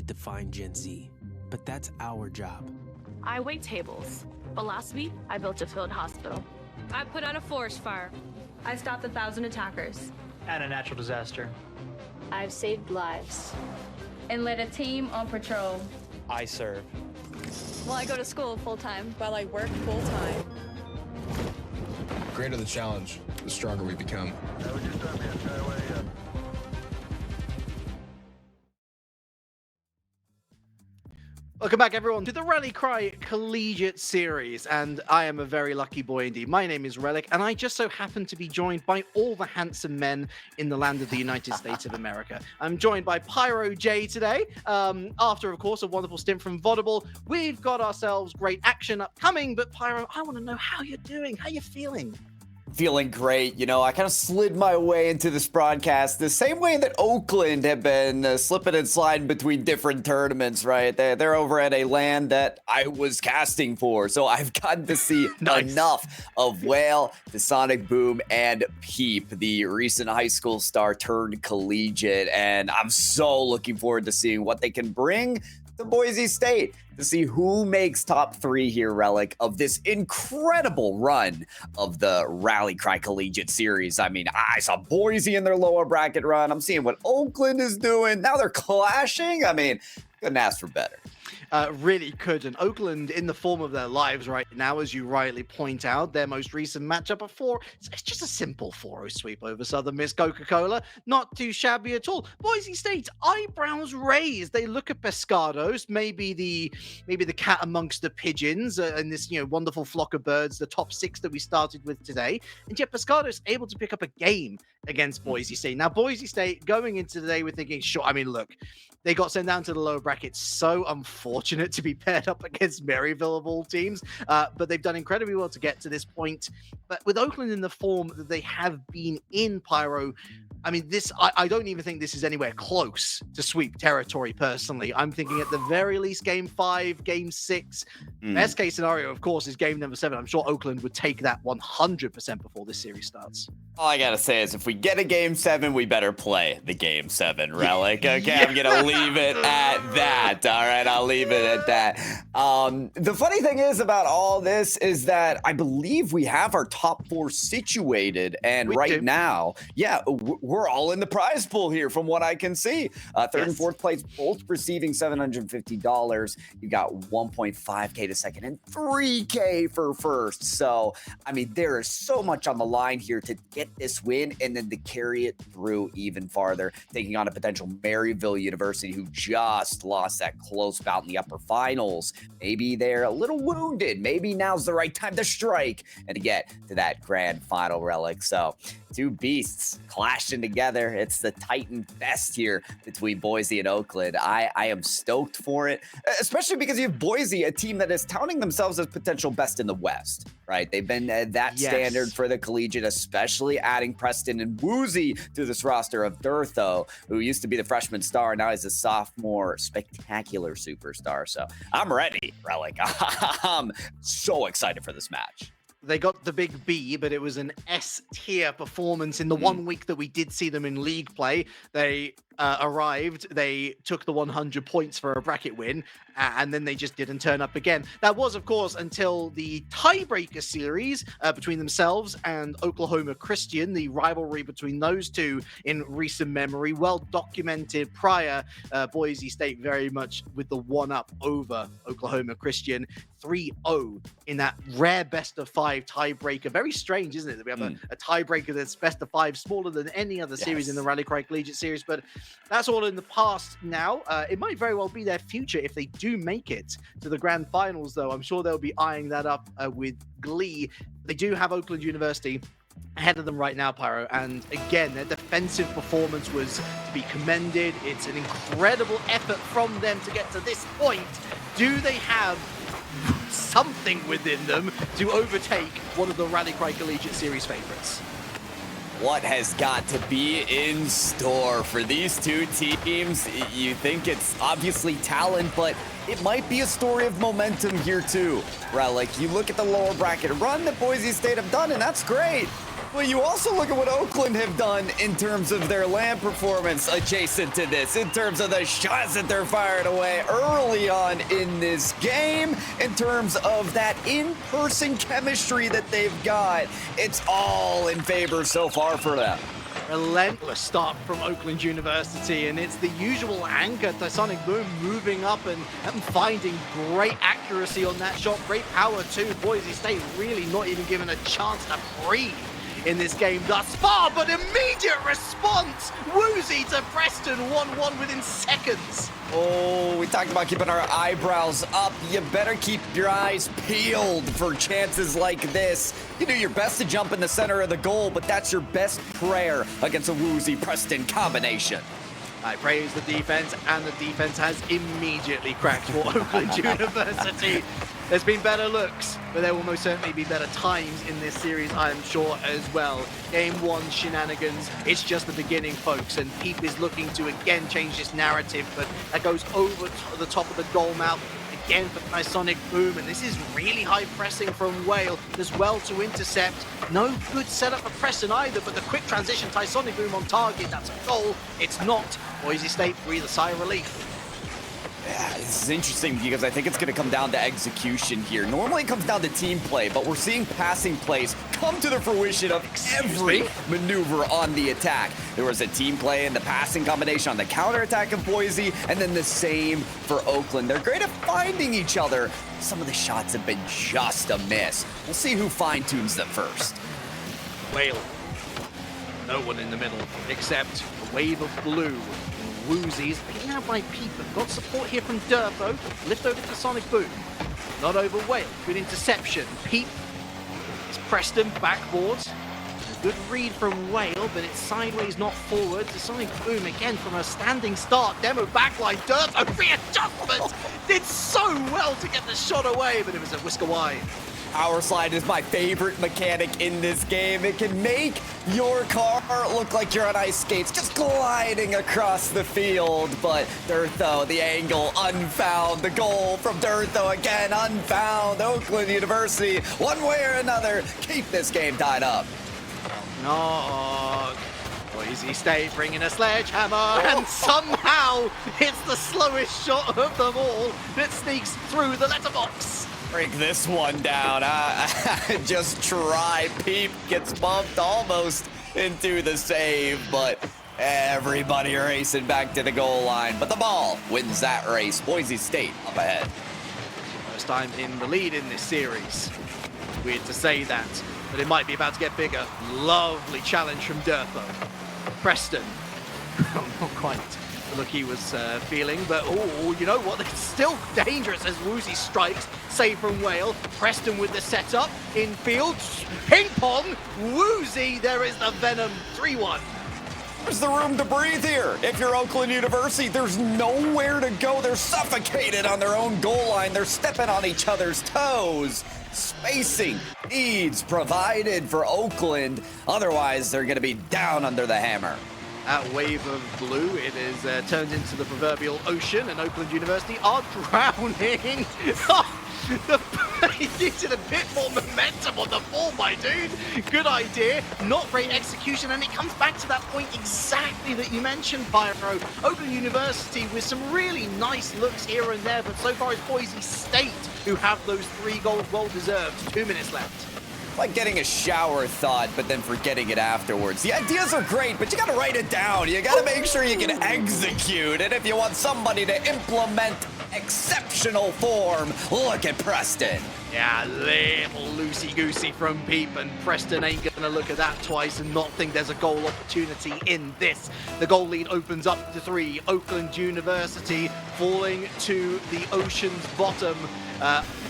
to define Gen Z, but that's our job. I wait tables, but last week I built a field hospital. I put out a forest fire. I stopped 1,000 attackers. And a natural disaster. I've saved lives. And led a team on patrol. I serve. Well, I go to school full-time. While I work full-time. The greater the challenge, the stronger we become. Welcome back, everyone, to the Rally Cry Collegiate Series, and I am a very lucky boy indeed. My name is Relic, and I just so happen to be joined by all the handsome men in the land of the United States of America. I'm joined by Pyro J today. After, of course, a wonderful stint from Vodable, we've got ourselves great action upcoming, but Pyro, I want to know how you're doing, how you're feeling. Feeling great. You know, I kind of slid my way into this broadcast the same way that Oakland have been slipping and sliding between different tournaments, right? They're over at a land that I was casting for. So I've gotten to see enough of Whale, the Sonic Boom, and Peep, the recent high school star turned collegiate. And I'm so looking forward to seeing what they can bring to Boise State, to see who makes top 3 here, Relic, of this incredible run of the Rally Cry Collegiate Series. I mean, I saw Boise in their lower bracket run. I'm seeing what Oakland is doing. Now they're clashing. I mean, couldn't ask for better. Really couldn't. Oakland in the form of their lives right now, as you rightly point out. Their most recent matchup of 4, it's just a simple 4-0 sweep over Southern Miss Coca-Cola. Not too shabby at all. Boise State, eyebrows raised. They look at Pescados, maybe the cat amongst the pigeons, and this wonderful flock of birds, the top 6 that we started with today. And yet Pescados able to pick up a game against Boise State. Now, Boise State going into today, we're thinking, sure, I mean, look, they got sent down to the lower bracket. So unfortunate to be paired up against Maryville of all teams, but they've done incredibly well to get to this point. But with Oakland in the form that they have been in, Pyro, I mean, I don't even think this is anywhere close to sweep territory, personally. I'm thinking at the very least game 5, game 6. Best case scenario, of course, is game number 7. I'm sure Oakland would take that 100% before this series starts. All I gotta say is if we get a game 7, we better play the game 7, Relic. Okay, I'm gonna leave it at that. All right, I'll leave it at that. The funny thing is about all this is that I believe we have our top 4 situated, and now, yeah, we're all in the prize pool here from what I can see. Third and fourth place both receiving $750. You got 1.5K to second and 3K for first. So, I mean, there is so much on the line here to get this win and then to carry it through even farther, taking on a potential Maryville University who just lost that close bout in the upper finals. Maybe they're a little wounded. Maybe now's the right time to strike and to get to that grand final, Relic. So, 2 beasts clashing together. It's the Titan fest here between Boise and Oakland. I am stoked for it, especially because you have Boise, a team that is touting themselves as potential best in the West, right? They've been that standard for the collegiate, especially adding Preston and Woozy to this roster of Durtho, who used to be the freshman star, now he's a sophomore spectacular superstar. So I'm ready, Relic. I'm so excited for this match. They got the big B, but it was an S-tier performance in the 1 week that we did see them in league play. They arrived, they took the 100 points for a bracket win, and then they just didn't turn up again. That was, of course, until the tiebreaker series between themselves and Oklahoma Christian, the rivalry between those two in recent memory, well documented prior. Boise State very much with the 1-up over Oklahoma Christian, 3-0 in that rare best of 5 tiebreaker. Very strange, isn't it, that we have a tiebreaker that's best of 5, smaller than any other series in the Rally Cry Collegiate series, but that's all in the past now. It might very well be their future if they do make it to the grand finals, though. I'm sure they'll be eyeing that up with glee. They do have Oakland University ahead of them right now, Pyro, and again, their defensive performance was to be commended. It's an incredible effort from them to get to this point. Do they have something within them to overtake one of the Rally Cry Collegiate Series favorites? What has got to be in store for these two teams? You think it's obviously talent, but it might be a story of momentum here too, Relic. You look at the lower bracket run that Boise State have done, and that's great. Well, you also look at what Oakland have done in terms of their land performance adjacent to this, in terms of the shots that they're firing away early on in this game, in terms of that in-person chemistry that they've got. It's all in favor so far for them. Relentless start from Oakland University, and it's the usual anchor, Sonic Boom, moving up and finding great accuracy on that shot, great power too. Boise State really not even given a chance to breathe in this game thus far, but immediate response! Woozy to Preston, 1-1 within seconds. Oh, we talked about keeping our eyebrows up. You better keep your eyes peeled for chances like this. You do your best to jump in the center of the goal, but that's your best prayer against a Woozy Preston combination. I praise the defense, and the defense has immediately cracked for Oakland University. There's been better looks, but there will most certainly be better times in this series, I'm sure, as well. Game 1 shenanigans, it's just the beginning, folks, and Peep is looking to again change this narrative, but that goes over the top of the goal mouth again for Sonic Boom, and this is really high pressing from Whale as well to intercept. No good setup for Preston either, but the quick transition, Sonic Boom on target, that's a goal. It's not. Boise State breathe a sigh of relief. Yeah, this is interesting because I think it's going to come down to execution here. Normally it comes down to team play, but we're seeing passing plays come to the fruition of every maneuver on the attack. There was a team play in the passing combination on the counterattack of Boise, and then the same for Oakland. They're great at finding each other. Some of the shots have been just a miss. We'll see who fine-tunes them first. Whale. No one in the middle except a wave of blue. Woozies, beaten out by Peep, but got support here from Durfo. Lift over to Sonic Boom. Not over Whale. Good interception. Peep is Preston backboard. A good read from Whale, but it's sideways, not forward. To Sonic Boom again from a standing start. Demo backline. Durfo readjustment. Did so well to get the shot away, but it was a whisker wide. Power slide is my favorite mechanic in this game. It can make your car look like you're on ice skates, just gliding across the field. But Durtho, the angle, unfound. The goal from Durtho again, unfound. Oakland University, one way or another, keep this game tied up. No. Boise State bringing a sledgehammer, and somehow it's the slowest shot of them all that sneaks through the letterbox. Break this one down. Just try. Peep gets bumped almost into the save, but everybody racing back to the goal line. But the ball wins that race. Boise State up ahead. First time in the lead in this series. Weird to say that, but it might be about to get bigger. Lovely challenge from Durfo. Preston. Not quite the look he was feeling, but oh, you know what? It's still dangerous as Woozy strikes. Save from Whale. Preston with the setup. Infield. Ping pong. Woozy. There is the Venom. 3-1. There's the room to breathe here. If you're Oakland University, there's nowhere to go. They're suffocated on their own goal line. They're stepping on each other's toes. Spacing needs provided for Oakland. Otherwise, they're going to be down under the hammer. That wave of blue, it is turned into the proverbial ocean, and Oakland University are drowning. He needed a bit more momentum on the ball, my dude. Good idea, not great execution, and it comes back to that point exactly that you mentioned, Pyro. Oakland University with some really nice looks here and there, but so far it's Boise State who have those 3 goals well deserved. 2 minutes left. Like getting a shower thought, but then forgetting it afterwards. The ideas are great, but you gotta write it down. You gotta make sure you can execute. And if you want somebody to implement exceptional form, look at Preston. Yeah, little loosey-goosey from Peep, and Preston ain't gonna look at that twice and not think there's a goal opportunity in this. The goal lead opens up to 3. Oakland University falling to the ocean's bottom.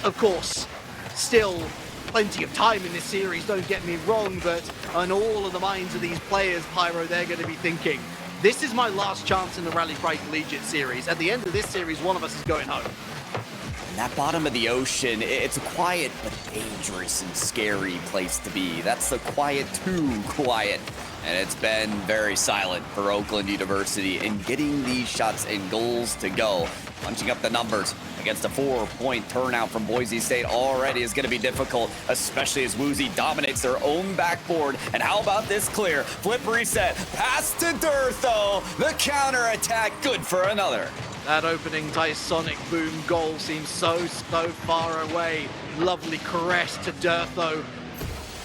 Of course, still plenty of time in this series, don't get me wrong, but on all of the minds of these players, Pyro, they're going to be thinking, this is my last chance in the Rally Pride Collegiate series. At the end of this series, one of us is going home. And that bottom of the ocean, it's a quiet but dangerous and scary place to be. That's the quiet, too quiet. And it's been very silent for Oakland University in getting these shots and goals to go. punching up the numbers against a 4-point turnout from Boise State already is going to be difficult, especially as Woozy dominates their own backboard. And how about this clear? Flip reset, pass to Durtho, the counter attack, good for another. That opening Tysonic boom goal seems so far away. Lovely caress to Durtho.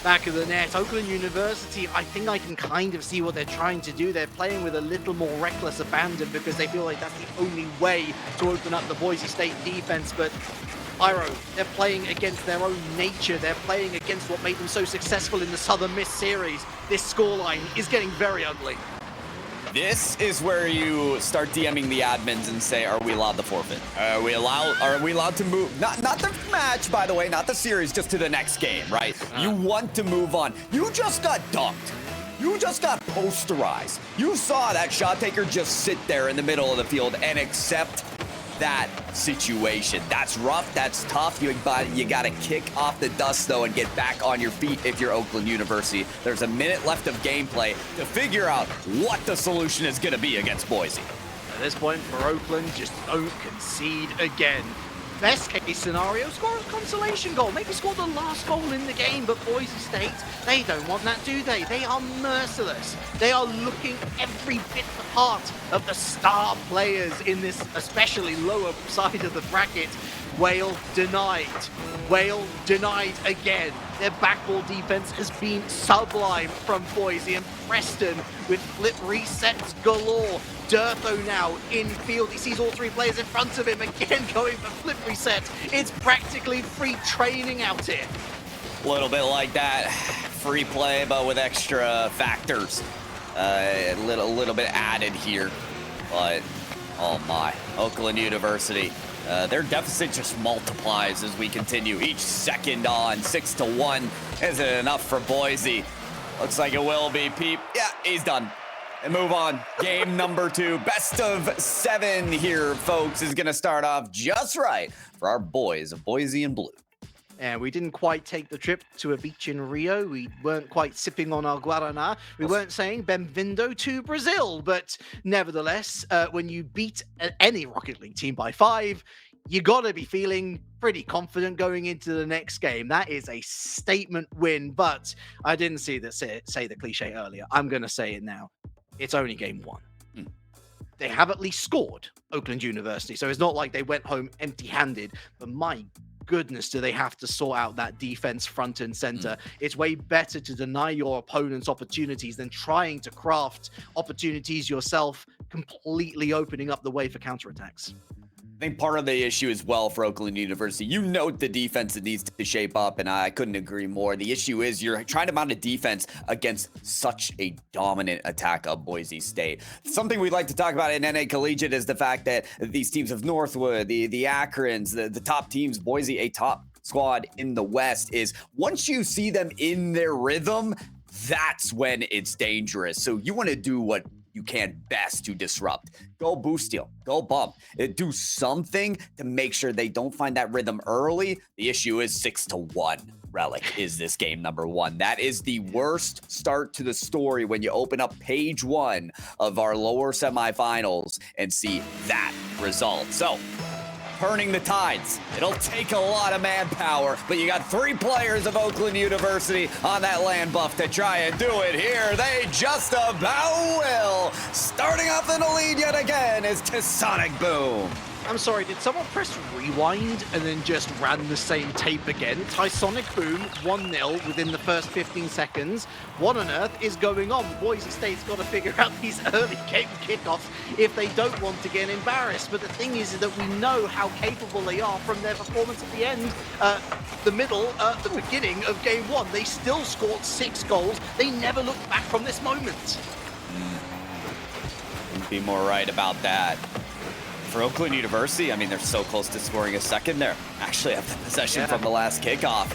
Back of the net. Oakland University, I think I can kind of see what they're trying to do. They're playing with a little more reckless abandon because they feel like that's the only way to open up the Boise State defense. But Pyro, they're playing against their own nature. They're playing against what made them so successful in the Southern Miss series. This scoreline is getting very ugly. This is where you start DMing the admins and say, are we allowed to forfeit? Are we allowed to move? Not the match, by the way, not the series, just to the next game, right? You want to move on. You just got dunked. You just got posterized. You saw that shot taker just sit there in the middle of the field and accept that situation. That's rough, that's tough. You got to kick off the dust, though, and get back on your feet if you're Oakland University. There's a minute left of gameplay to figure out what the solution is going to be against Boise. At this point for Oakland, just don't concede again. Best case scenario, score a consolation goal. Maybe score the last goal in the game, but Boise State, they don't want that, do they? They are merciless. They are looking every bit the part of the star players in this especially lower side of the bracket. Whale denied. Whale denied again. Their backball defense has been sublime from Boise, and Preston with flip resets galore. Durtho now in field. He sees all three players in front of him, again going for flip reset. It's practically free training out here. A little bit like that. Free play, but with extra factors. A little bit added here. But, oh my. Oakland University. Their deficit just multiplies as we continue. Each second on 6-1. Is it enough for Boise? Looks like it will be. Peep. Yeah, he's done. And move on. Game number 2. Best of 7 here, folks, is going to start off just right for our boys of Boise and Blue. And we didn't quite take the trip to a beach in Rio. We weren't quite sipping on our Guaraná. We weren't saying Bem-vindo to Brazil. But nevertheless, when you beat any Rocket League team by 5, you got to be feeling pretty confident going into the next game. That is a statement win. But I didn't say the cliche earlier. I'm going to say it now. It's only game 1. They have at least scored, Oakland University. So it's not like they went home empty-handed. But my goodness, do they have to sort out that defense front and center. It's way better to deny your opponents opportunities than trying to craft opportunities yourself, completely opening up the way for counterattacks. I think part of the issue as well for Oakland University, you note the defense that needs to shape up, and I couldn't agree more. The issue is you're trying to mount a defense against such a dominant attack of Boise State. Something we'd like to talk about in NA Collegiate is the fact that these teams of Northwood, the Akrons, the top teams, Boise, a top squad in the West, is once you see them in their rhythm, that's when it's dangerous. So you want to do what you can best to disrupt. Go boost steal, go bump, do something to make sure they don't find that rhythm early. The issue is 6-1. Relic is this game number 1. That is the worst start to the story when you open up page 1 of our lower semifinals and see that result. So, turning the tides. It'll take a lot of manpower, but you got 3 players of Oakland University on that land buff to try and do it here. They just about will. Starting off in the lead yet again is Tysonic Boom. I'm sorry, did someone press rewind and then just ran the same tape again? Tysonic Boom, 1-0 within the first 15 seconds. What on earth is going on? Boise State's got to figure out these early game kickoffs if they don't want to get embarrassed. But the thing is that we know how capable they are from their performance at the end, the beginning of game 1. They still scored 6 goals. They never looked back from this moment. Couldn't be more right about that. For Oakland University, I mean, they're so close to scoring a second there. Actually have the possession from the last kickoff.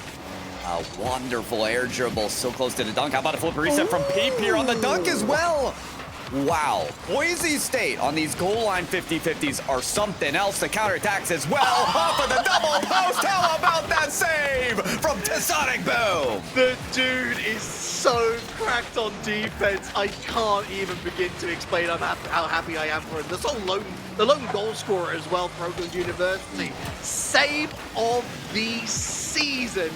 A wonderful air dribble, so close to the dunk. How about a flip reset from Peep here on the dunk as well? Wow. Boise State on these goal line 50-50s are something else. The counterattacks as well. Off of the double post. How about that save from Tysonic Boom? The dude is so cracked on defense. I can't even begin to explain how happy I am for him. The lone goal scorer as well for Oakland University. Save of the season.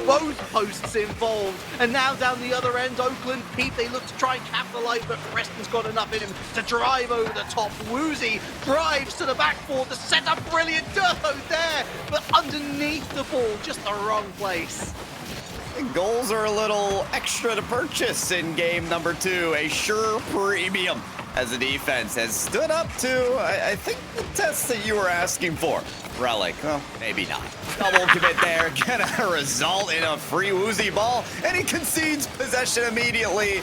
Both posts involved. And now down the other end, Oakland, Pete, they look to try and capitalize, but Preston's got enough in him to drive over the top. Woozy drives to the backboard. The setup, brilliant. Durtho there, but underneath the ball, just the wrong place. Goals are a little extra to purchase in game number 2. A sure premium as the defense has stood up to, I think, the test that you were asking for. Relic, well, maybe not. Double commit there, gonna result in a free Woozy ball, and he concedes possession immediately.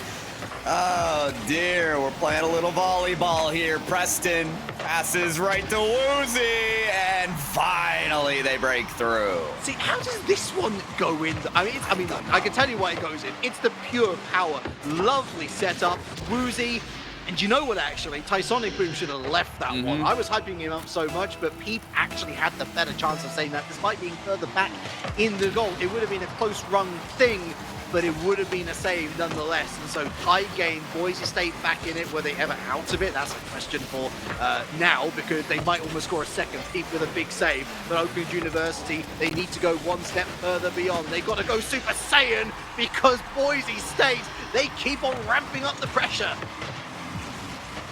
Oh dear, we're playing a little volleyball here. Preston passes right to Woozy, and finally they break through. See, how does this one go in? I mean, look, I can tell you why it goes in. It's the pure power. Lovely setup. Woozy. And you know what, actually? Tysonic Boom should have left that one. I was hyping him up so much, but Pete actually had the better chance of saying that. Despite being further back in the goal, it would have been a close-run thing, but it would have been a save nonetheless. And so tight game, Boise State back in it. Were they ever out of it? That's a question for now, because they might almost score a second. Pete with a big save. But Oakland University, they need to go one step further beyond. They've got to go Super Saiyan, because Boise State, they keep on ramping up the pressure.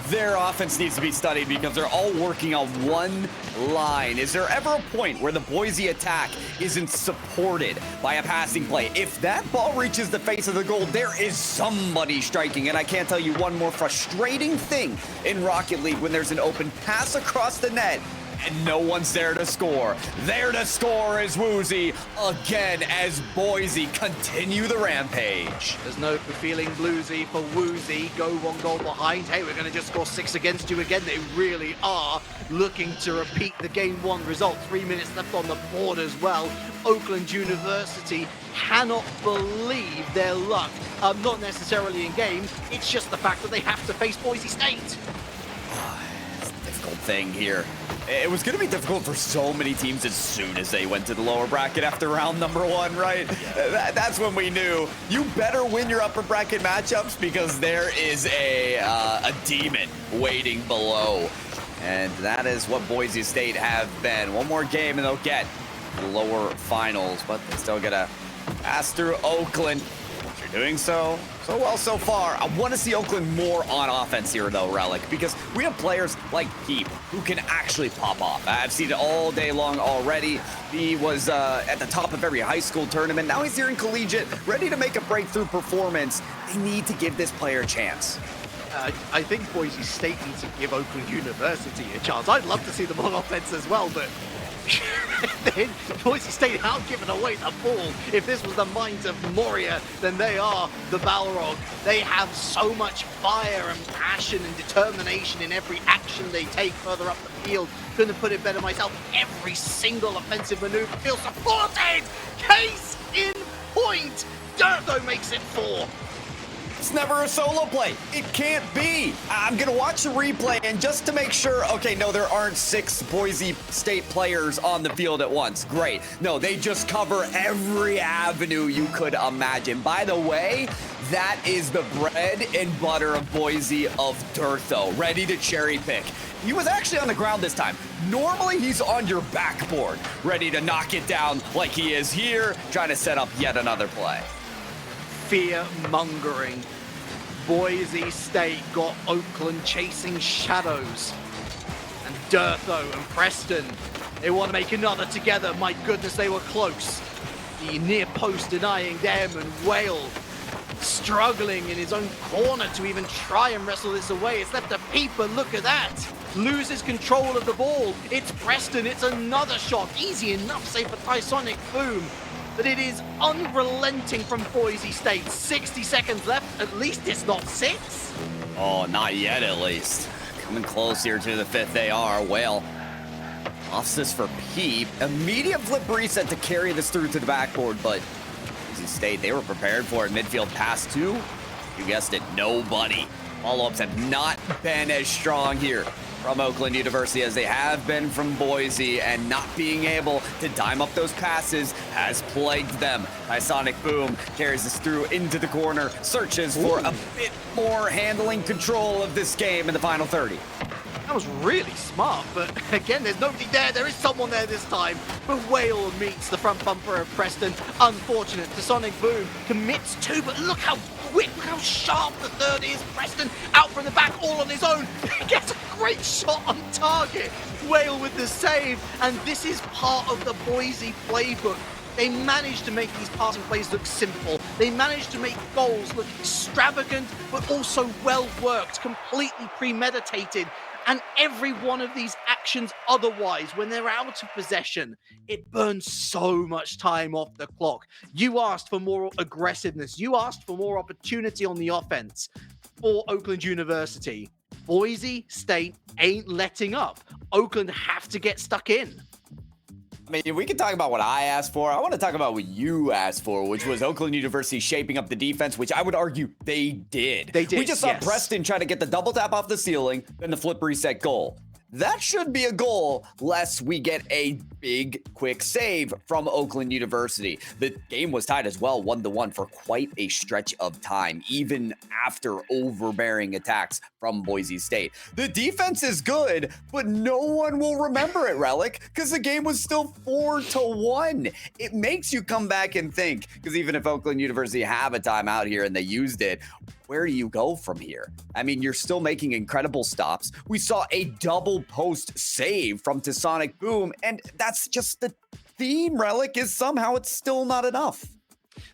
Their offense needs to be studied because they're all working on one line. Is there ever a point where the Boise attack isn't supported by a passing play? If that ball reaches the face of the goal, there is somebody striking. And I can't tell you one more frustrating thing in Rocket League when there's an open pass across the net and no one's there to score. There to score is Woozy again as Boise continue the rampage. There's no feeling bluesy for Woozy. Go one goal behind. Hey, we're going to just score 6 against you again. They really are looking to repeat the game 1 result. 3 minutes left on the board as well. Oakland University cannot believe their luck. Not necessarily in game. It's just the fact that they have to face Boise State. It's a difficult thing here. It was going to be difficult for so many teams as soon as they went to the lower bracket after round number 1, right? Yeah. That's when we knew you better win your upper bracket matchups because there is a demon waiting below. And that is what Boise State have been. One more game and they'll get the lower finals, but they still got to pass through Oakland. They're doing so well so far. I want to see Oakland more on offense here, though, Relic, because we have players like Peep who can actually pop off. I've seen it all day long already. He was at the top of every high school tournament. Now he's here in Collegiate, ready to make a breakthrough performance. They need to give this player a chance. I think Boise State needs to give Oakland University a chance. I'd love to see them on offense as well, but Boise State out giving away the ball. If this was the minds of Moria, then they are the Balrog. They have so much fire and passion and determination in every action they take further up the field. Couldn't put it better myself. Every single offensive maneuver feels supported. Case in point. Durtho makes it 4. It's never a solo play. It can't be. I'm going to watch the replay and just to make sure, okay, no, there aren't 6 Boise State players on the field at once. Great. No, they just cover every avenue you could imagine. By the way, that is the bread and butter of Boise of Durtho, ready to cherry pick. He was actually on the ground this time. Normally, he's on your backboard, ready to knock it down like he is here, trying to set up yet another play. Fear-mongering. Boise State got Oakland chasing shadows. And Durtho and Preston, they want to make another together. My goodness, they were close. The near post denying them, and Whale struggling in his own corner to even try and wrestle this away. It's left a Peep, but look at that. Loses control of the ball. It's Preston, it's another shot. Easy enough, save for Tysonic Boom. But it is unrelenting from Boise State. 60 seconds left. At least it's not 6. Oh, not yet, at least. Coming close here to the 5th they are. Whale offs this for Peep. Immediate flip reset to carry this through to the backboard, but Boise State, they were prepared for it. Midfield pass to, you guessed it, nobody. Follow-ups have not been as strong here. from Oakland University as they have been from Boise, and not being able to dime up those passes has plagued them. Sonic Boom carries us through into the corner, searches for a bit more handling control of this game in the final 30. That was really smart, but again, there's nobody there. There is someone there this time. But Whale meets the front bumper of Preston. Unfortunate. The Sonic Boom commits two, but look how quick, look how sharp the third is. Preston out from the back, all on his own. He gets a great shot on target. Whale with the save, and this is part of the Boise playbook. They managed to make these passing plays look simple. They managed to make goals look extravagant, but also well worked, completely premeditated. And every one of these actions otherwise, when they're out of possession, it burns so much time off the clock. You asked for more aggressiveness. You asked for more opportunity on the offense for Oakland University. Boise State ain't letting up. Oakland have to get stuck in. I mean, we can talk about what I asked for. I want to talk about what you asked for, which was Oakland University shaping up the defense, which I would argue they did. They did, We just saw Preston try to get the double tap off the ceiling, then the flip reset goal. That should be a goal, lest we get a big, quick save from Oakland University. The game was tied as well, 1-1 for quite a stretch of time, even after overbearing attacks from Boise State. The defense is good, but no one will remember it, Relic, because the game was still 4-1. It makes you come back and think, because even if Oakland University have a timeout here and they used it, where do you go from here? I mean, you're still making incredible stops. We saw a double post save from Sonic Boom, and that's just the theme, Relic, is somehow it's still not enough.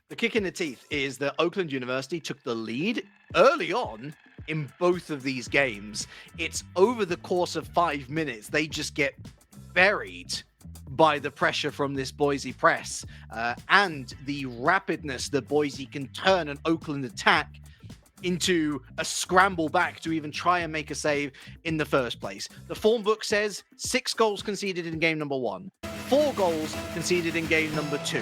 The kick in the teeth is that Oakland University took the lead early on in both of these games. It's over the course of 5 minutes, they just get buried by the pressure from this Boise press and the rapidness that Boise can turn an Oakland attack into a scramble back to even try and make a save in the first place. The form book says 6 goals conceded in game number 1, 4 goals conceded in game number 2.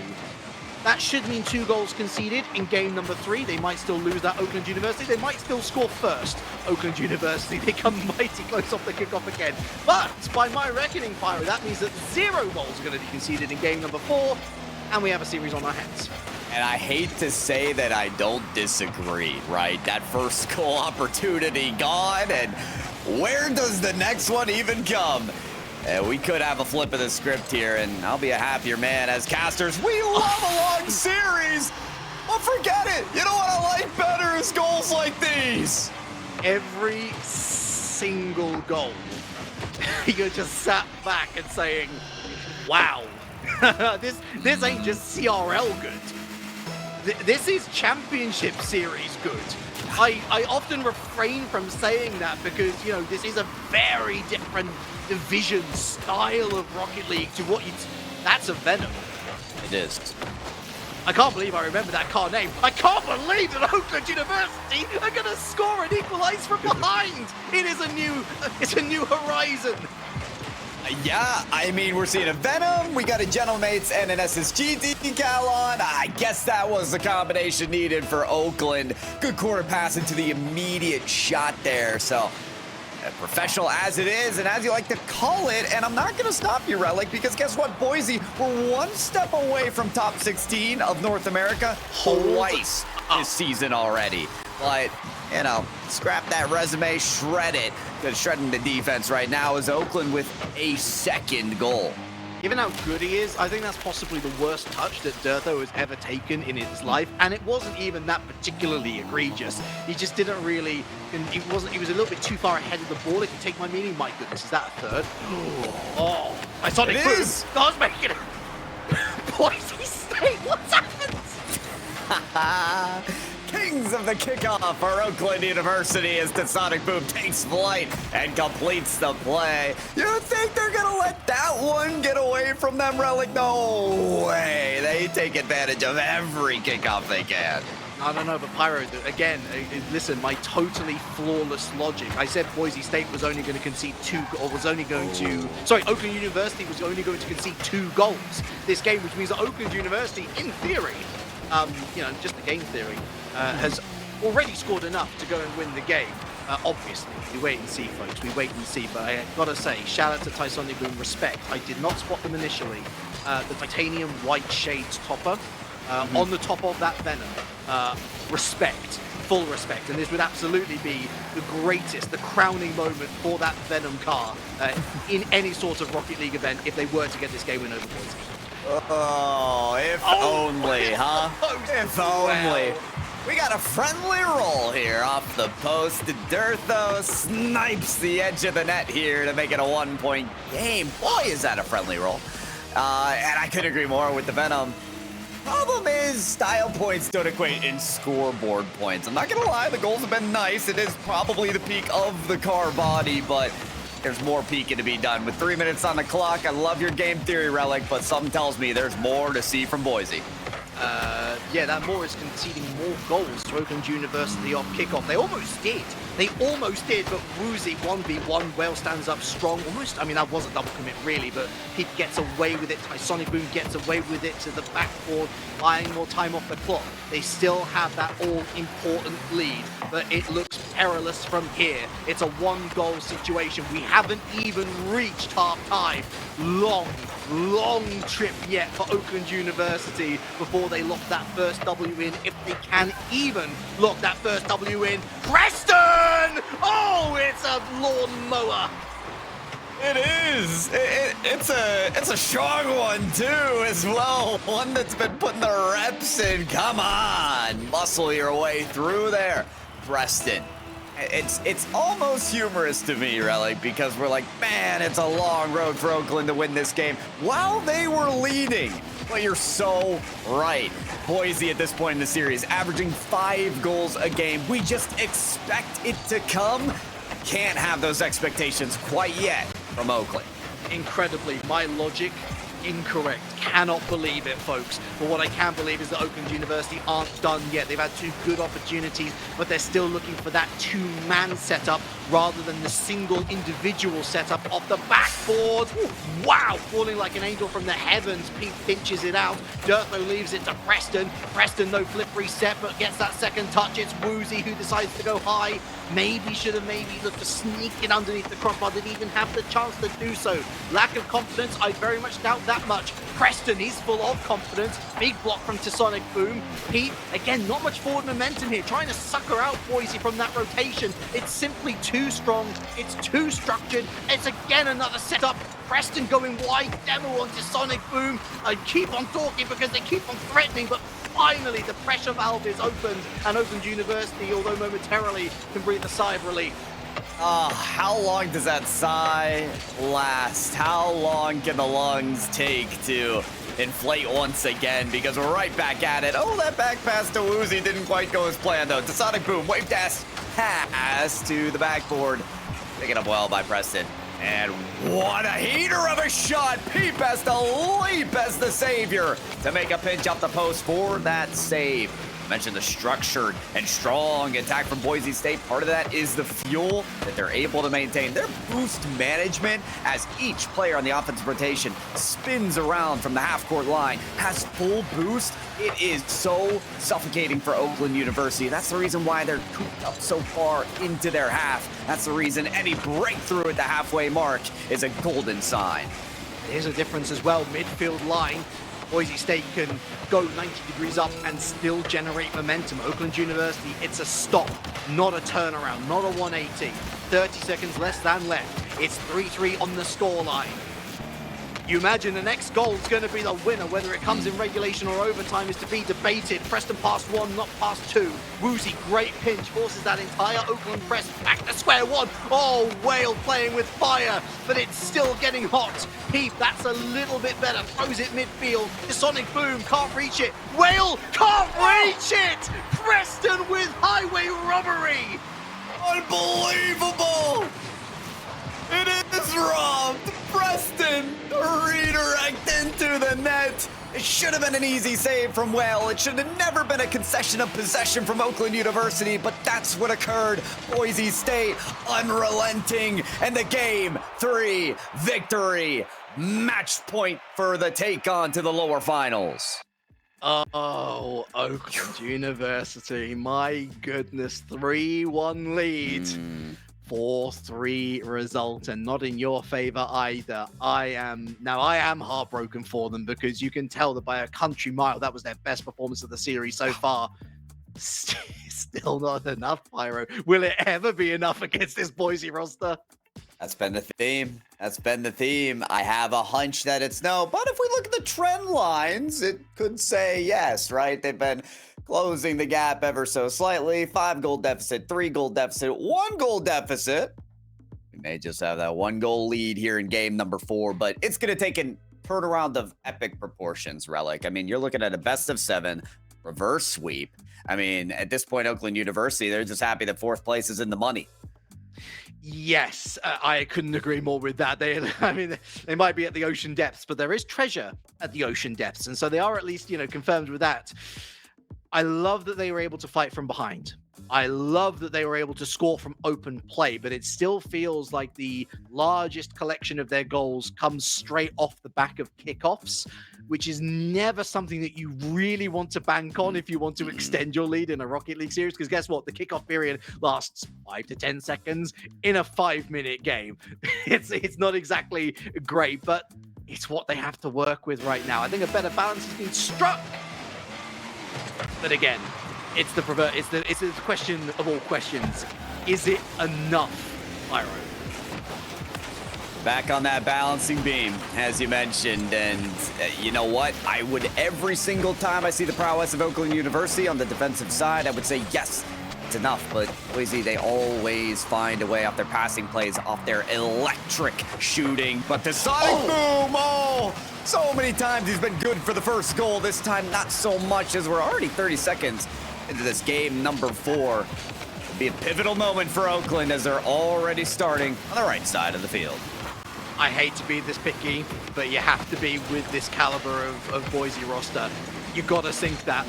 That should mean 2 goals conceded in game number 3. They might still lose that Oakland University. They might still score first. Oakland University, they come mighty close off the kickoff again. But by my reckoning, Pyro, that means that 0 goals are going to be conceded in game number 4, and we have a series on our hands. And I hate to say that I don't disagree, right? That first goal opportunity gone, and where does the next one even come? We could have a flip of the script here, and I'll be a happier man as casters. We love a long series, but forget it. You know what I like better is goals like these. Every single goal, you're just sat back and saying, wow, this ain't just CRL good. This is championship series good. I often refrain from saying that because, you know, this is a very different division style of Rocket League to what that's a Venom. It is. I can't believe I remember that car name. I can't believe that Oakland University are going to score and equalize from behind. It's a new horizon. Yeah, I mean, we're seeing a Venom, we got a Gentlemates and an SSG decal on. I guess that was the combination needed for Oakland. Good corner pass into the immediate shot there. So, professional as it is, and as you like to call it, and I'm not going to stop you, Relic, because guess what, Boise, we're 1 step away from top 16 of North America twice this season already. But, you know, scrap that resume, shred it. Because shredding the defense right now is Oakland with a second goal. Given how good he is, I think that's possibly the worst touch that Dirtho has ever taken in his life, and it wasn't even that particularly egregious. He just didn't really, he was a little bit too far ahead of the ball, if you take my meaning. My goodness, is that a third? Oh, my Sonic Boom! God's making it! Boise State, what's happened? Kings of the kickoff for Oakland University as the Sonic Boom takes flight and completes the play. You think they're gonna let that one get away from them, Relic? No way. They take advantage of every kickoff they can. I don't know, but Pyro, again, listen, my totally flawless logic. I said Boise State was only going to concede 2, or was only going to, sorry, Oakland University was only going to concede 2 goals this game, which means that Oakland University, in theory, you know, just the game theory, has already scored enough to go and win the game. Obviously, we wait and see, folks. We wait and see. But I gotta say, shout out to Tysonic Boom. Respect. I did not spot them initially. The titanium white shades topper on the top of that Venom. Respect. Full respect. And this would absolutely be the greatest, the crowning moment for that Venom car in any sort of Rocket League event if they were to get this game win over Boise. Oh, if only, huh? If only. We got a friendly roll here off the post. Dirtho snipes the edge of the net here to make it a 1-point game. Boy, is that a friendly roll. And I couldn't agree more with the Venom. Problem is, style points don't equate in scoreboard points. I'm not gonna lie, the goals have been nice. It is probably the peak of the car body, but there's more peeking to be done. With 3 minutes on the clock, I love your game theory, Relic, but something tells me there's more to see from Boise. Yeah, that more is conceding more goals to Oakland University off kickoff. They almost did. They almost did, but Woozy 1v1 well stands up strong. Almost, I mean, that wasn't double commit really, but he gets away with it. Tysonic Boom gets away with it to the backboard, buying more time off the clock. They still have that all-important lead, but it looks perilous from here. It's a one-goal situation. We haven't even reached half-time. Long trip yet for Oakland University before they lock that first W in, if they can even lock that first W in. Preston! Oh, it's a lawnmower. It is. It's a strong one too, as well. One that's been putting the reps in. Come on, muscle your way through there, Preston. It's almost humorous to me, Relic, because we're like, man, it's a long road for Oakland to win this game while they were leading. But you're so right. Boise at this point in the series, averaging 5 goals a game. We just expect it to come. Can't have those expectations quite yet from Oakland. Incredibly, my logic incorrect. Cannot believe it, folks. But what I can believe is that Oakland University aren't done yet. They've had 2 good opportunities, but they're still looking for that 2-man setup rather than the single individual setup off the backboard. Wow, falling like an angel from the heavens. Pete pinches it out. Dirtho leaves it to Preston. Preston, no flip reset, but gets that second touch. It's Woozy who decides to go high. Should have looked to sneak it underneath the crossbar. Didn't even have the chance to do so. Lack of confidence, I very much doubt that much. Preston, he's full of confidence. Big block from Tysonic Boom. Pete, again, not much forward momentum here. Trying to sucker out Boise from that rotation. It's simply too strong. It's too structured. It's again another setup. Preston going wide. Demo on Tysonic Boom. I keep on talking because they keep on threatening, but finally the pressure valve is opened, and Oakland University, although momentarily, can breathe a sigh of relief. How long does that sigh last? How long can the lungs take to inflate once again? Because we're right back at it. Oh, that back pass to Woozy didn't quite go as planned, though. Tysonic Boom, wave dash pass to the backboard. Pick it up well by Preston. And what a heater of a shot! Peep has to leap as the savior to make a pinch off the post for that save. I mentioned the structured and strong attack from Boise State. Part of that is the fuel that they're able to maintain. Their boost management, as each player on the offensive rotation spins around from the half-court line, has full boost. It is so suffocating for Oakland University. That's the reason why they're cooped up so far into their half. That's the reason any breakthrough at the halfway mark is a golden sign. Here's a difference as well. Midfield line. Boise State can go 90 degrees up and still generate momentum. Oakland University, it's a stop, not a turnaround, not a 180. 30 seconds less than left. It's 3-3 on the scoreline. You imagine the next goal is going to be the winner. Whether it comes in regulation or overtime is to be debated. Preston past 1, not past 2. Woozy, great pinch, forces that entire Oakland press back to square 1. Oh, Whale playing with fire, but it's still getting hot. Peep, that's a little bit better. Throws it midfield. Tysonic Boom can't reach it. Whale can't reach it. Preston with highway robbery. Unbelievable! It is robbed! Preston, redirect into the net. It should have been an easy save from Whale. It should have never been a concession of possession from Oakland University, but that's what occurred. Boise State unrelenting, and the Game 3 victory. Match point for the take on to the lower finals. Oh, Oakland University. My goodness. 3-1 lead. 4-3 result, and not in your favor either. I am heartbroken for them, because you can tell that by a country mile that was their best performance of the series so far. Still not enough, Pyro. Will it ever be enough against this Boise roster? That's been the theme. That's been the theme. I have a hunch that it's no, but if we look at the trend lines, it could say yes, right? They've been closing the gap ever so slightly. 5-goal deficit, 3-goal deficit, 1-goal deficit. We may just have that 1-goal lead here in game number 4, but it's going to take a turnaround of epic proportions, Relic. I mean, you're looking at a best of 7 reverse sweep. I mean, at this point, Oakland University, they're just happy that 4th place is in the money. Yes, I couldn't agree more with that. They might be at the ocean depths, but there is treasure at the ocean depths, and so they are at least, confirmed with that. I love that they were able to fight from behind. I love that they were able to score from open play, but it still feels like the largest collection of their goals comes straight off the back of kickoffs, which is never something that you really want to bank on if you want to extend your lead in a Rocket League series, because guess what? The kickoff period lasts 5 to 10 seconds in a 5-minute game. It's not exactly great, but it's what they have to work with right now. I think a better balance has been struck. But again, it's the question of all questions. Is it enough, Pyro? Back on that balancing beam, as you mentioned, and you know what? I would, every single time I see the prowess of Oakland University on the defensive side, I would say, yes, it's enough. But Boise, they always find a way off their passing plays, off their electric shooting. But the sonic boom, so many times he's been good for the first goal. This time, not so much, as we're already 30 seconds into this game number 4. It'll be a pivotal moment for Oakland as they're already starting on the right side of the field. I hate to be this picky, but you have to be with this caliber of Boise roster. You gotta sink that.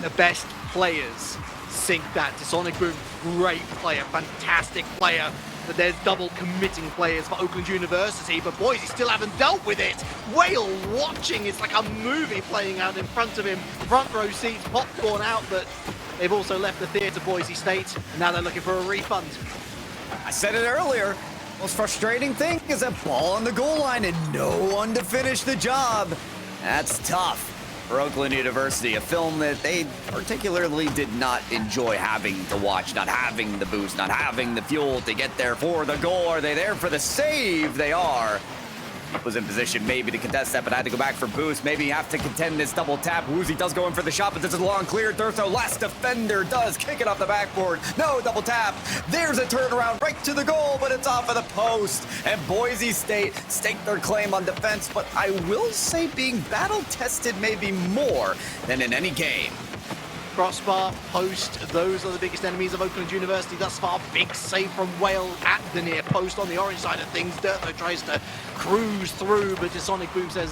The best players sink that. Sonic Boom, great player, fantastic player. But there's double committing players for Oakland University, but Boise still haven't dealt with it. Whale watching, it's like a movie playing out in front of him. Front row seats, popcorn out, but they've also left the theater, Boise State. And now they're looking for a refund. I said it earlier. Most frustrating thing is that ball on the goal line and no one to finish the job. That's tough for Oakland University, a film that they particularly did not enjoy having to watch, not having the boost, not having the fuel to get there for the goal. Are they there for the save? They are. Was in position maybe to contest that, but had to go back for boost. Maybe have to contend this double tap. Woozy does go in for the shot, but this is a long clear. Durso, last defender, does kick it off the backboard. No double tap. There's a turnaround right to the goal, but it's off of the post. And Boise State staked their claim on defense, but I will say being battle-tested maybe more than in any game. Crossbar, post, those are the biggest enemies of Oakland University thus far. Big save from Whale at the near post on the orange side of things. Dirtho tries to cruise through, but Sonic Boom says,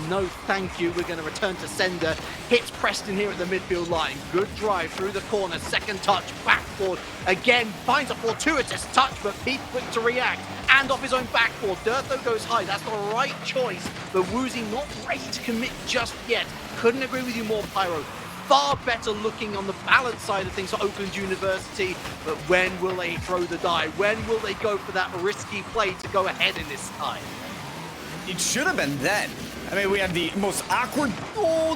no thank you, we're going to return to sender. Hits Preston here at the midfield line. Good drive through the corner, second touch, backboard. Again, finds a fortuitous touch, but Pete quick to react. And off his own backboard, Dirtho goes high. That's the right choice, but Woozy not ready to commit just yet. Couldn't agree with you more, Pyro. Far better looking on the balance side of things for Oakland University, but when will they throw the die? When will they go for that risky play to go ahead in this time? It should have been then. I mean, we had the most awkward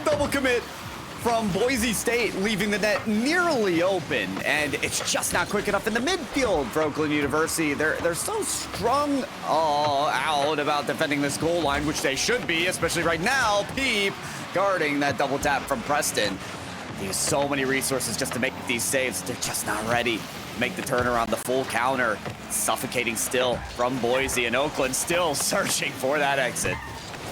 double commit from Boise State, leaving the net nearly open, and it's just not quick enough in the midfield for Oakland University. They're so strung out about defending this goal line, which they should be, especially right now. Peep guarding that double tap from Preston. They use so many resources just to make these saves. They're just not ready to make the turnaround, the full counter. Suffocating still from Boise, and Oakland still searching for that exit.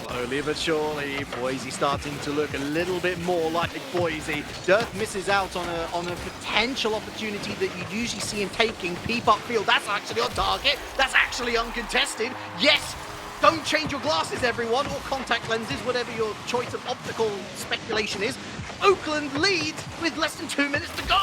Slowly but surely, Boise starting to look a little bit more like Boise. Dirth misses out on a potential opportunity that you usually see him taking. Peep upfield, that's actually on target. That's actually uncontested. Yes, don't change your glasses, everyone, or contact lenses, whatever your choice of optical speculation is. Oakland leads with less than 2 minutes to go.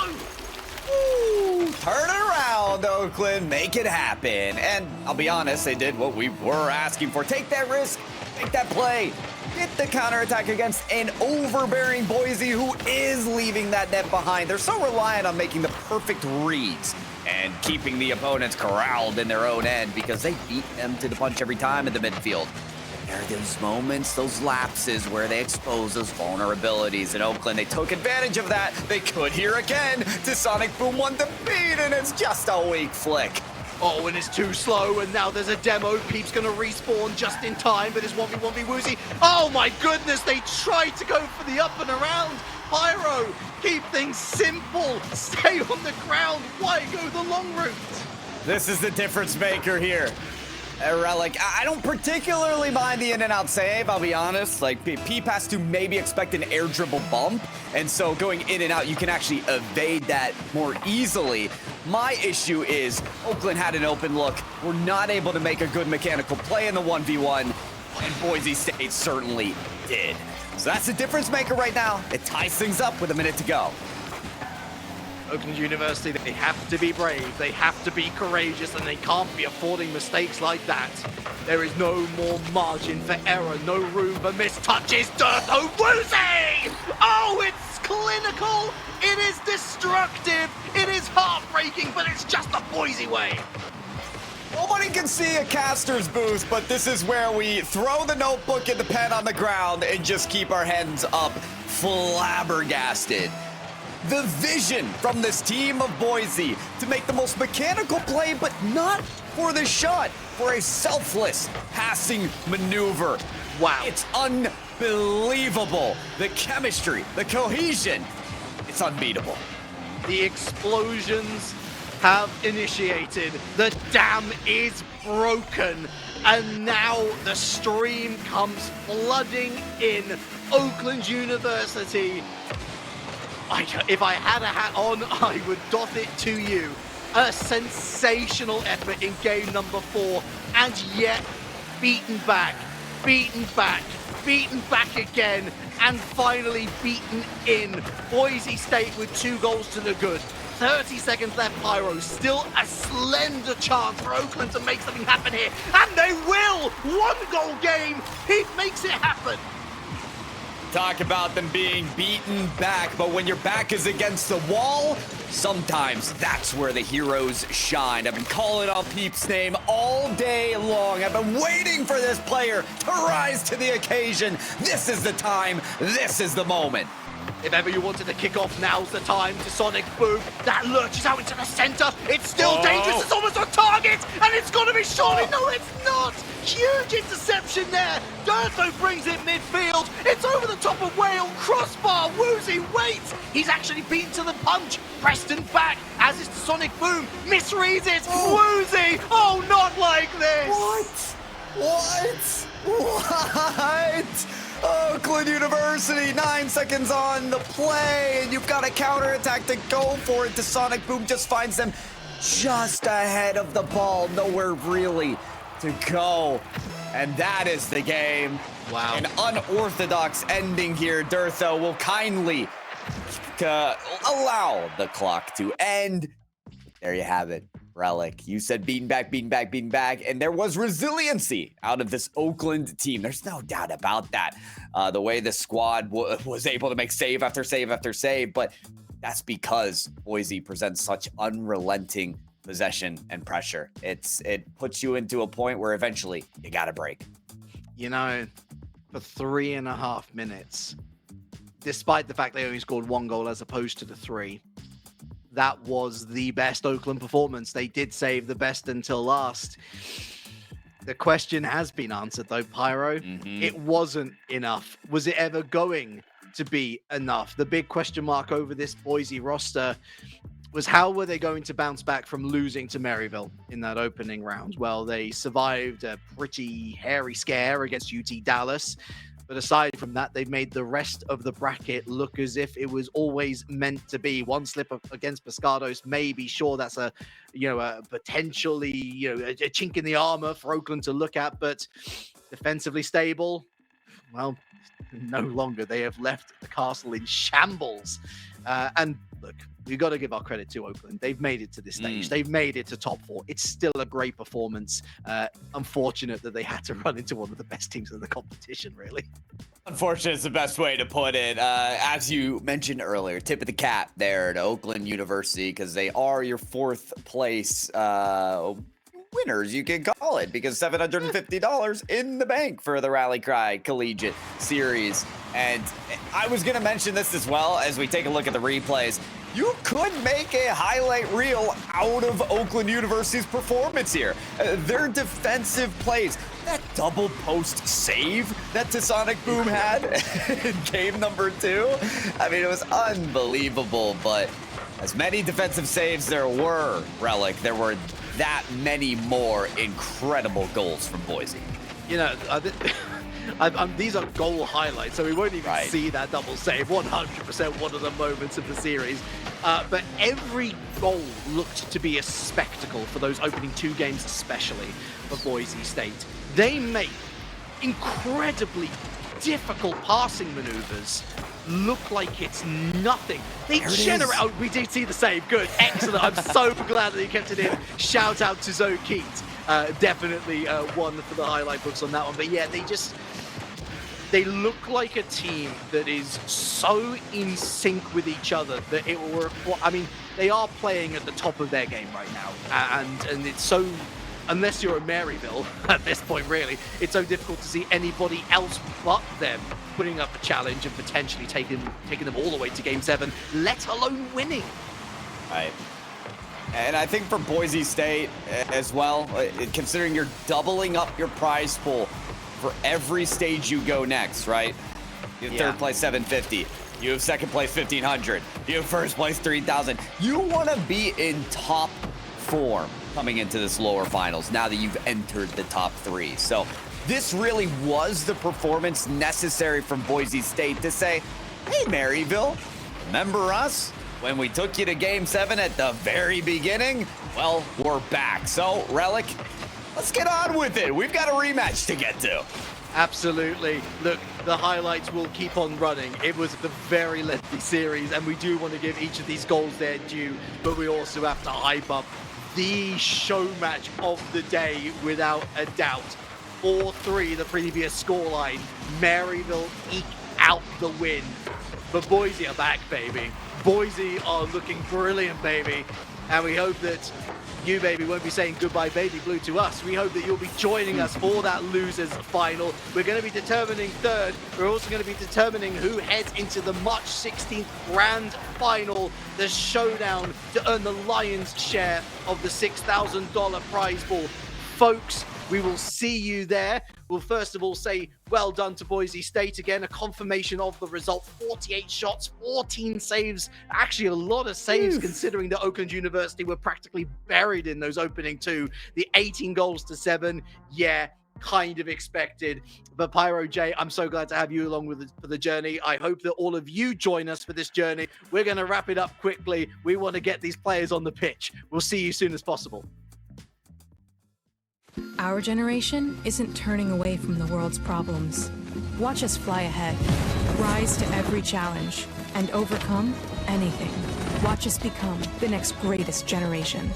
Ooh, turn it around, Oakland. Make it happen. And I'll be honest, they did what we were asking for. Take that risk. Make that play. get the counterattack against an overbearing Boise who is leaving that net behind. They're so reliant on making the perfect reads and keeping the opponents corralled in their own end because they beat them to the punch every time in the midfield. There are those moments, those lapses where they expose those vulnerabilities. In Oakland, they took advantage of that. They could here again to Sonic Boom 1 to beat, and it's just a weak flick. Oh, and it's too slow, and now there's a demo. Peep's gonna respawn just in time, but it's 1v1v Woozy. Oh my goodness, they tried to go for the up and around. Pyro, keep things simple. Stay on the ground. Why go the long route? This is the difference maker here. Relic, I don't particularly mind the in and out save, I'll be honest. Like, Peep has to maybe expect an air dribble bump, and so going in and out, you can actually evade that more easily. My issue is Oakland had an open look. We're not able to make a good mechanical play in the 1v1, and Boise State certainly did. So that's the difference maker right now. It ties things up with a minute to go. Oakland University, they have to be brave, they have to be courageous, and they can't be affording mistakes like that. There is no more margin for error, no room for mistouches. Dirtho Woozy! Oh, it's clinical, it is destructive, it is heartbreaking, but it's just the Boise way. Nobody can see a caster's boost, but this is where we throw the notebook and the pen on the ground and just keep our hands up, flabbergasted. The vision from this team of Boise to make the most mechanical play, but not for the shot, for a selfless passing maneuver. Wow. It's unbelievable. The chemistry, the cohesion, it's unbeatable. The explosions have initiated. The dam is broken. And now the stream comes flooding in. Oakland University. If I had a hat on, I would doff it to you. A sensational effort in game number 4, and yet beaten back, beaten back, beaten back again, and finally beaten in. Boise State with 2 goals to the good. 30 seconds left, Pyro. Still a slender chance for Oakland to make something happen here, and they will! 1-goal game. He makes it happen. Talk about them being beaten back, but when your back is against the wall, sometimes that's where the heroes shine. I've been calling out Peep's name all day long. I've been waiting for this player to rise to the occasion. This is the time. This is the moment. If ever you wanted to kick off, now's the time to Sonic Boom. That lurches out into the center. It's still dangerous. It's almost on target. And it's going to be surely. No, it's not. Huge interception there. Dirtho brings it midfield. It's over the top of Whale. Crossbar. Woozy waits. He's actually beaten to the punch. Preston back, as is Sonic Boom. Misreads it. Woozy. Oh, not like this. What? Oakland University, 9 seconds on the play, and you've got a counterattack to go for it. The Sonic Boom just finds them just ahead of the ball, nowhere really to go. And that is the game. Wow. An unorthodox ending here. Dirtho will kindly allow the clock to end. There you have it. Relic, you said beaten back, and there was resiliency out of this Oakland team. There's no doubt about that. The way the squad was able to make save after save after save, but that's because Boise presents such unrelenting possession and pressure. It puts you into a point where eventually you gotta break. You know, for 3.5 minutes, despite the fact they only scored 1 goal as opposed to the 3, that was the best Oakland performance. They did save the best until last. The question has been answered, though, Pyro. It wasn't enough. Was it ever going to be enough? The big question mark over this Boise roster was how were they going to bounce back from losing to Maryville in that opening round? Well, they survived a pretty hairy scare against UT Dallas. But aside from that, they've made the rest of the bracket look as if it was always meant to be. One slip against Pescados, maybe, sure, that's a potentially, a chink in the armor for Oakland to look at, but defensively stable, well, no longer. They have left the castle in shambles. And look, we got to give our credit to Oakland. They've made it to this stage. They've made it to top 4. It's still a great performance. Unfortunate that they had to run into one of the best teams in the competition, really. Unfortunate is the best way to put it. As you mentioned earlier, tip of the cap there to Oakland University, because they are your 4th place winners, you can call it, because $750 in the bank for the Rally Cry Collegiate Series. And I was going to mention this as well as we take a look at the replays. You could make a highlight reel out of Oakland University's performance here. Their defensive plays, that double post save that Tasonic Boom had in game number 2. I mean, it was unbelievable, but as many defensive saves there were, Relic, there were that many more incredible goals from Boise. You know, these are goal highlights, so we won't even see that double save. 100% one of the moments of the series. But every goal looked to be a spectacle for those opening 2 games, especially for Boise State. They make incredibly difficult passing maneuvers look like it's nothing. They generate. Oh, we did see the save. Good, excellent. I'm so glad that you kept it in. Shout out to Zoe Keat. Definitely one for the highlight books on that one. But yeah, they look like a team that is so in sync with each other that it will require. I mean, they are playing at the top of their game right now, and it's so. Unless you're a Maryville at this point, really, it's so difficult to see anybody else but them putting up a challenge and potentially taking them all the way to Game 7, let alone winning. Right. And I think for Boise State as well, considering you're doubling up your prize pool for every stage you go next, right? You have 3rd place, 750. You have 2nd place, 1,500. You have 1st place, 3,000. You want to be in top form coming into this lower finals now that you've entered the top 3. So this really was the performance necessary from Boise State to say, hey, Maryville, remember us when we took you to Game 7 at the very beginning? Well, we're back. So, Relic, let's get on with it. We've got a rematch to get to. Absolutely. Look, the highlights will keep on running. It was a very lengthy series, and we do want to give each of these goals their due, but we also have to hype up the show match of the day without a doubt. 4-3, the previous scoreline. Maryville eke out the win. But Boise are back, baby. Boise are looking brilliant, baby. And we hope that you, baby, won't be saying goodbye, baby blue, to us. We hope that you'll be joining us for that losers final. We're going to be determining 3rd. We're also going to be determining who heads into the March 16th grand final, the showdown to earn the lion's share of the $6,000 prize pool. Folks, we will see you there. We'll first of all say well done to Boise State. Again, a confirmation of the result. 48 shots, 14 saves. Actually, a lot of saves considering that Oakland University were practically buried in those opening 2. The 18 goals to 7. Yeah, kind of expected. But Pyro J, I'm so glad to have you along for the journey. I hope that all of you join us for this journey. We're going to wrap it up quickly. We want to get these players on the pitch. We'll see you soon as possible. Our generation isn't turning away from the world's problems. Watch us fly ahead, rise to every challenge, and overcome anything. Watch us become the next greatest generation.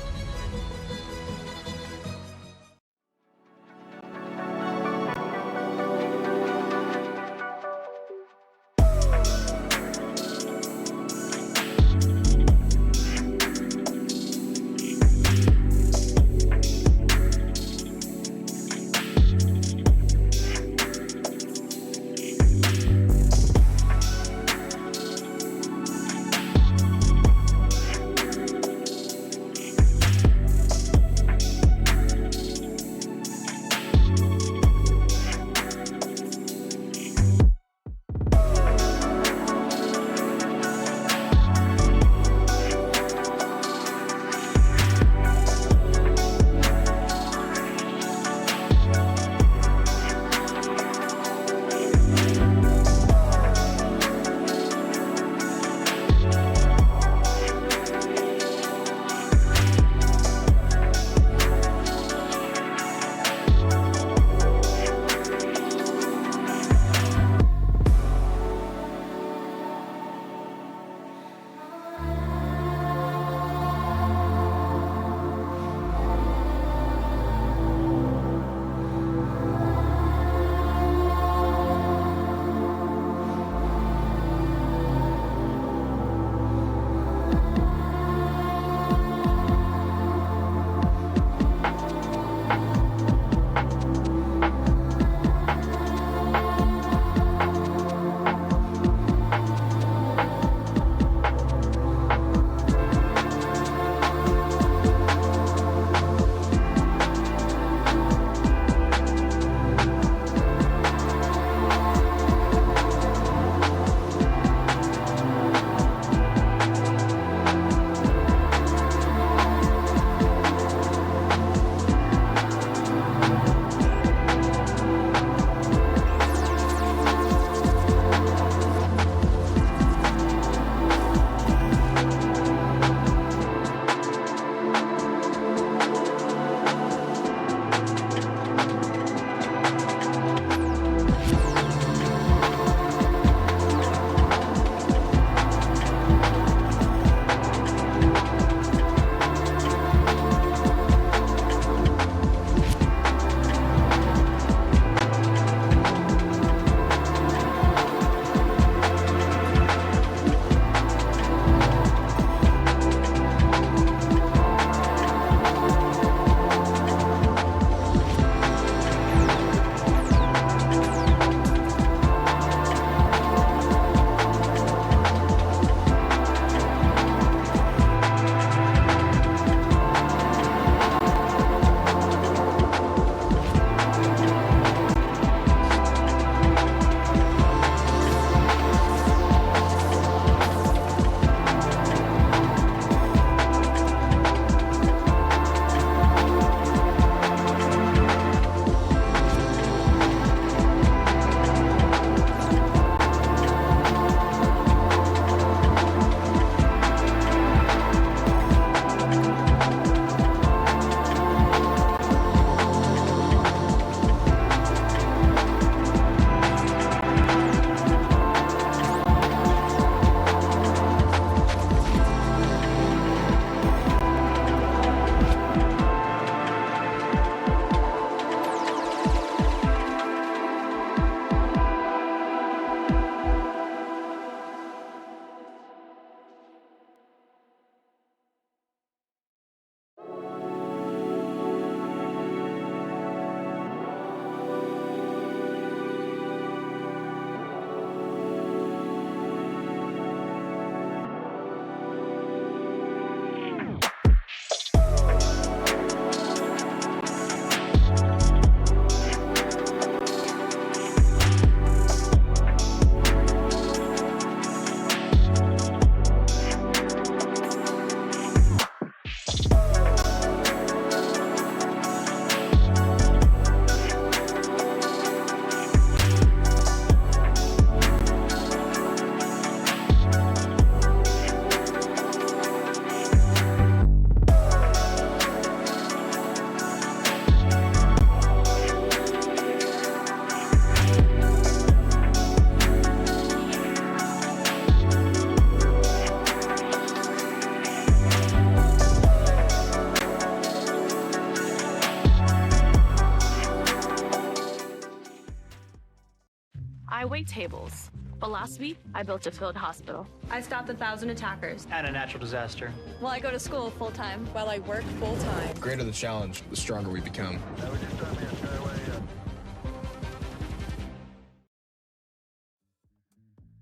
tables. But last week, I built a field hospital. I stopped 1,000 attackers. And a natural disaster. Well, I go to school full-time. While I work full-time. The greater the challenge, the stronger we become.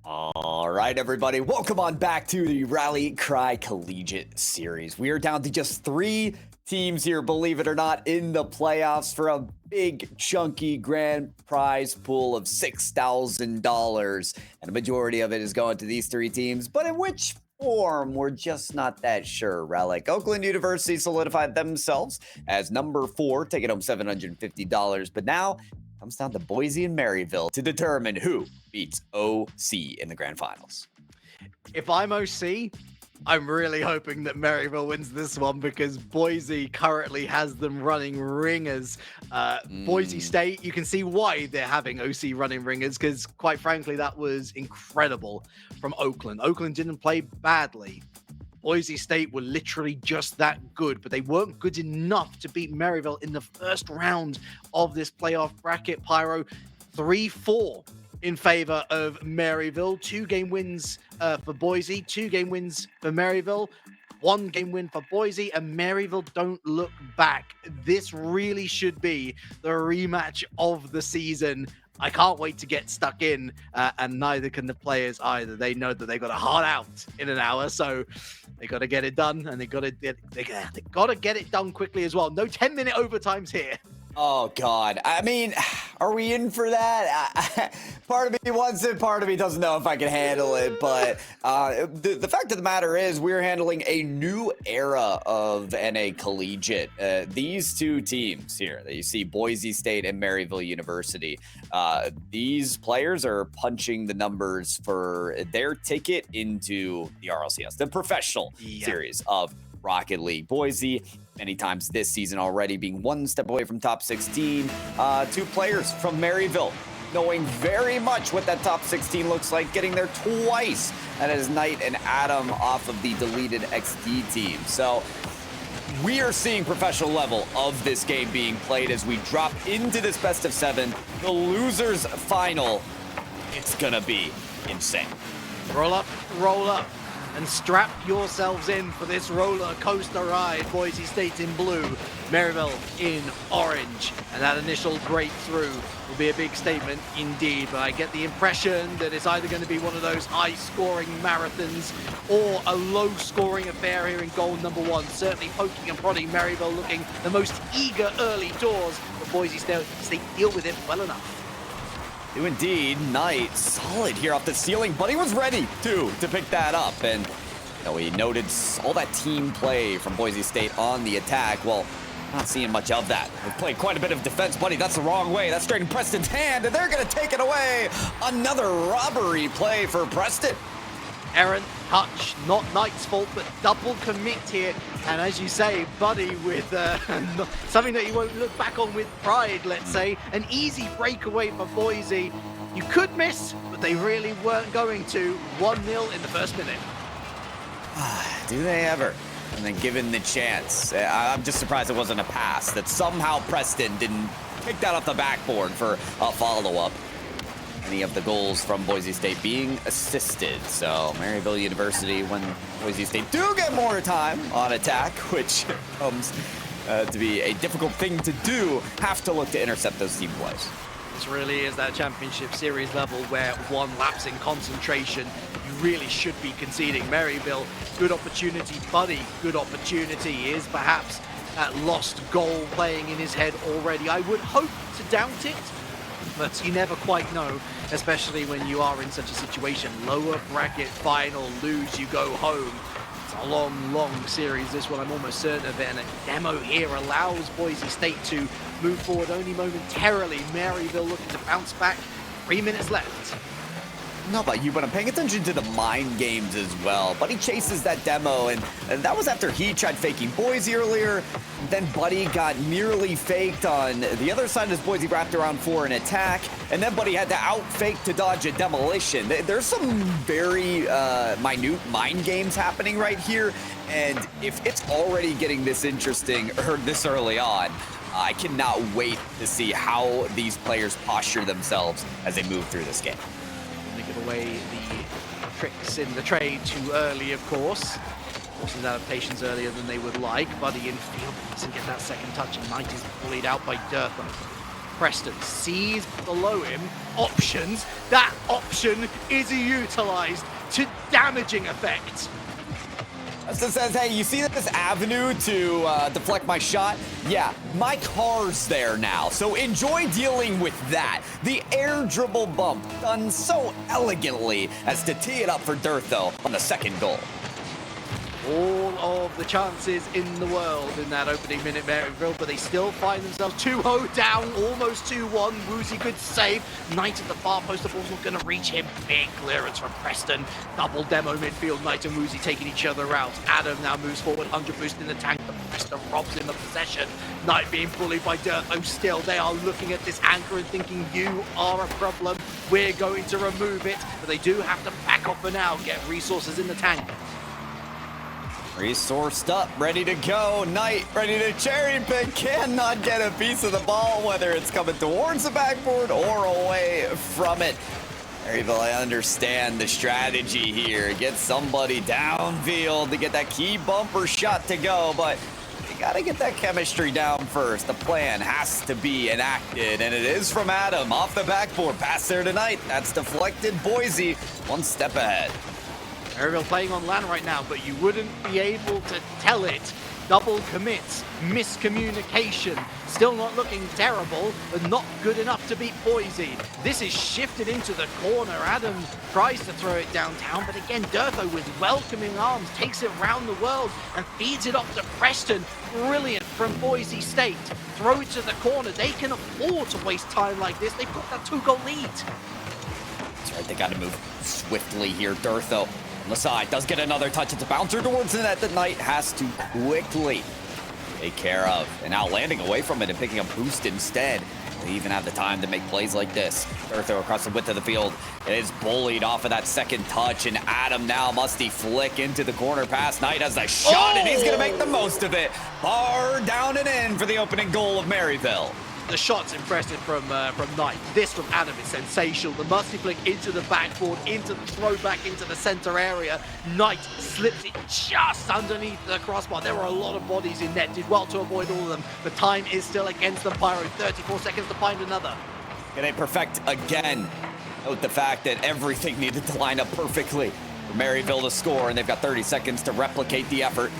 All right, everybody, welcome on back to the Rally Cry Collegiate Series. We are down to just 3 teams here, believe it or not, in the playoffs for a big, chunky grand prize pool of $6,000. And a majority of it is going to these 3 teams, but in which form, we're just not that sure. Relic Oakland University solidified themselves as number 4, taking home $750. But now comes down to Boise and Maryville to determine who beats OC in the grand finals. If I'm OC, I'm really hoping that Maryville wins this one because Boise currently has them running ringers. Boise State, you can see why they're having OC running ringers because, quite frankly, that was incredible from Oakland. Oakland didn't play badly. Boise State were literally just that good, but they weren't good enough to beat Maryville in the first round of this playoff bracket. Pyro 3-4 in favor of Maryville. 2-game wins for Boise, 2-game wins for Maryville, 1-game win for Boise, and Maryville don't look back. This really should be the rematch of the season. I can't wait to get stuck in, and neither can the players either. They know that they got a hard out in an hour, so they got to get it done, and they got to get it done quickly as well. No 10-minute overtimes here. Oh, God. I mean, are we in for that? Part of me wants it, part of me doesn't know if I can handle it. But the fact of the matter is we're handling a new era of NA Collegiate. These 2 teams here that you see, Boise State and Maryville University, these players are punching the numbers for their ticket into the RLCS, the professional series of Rocket League. Boise, many times this season already, being 1 step away from top 16. 2 players from Maryville, knowing very much what that top 16 looks like, getting there twice. That is Knight and Adam off of the deleted XD team. So we are seeing professional level of this game being played as we drop into this best of 7. The losers final, it's gonna be insane. Roll up, and strap yourselves in for this roller coaster ride. Boise State in blue, Maryville in orange. And that initial breakthrough will be a big statement indeed. But I get the impression that it's either going to be one of those high-scoring marathons or a low-scoring affair here in goal number 1. Certainly poking and prodding, Maryville looking the most eager early doors. But Boise State deal with it well enough. Do indeed. Knight solid here off the ceiling, but he was ready to pick that up. And we noted all that team play from Boise State on the attack. Well, not seeing much of that. They played quite a bit of defense, buddy. That's the wrong way. That's straight in Preston's hand, and they're going to take it away. Another robbery play for Preston. Errant touch, not Knight's fault, but double commit here. And as you say, Buddy with something that you won't look back on with pride, let's say. An easy breakaway for Boise. You could miss, but they really weren't going to. 1-0 in the first minute. Do they ever? And then given the chance, I'm just surprised it wasn't a pass, that somehow Preston didn't pick that off the backboard for a follow-up. Any of the goals from Boise State being assisted. So Maryville University, when Boise State do get more time on attack, which comes to be a difficult thing to do, have to look to intercept those team plays. This really is that championship series level where one lapse in concentration, you really should be conceding. Maryville, good opportunity. Buddy, good opportunity. Is perhaps that lost goal playing in his head already. I would hope to doubt it, but you never quite know, especially when you are in such a situation. Lower bracket final, lose, you go home. It's a long, long series, this one, I'm almost certain of it, and a demo here allows Boise State to move forward only momentarily. Maryville looking to bounce back. 3 minutes left. I don't know about you, but I'm paying attention to the mind games as well. Buddy chases that demo, and that was after he tried faking Boise earlier. Then Buddy got nearly faked on the other side as Boise wrapped around for an attack. And then Buddy had to out-fake to dodge a demolition. There's some very minute mind games happening right here. And if it's already getting this interesting or this early on, I cannot wait to see how these players posture themselves as they move through this game. pulled away the tricks in the trade too early, of course. Forces out of patience earlier than they would like. Buddy in field doesn't get that second touch, and Knight is bullied out by Durtham. Preston sees below him options. That option is utilized to damaging effect. Preston says, hey, you see this avenue to deflect my shot? Yeah, my car's there now, so enjoy dealing with that. The air dribble bump done so elegantly as to tee it up for Durtho on the second goal. All of the chances in the world in that opening minute, Maryville, but they still find themselves 2-0 down, almost 2-1. Woozy, good save. Knight at the far post, the ball's not going to reach him. Big clearance from Preston. Double demo midfield, Knight and Woozy taking each other out. Adam now moves forward, 100 boost in the tank, but Preston robs him of possession. Knight being bullied by Durtho still. They are looking at this anchor and thinking, you are a problem. We're going to remove it, but they do have to back off for now, get resources in the tank. Resourced up, ready to go. Knight ready to cherry pick. Cannot get a piece of the ball, whether it's coming towards the backboard or away from it. Maryville, I understand the strategy here. Get somebody downfield to get that key bumper shot to go, but you gotta get that chemistry down first. The plan has to be enacted, and it is from Adam off the backboard. Pass there tonight. That's deflected. Boise one step ahead. Maryville playing on land right now, but you wouldn't be able to tell it. Double commits, miscommunication, still not looking terrible, but not good enough to beat Boise. This is shifted into the corner. Adam tries to throw it downtown, but again, Durtho with welcoming arms takes it round the world and feeds it off to Preston. Brilliant from Boise State. Throw it to the corner. They can afford to waste time like this. They've got that 2-goal lead. That's right, they gotta move swiftly here. Durtho on the side does get another touch. It's a bouncer towards the net that Knight has to quickly take care of. And now landing away from it and picking up boost instead. They even have the time to make plays like this. Durtho across the width of the field is bullied off of that second touch, and Adam now must flick into the corner pass. Knight has a shot, and he's gonna make the most of it. Bar down and in for the opening goal of Maryville. The shot's impressive from Knight. This from Adam is sensational. The musty flick into the backboard, into the throwback, into the center area. Knight slips it just underneath the crossbar. There were a lot of bodies in net. Did well to avoid all of them. The time is still against them. Pyro, 34 seconds to find another. Can they perfect again? Note the fact that everything needed to line up perfectly for Maryville to score, and they've got 30 seconds to replicate the effort.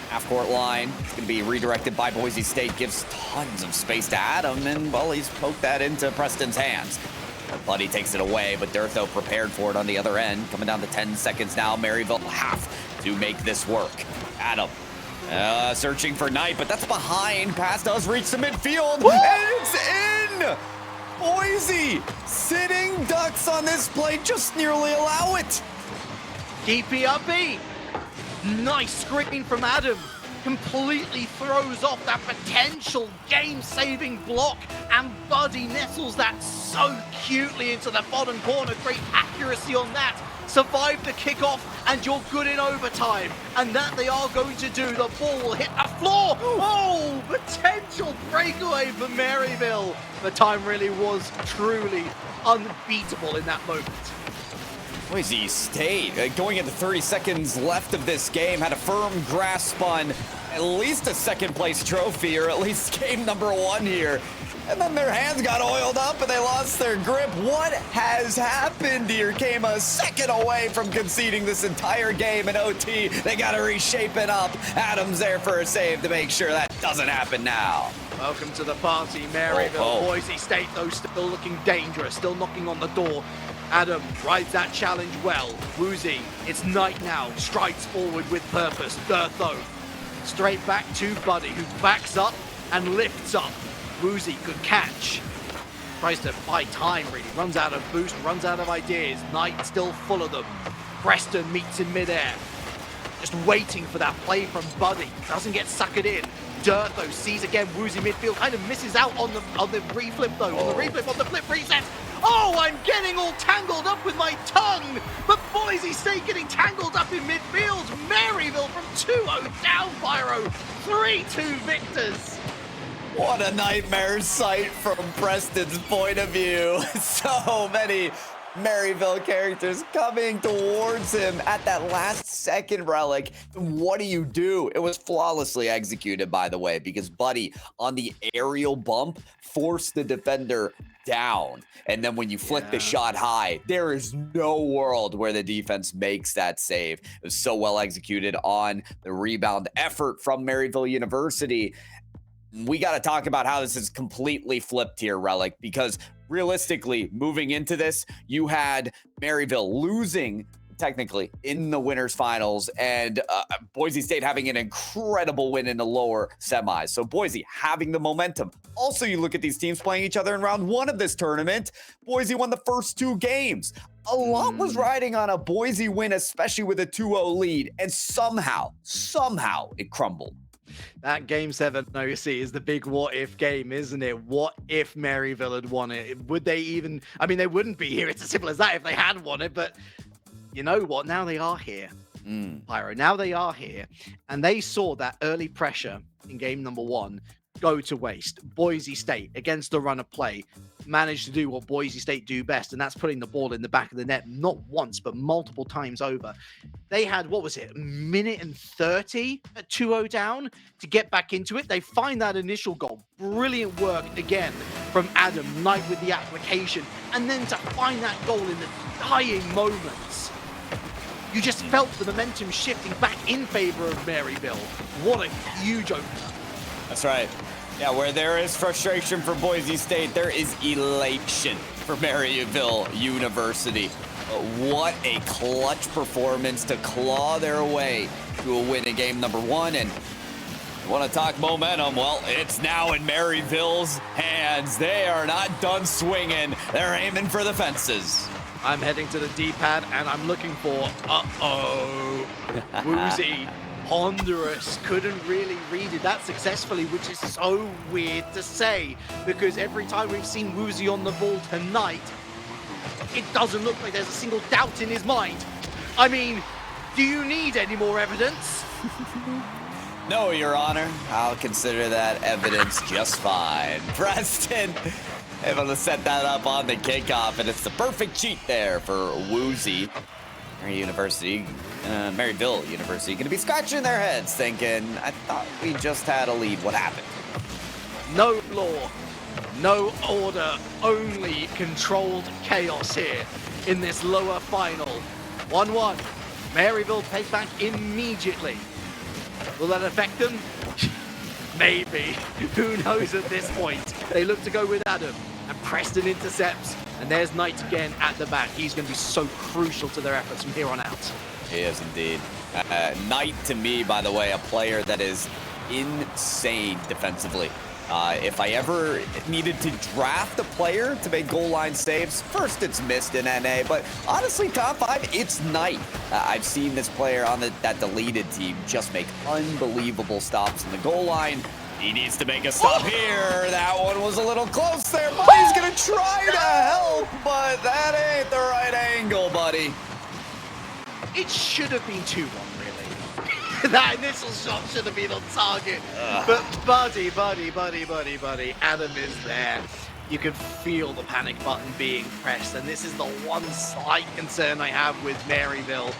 Half-court line. It's going to be redirected by Boise State. Gives tons of space to Adam, and, well, he's poked that into Preston's hands. Buddy takes it away, but Durtho prepared for it on the other end. Coming down to 10 seconds now. Maryville have to make this work. Adam searching for Knight, but that's behind. Pass does reach the midfield, and it's in! Boise sitting ducks on this play. Just nearly allow it. DPRB. Nice screen from Adam. Completely throws off that potential game-saving block, and Buddy nestles that so cutely into the bottom corner. Great accuracy on that. Survive the kickoff, and you're good in overtime. And that they are going to do. The ball will hit the floor. Oh, potential breakaway for Maryville. The time really was truly unbeatable in that moment. Boise State, going into 30 seconds left of this game, had a firm grasp on at least a second place trophy, or at least game number 1 here. And then their hands got oiled up and they lost their grip. What has happened here? Came a second away from conceding this entire game in OT. They got to reshape it up. Adams there for a save to make sure that doesn't happen now. Welcome to the party, Maryville. Boise State, though, still looking dangerous, still knocking on the door. Adam rides that challenge well. Woozy, it's Knight now, strides forward with purpose. Durtho, straight back to Buddy, who backs up and lifts up. Woozy, good catch. Tries to buy time, really. Runs out of boost, runs out of ideas. Knight still full of them. Preston meets in midair. Just waiting for that play from Buddy. Doesn't get suckered in. Durtho sees again Woozy midfield, kind of misses out on the reflip though. On the reflip, on the flip reset. Oh, I'm getting all tangled up with my tongue. But Boise State getting tangled up in midfield. Maryville from 2-0 down, Pyro. 3-2 victors. What a nightmare sight from Preston's point of view. So many Maryville characters coming towards him at that last second, Relic. What do? It was flawlessly executed, by the way, because Buddy on the aerial bump forced the defender down. And then when you flick the shot high, there is no world where the defense makes that save. It was so well executed on the rebound effort from Maryville University. We got to talk about how this is completely flipped here, Relic, because realistically, moving into this, you had Maryville losing technically in the winners finals and Boise State having an incredible win in the lower semis. So Boise having the momentum. Also, you look at these teams playing each other in round one of this tournament. Boise won the first 2 games. A lot was riding on a Boise win, especially with a 2-0 lead, and somehow it crumbled. That game 7 OC is the big what if game, isn't it? What if Maryville had won it? Would they even, I mean, they wouldn't be here. It's as simple as that if they had won it, but you know what? Now they are here, Pyro. Now they are here, and they saw that early pressure in game number 1 go to waste. Boise State, against the run of play, managed to do what Boise State do best, and that's putting the ball in the back of the net, not once, but multiple times over. They had, what was it, 1:30 at 2-0 down to get back into it. They find that initial goal. Brilliant work again from Adam Knight with the application, and then to find that goal in the dying moments. You just felt the momentum shifting back in favor of Maryville. What a huge opener. That's right. Yeah, where there is frustration for Boise State, there is elation for Maryville University. What a clutch performance to claw their way to a win in game number 1. And you want to talk momentum? Well, it's now in Maryville's hands. They are not done swinging. They're aiming for the fences. I'm heading to the D-pad, and I'm looking for, Woozy. Honduras couldn't really read it that successfully, which is so weird to say, because every time we've seen Woozy on the ball tonight, it doesn't look like there's a single doubt in his mind. I mean, do you need any more evidence? No, Your Honor. I'll consider that evidence just fine. Preston able to set that up on the kickoff, and it's the perfect cheat there for Woozy. Maryville University gonna be scratching their heads thinking, I thought we just had a lead. What happened? No law, no order, only controlled chaos here in this lower final. 1-1. Maryville pays back immediately. Will that affect them? Maybe. Who knows at this point? They look to go with Adam, and Preston intercepts. And there's Knight again at the back. He's going to be so crucial to their efforts from here on out. He is indeed. Knight, to me, by the way, a player that is insane defensively. If I ever needed to draft a player to make goal line saves, first it's missed in NA, but honestly, top 5, it's Knight. I've seen this player on that deleted team just make unbelievable stops in the goal line. He needs to make a stop here. That one was a little close there. Buddy's gonna try to help, but that ain't the right angle, buddy. It should have been 2-1, really. That initial shot should have been on target. But Buddy, Adam is there. You can feel the panic button being pressed, and this is the one slight concern I have with Maryville.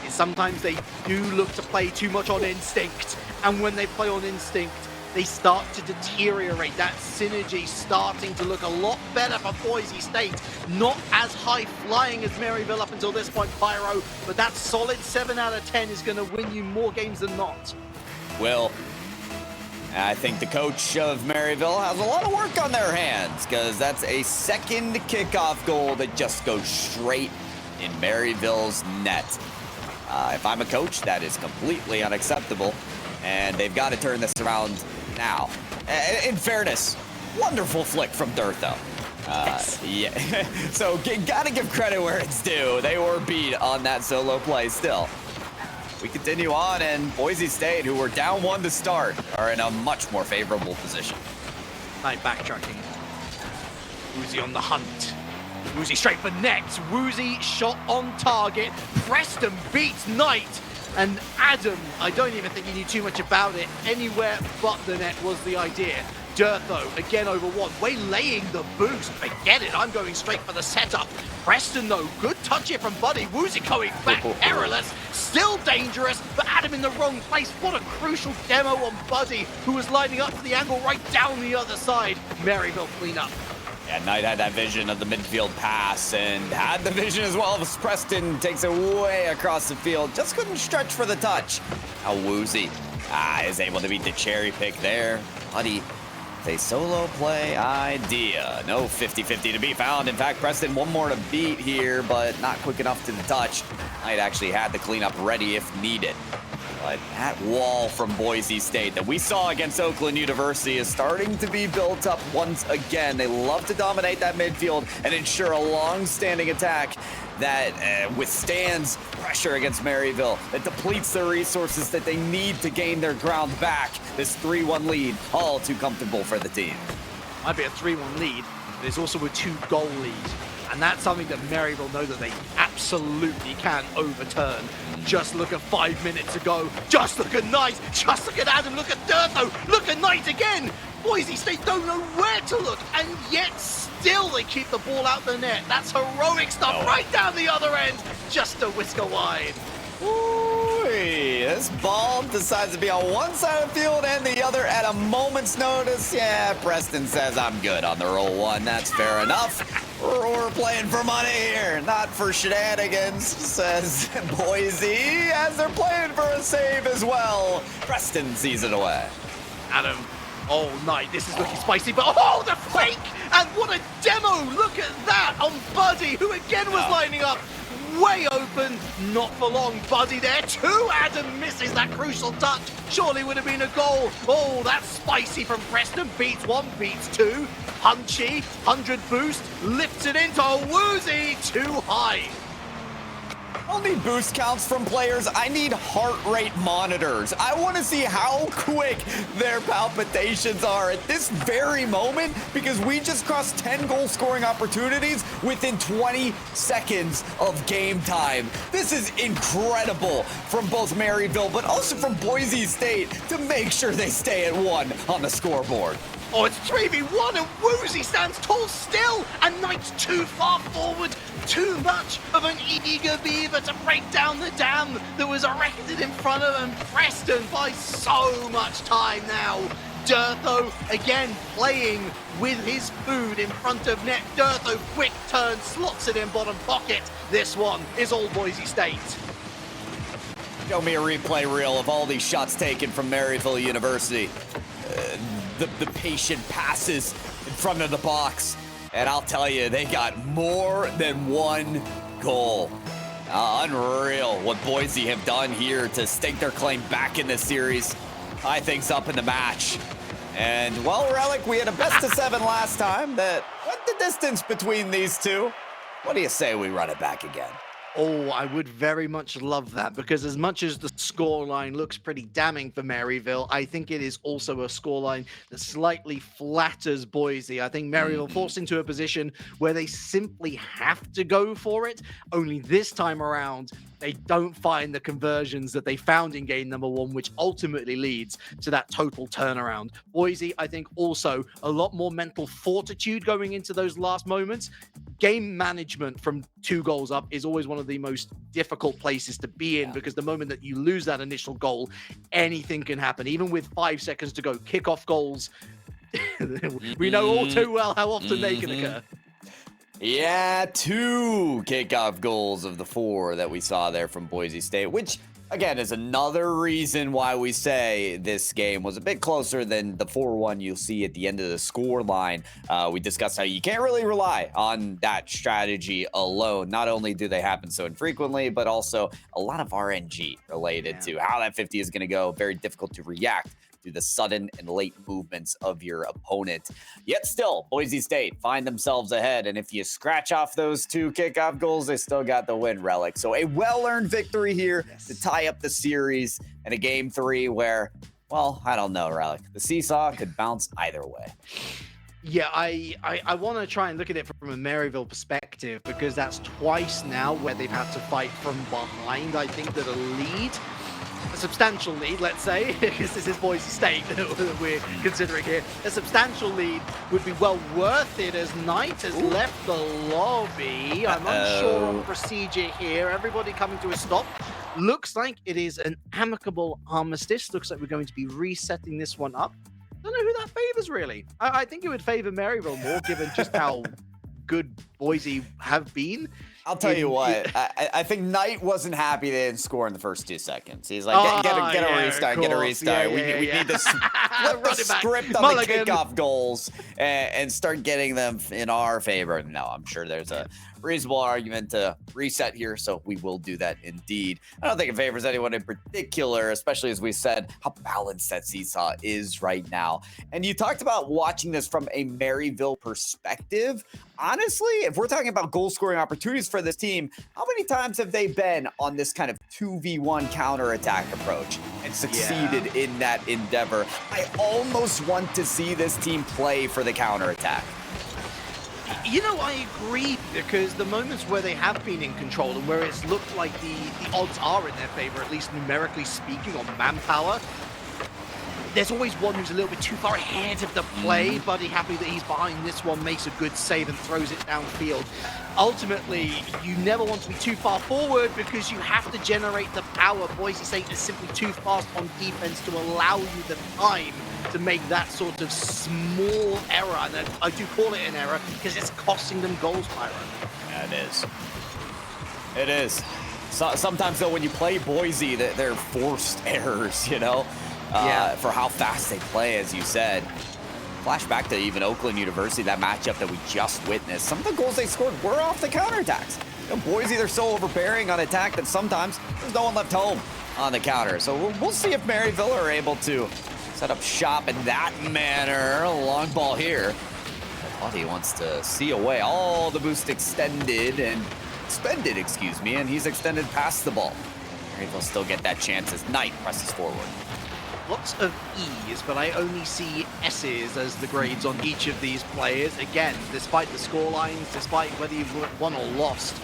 Is sometimes they do look to play too much on instinct, and when they play on instinct, they start to deteriorate. That synergy starting to look a lot better for Boise State. Not as high flying as Maryville up until this point, Pyro, but that solid 7 out of 10 is going to win you more games than not. Will, I think the coach of Maryville has a lot of work on their hands, because that's a second kickoff goal that just goes straight in Maryville's net. If I'm a coach, that is completely unacceptable, and they've got to turn this around now. In fairness, wonderful flick from Dirt, though. Yes. Yeah. So gotta give credit where it's due. They were beat on that solo play still. We continue on, and Boise State, who were down 1 to start, are in a much more favorable position. Knight backtracking. Woozy on the hunt. Woozy straight for net. Woozy shot on target. Preston beats Knight. And Adam, I don't even think he knew too much about it. Anywhere but the net was the idea. Dirtho, again over one, waylaying the boost. Forget it, I'm going straight for the setup. Preston, though, good touch here from Buddy. Woozy going back, perilous, still dangerous, but Adam in the wrong place. What a crucial demo on Buddy, who was lining up for the angle right down the other side. Maryville clean up. Yeah, Knight had that vision of the midfield pass and had the vision as well as Preston takes it way across the field. Just couldn't stretch for the touch. Now Woozy is able to beat the cherry pick there. Buddy, a solo play idea. No 50-50 to be found. In fact, Preston one more to beat here, but not quick enough to the touch. Knight actually had the cleanup ready if needed. But that wall from Boise State that we saw against Oakland University is starting to be built up once again. They love to dominate that midfield and ensure a long-standing attack that withstands pressure against Maryville, that depletes the resources that they need to gain their ground back. This 3-1 lead, all too comfortable for the team. Might be a 3-1 lead, but it's also a 2-goal lead. And that's something that Maryville know that they absolutely can overturn. Just look at 5 minutes ago. Just look at Knight. Just look at Adam. Look at Dirtho. Look at Knight again. Boise State don't know where to look. And yet still they keep the ball out the net. That's heroic stuff right down the other end. Just a whisker wide. Ooh, this ball decides to be on one side of the field and the other at a moment's notice. Yeah, Preston says I'm good on the roll one. That's fair enough. We're playing for money here, not for shenanigans, says Boise, as they're playing for a save as well. Preston sees it away. Adam, oh, Knight, this is looking spicy, but oh, the fake! And what a demo! Look at that on Buddy, who again was lining up. Way open, not for long. Buddy there too. Adam misses that crucial touch. Surely would have been a goal. Oh, that's spicy from Preston. Beats one, beats two. Punchy, 100 boost, lifts it into a Woozy, too high. I don't need boost counts from players. I need heart rate monitors. I want to see how quick their palpitations are at this very moment because we just crossed 10 goal scoring opportunities within 20 seconds of game time. This is incredible from both Maryville, but also from Boise State to make sure they stay at 1 on the scoreboard. Oh, it's 3v1 and Woozy stands tall still and Knight's too far forward. Too much of an eager beaver to break down the dam that was erected in front of him. Preston buys so much time now. Dirtho again playing with his food in front of net. Dirtho quick turn, slots it in bottom pocket. This one is all Boise State. Show me a replay reel of all these shots taken from Maryville University. The patient passes in front of the box. And I'll tell you, they got more than one goal. Unreal what Boise have done here to stake their claim back in this series. Tie things up in the match. And, well, Relic, we had a best of 7 last time. That went the distance between these two. What do you say we run it back again? Oh, I would very much love that because as much as the scoreline looks pretty damning for Maryville, I think it is also a scoreline that slightly flatters Boise. I think Maryville forced into a position where they simply have to go for it. Only this time around, they don't find the conversions that they found in game number 1, which ultimately leads to that total turnaround. Boise, I think also a lot more mental fortitude going into those last moments. Game management from 2 goals up is always one of the most difficult places to be in because the moment that you lose that initial goal, anything can happen. Even with 5 seconds to go, kickoff goals, we know all too well how often they can occur. Yeah, 2 kickoff goals of the 4 that we saw there from Boise State, which, again, is another reason why we say this game was a bit closer than the 4-1 you'll see at the end of the score line. We discussed how you can't really rely on that strategy alone. Not only do they happen so infrequently, but also a lot of RNG related to how that 50 is going to go. Very difficult to react to the sudden and late movements of your opponent. Yet still, Boise State find themselves ahead, and if you scratch off those 2 kickoff goals, they still got the win, Relic. So a well-earned victory here to tie up the series in a game 3 where, well, I don't know, Relic. The seesaw could bounce either way. Yeah, I want to try and look at it from a Maryville perspective because that's twice now where they've had to fight from behind. I think that a lead substantial lead, let's say, because this is Boise State that we're considering here. A substantial lead would be well worth it as Knight has left the lobby. I'm unsure on procedure here. Everybody coming to a stop. Looks like it is an amicable armistice. Looks like we're going to be resetting this one up. Don't know who that favors, really. I think it would favor Maryville more, given just how good Boise have been. I'll tell you what, I think Knight wasn't happy they didn't score in the first 2 seconds. He's like, get a restart, get a restart. We need to flip the script on the kickoff goals and start getting them in our favor. No, I'm sure there's a reasonable argument to reset here, so we will do that indeed. I don't think it favors anyone in particular, especially as we said, how balanced that seesaw is right now. And you talked about watching this from a Maryville perspective. Honestly, if we're talking about goal scoring opportunities for this team, how many times have they been on this kind of 2v1 counterattack approach and succeeded in that endeavor? I almost want to see this team play for the counterattack. You know, I agree, because the moments where they have been in control and where it's looked like the odds are in their favor, at least numerically speaking, on manpower, there's always one who's a little bit too far ahead of the play. Buddy, happy that he's behind this one, makes a good save and throws it downfield. Ultimately, you never want to be too far forward because you have to generate the power. Boise State is simply too fast on defense to allow you the time to make that sort of small error. And I do call it an error because it's costing them goals, Pyro. Yeah, it is. It is. So, sometimes, though, when you play Boise, they're forced errors, you know? For how fast they play, as you said. Flashback to even Oakland University, that matchup that we just witnessed. Some of the goals they scored were off the counterattacks. You know, Boise, they're so overbearing on attack that sometimes there's no one left home on the counter. So we'll see if Maryville are able to set up shop in that manner. Long ball here. Buddy wants to see away. All the boost extended and expended, excuse me, and he's extended past the ball. Maryville still get that chance as Knight presses forward. Lots of E's, but I only see S's as the grades on each of these players. Again, despite the score lines, despite whether you've won or lost,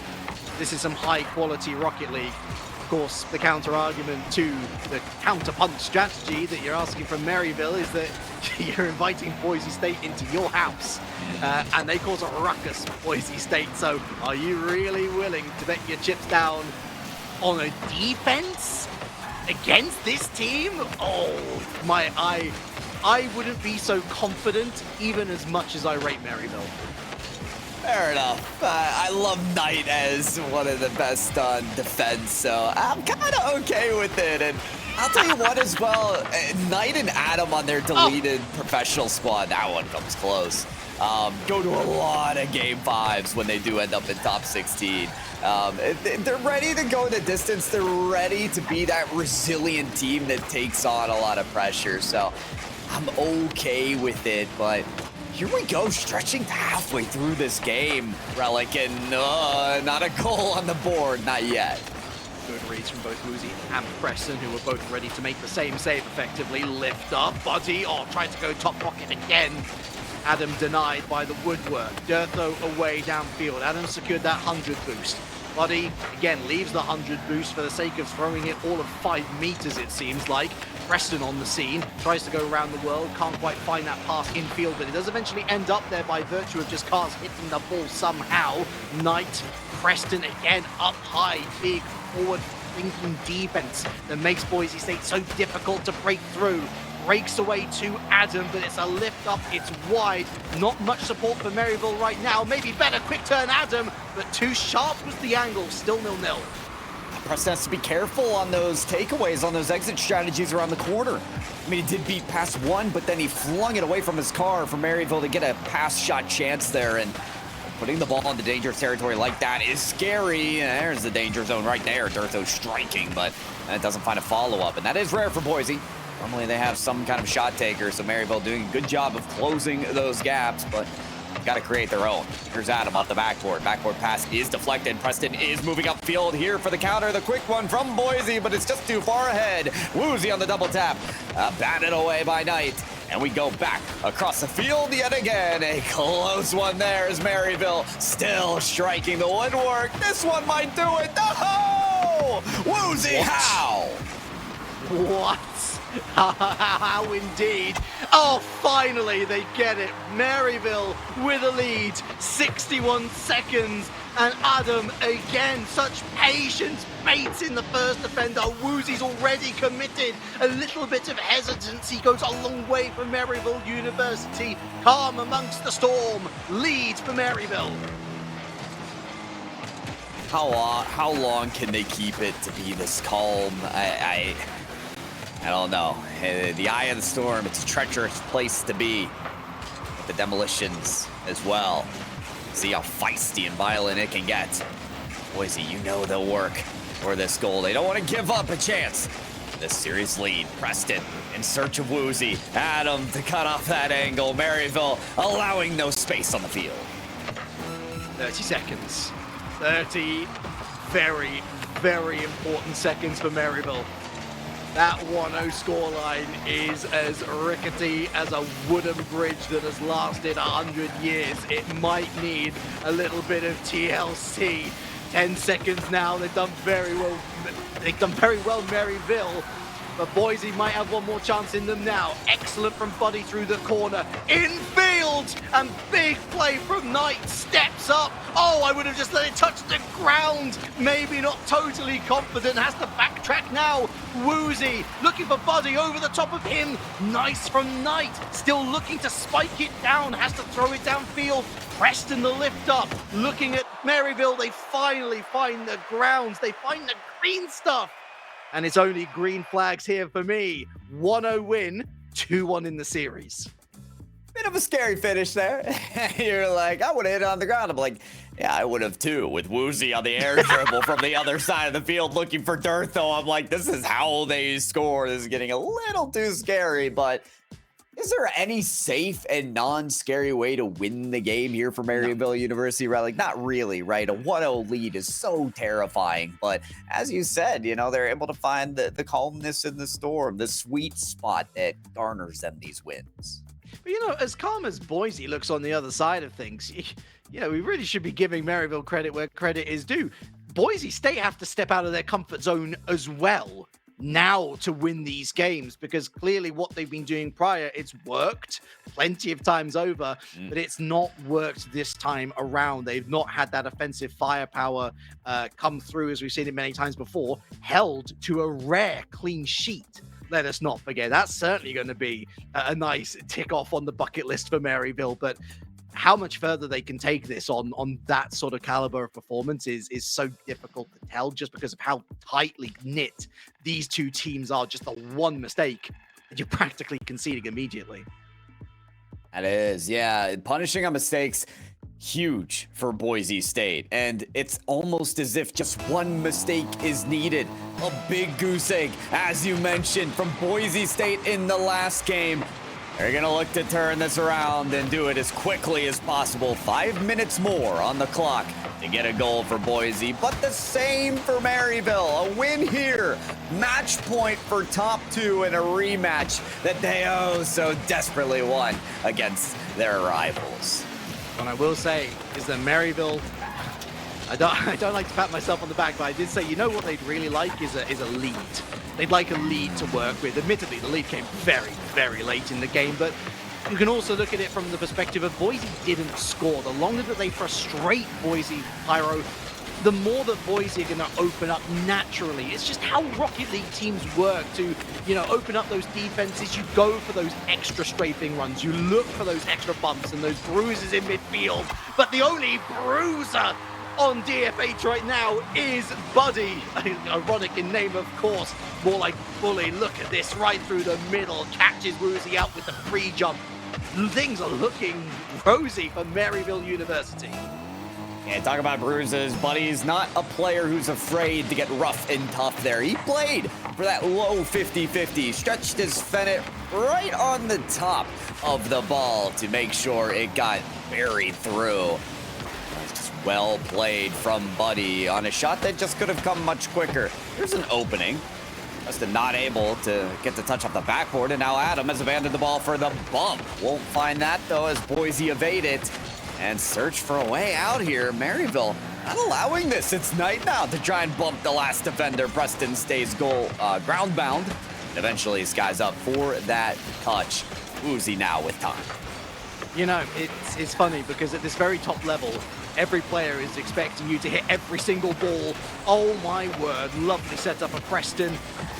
this is some high-quality Rocket League. Of course, the counter-argument to the counter-punch strategy that you're asking from Maryville is that you're inviting Boise State into your house, and they cause a ruckus, Boise State. So are you really willing to bet your chips down on a defense against this team? Oh, my, I wouldn't be so confident even as much as I rate Maryville. Fair enough. I love Knight as one of the best on defense, so I'm kind of okay with it. And I'll tell you what as well, Knight and Adam on their deleted professional squad, that one comes close. Go to a lot of game 5s when they do end up in top 16. They're ready to go the distance. They're ready to be that resilient team that takes on a lot of pressure. So I'm okay with it, but here we go, stretching halfway through this game, Relic, and not a goal on the board, not yet. Good reads from both Woozy and Preston, who were both ready to make the same save effectively. Lift up, Buddy, tried to go top pocket again. Adam denied by the woodwork. Dirtho away downfield. Adam secured that 100 boost. Buddy, again, leaves the 100 boost for the sake of throwing it all of 5 meters, it seems like. Preston on the scene, tries to go around the world, can't quite find that pass infield, but it does eventually end up there by virtue of just cars hitting the ball somehow. Knight, Preston again up high, big forward-thinking defense that makes Boise State so difficult to break through. Breaks away to Adam, but it's a lift up, it's wide. Not much support for Maryville right now. Maybe better quick turn Adam, but too sharp was the angle, still 0-0. Preston has to be careful on those takeaways, on those exit strategies around the corner. I mean, he did beat past one, but then he flung it away from his car for Maryville to get a pass shot chance there, and putting the ball into dangerous territory like that is scary. There's the danger zone right there. Dirtho striking, but it doesn't find a follow-up, and that is rare for Boise. Normally they have some kind of shot taker, so Maryville doing a good job of closing those gaps, but got to create their own. Here's Adam off the backboard. Backboard pass is deflected. Preston is moving upfield here for the counter. The quick one from Boise, but it's just too far ahead. Woozy on the double tap. Batted away by Knight. And we go back across the field yet again. A close one there as Maryville still striking the woodwork. This one might do it. No! Woozy, how? What? How indeed? Oh, finally they get it. Maryville with a lead, 61 seconds. And Adam, again, such patience, baits in the first defender. Woozy's already committed. A little bit of hesitancy goes a long way for Maryville University. Calm amongst the storm. Lead for Maryville. How long can they keep it to be this calm? I don't know. The eye of the storm, it's a treacherous place to be. The demolitions as well. See how feisty and violent it can get. Boise, you know they'll work for this goal. They don't want to give up a chance. This series lead. Preston in search of Woozy. Adam to cut off that angle. Maryville allowing no space on the field. 30 seconds. 30 very, very important seconds for Maryville. That 1-0 scoreline is as rickety as a wooden bridge that has lasted 100 years. It might need a little bit of TLC. 10 seconds now. They've done very well. Maryville. But Boise might have one more chance in them now. Excellent from Buddy through the corner. Infield! And big play from Knight. Steps up. Oh, I would have just let it touch the ground. Maybe not totally confident. Has to backtrack now. Woozy looking for Buddy over the top of him. Nice from Knight. Still looking to spike it down. Has to throw it downfield. Preston the lift up. Looking at Maryville. They finally find the grounds. They find the green stuff. And it's only green flags here for me. 1-0 win, 2-1 in the series. Bit of a scary finish there. You're like, I would have hit it on the ground. I'm like, yeah, I would have too, with Woozy on the air dribble from the other side of the field looking for Dirtho. I'm like, this is how they score. This is getting a little too scary, but is there any safe and non-scary way to win the game here for Maryville University? Right? Like, not really, right? A 1-0 lead is so terrifying. But as you said, you know, they're able to find the calmness in the storm, the sweet spot that garners them these wins. But, you know, as calm as Boise looks on the other side of things, you know, we really should be giving Maryville credit where credit is due. Boise State have to step out of their comfort zone as well now to win these games, because clearly what they've been doing prior, it's worked plenty of times over, but it's not worked this time around. They've not had that offensive firepower come through, as we've seen it many times before, held to a rare clean sheet. Let us not forget, that's certainly going to be a nice tick off on the bucket list for Maryville, but how much further they can take this on that sort of caliber of performance is so difficult to tell, just because of how tightly knit these two teams are. Just the one mistake and you're practically conceding immediately. That is, yeah. Punishing on mistakes, huge for Boise State. And it's almost as if just one mistake is needed. A big goose egg, as you mentioned, from Boise State in the last game. They're going to look to turn this around and do it as quickly as possible. 5 minutes more on the clock to get a goal for Boise, but the same for Maryville. A win here. Match point for top two in a rematch that they so desperately want against their rivals. What I will say is that Maryville, I don't like to pat myself on the back, but I did say, you know what they'd really like is a lead. They'd like a lead to work with. Admittedly, the lead came very, very late in the game, but you can also look at it from the perspective of Boise didn't score. The longer that they frustrate Boise Pyro, the more that Boise are going to open up naturally. It's just how Rocket League teams work to, you know, open up those defenses. You go for those extra strafing runs. You look for those extra bumps and those bruises in midfield. But the only bruiser on DFH right now is Buddy. Ironic in name, of course. More like Bully. Look at this, right through the middle. Catches Woozy out with the free jump. Things are looking rosy for Maryville University. Yeah, talk about bruises. Buddy's not a player who's afraid to get rough and tough there. He played for that low 50-50. Stretched his Fennett right on the top of the ball to make sure it got buried through. Well played from Buddy on a shot that just could have come much quicker. Here's an opening. Preston not able to get the touch off the backboard, and now Adam has abandoned the ball for the bump. Won't find that, though, as Boise evade it and search for a way out here. Maryville not allowing this. It's Knight now to try and bump the last defender. Preston stays ground bound. Eventually, skies up for that touch. Woozy now with time. You know, it's funny because at this very top level, every player is expecting you to hit every single ball. Oh my word, lovely setup of Preston.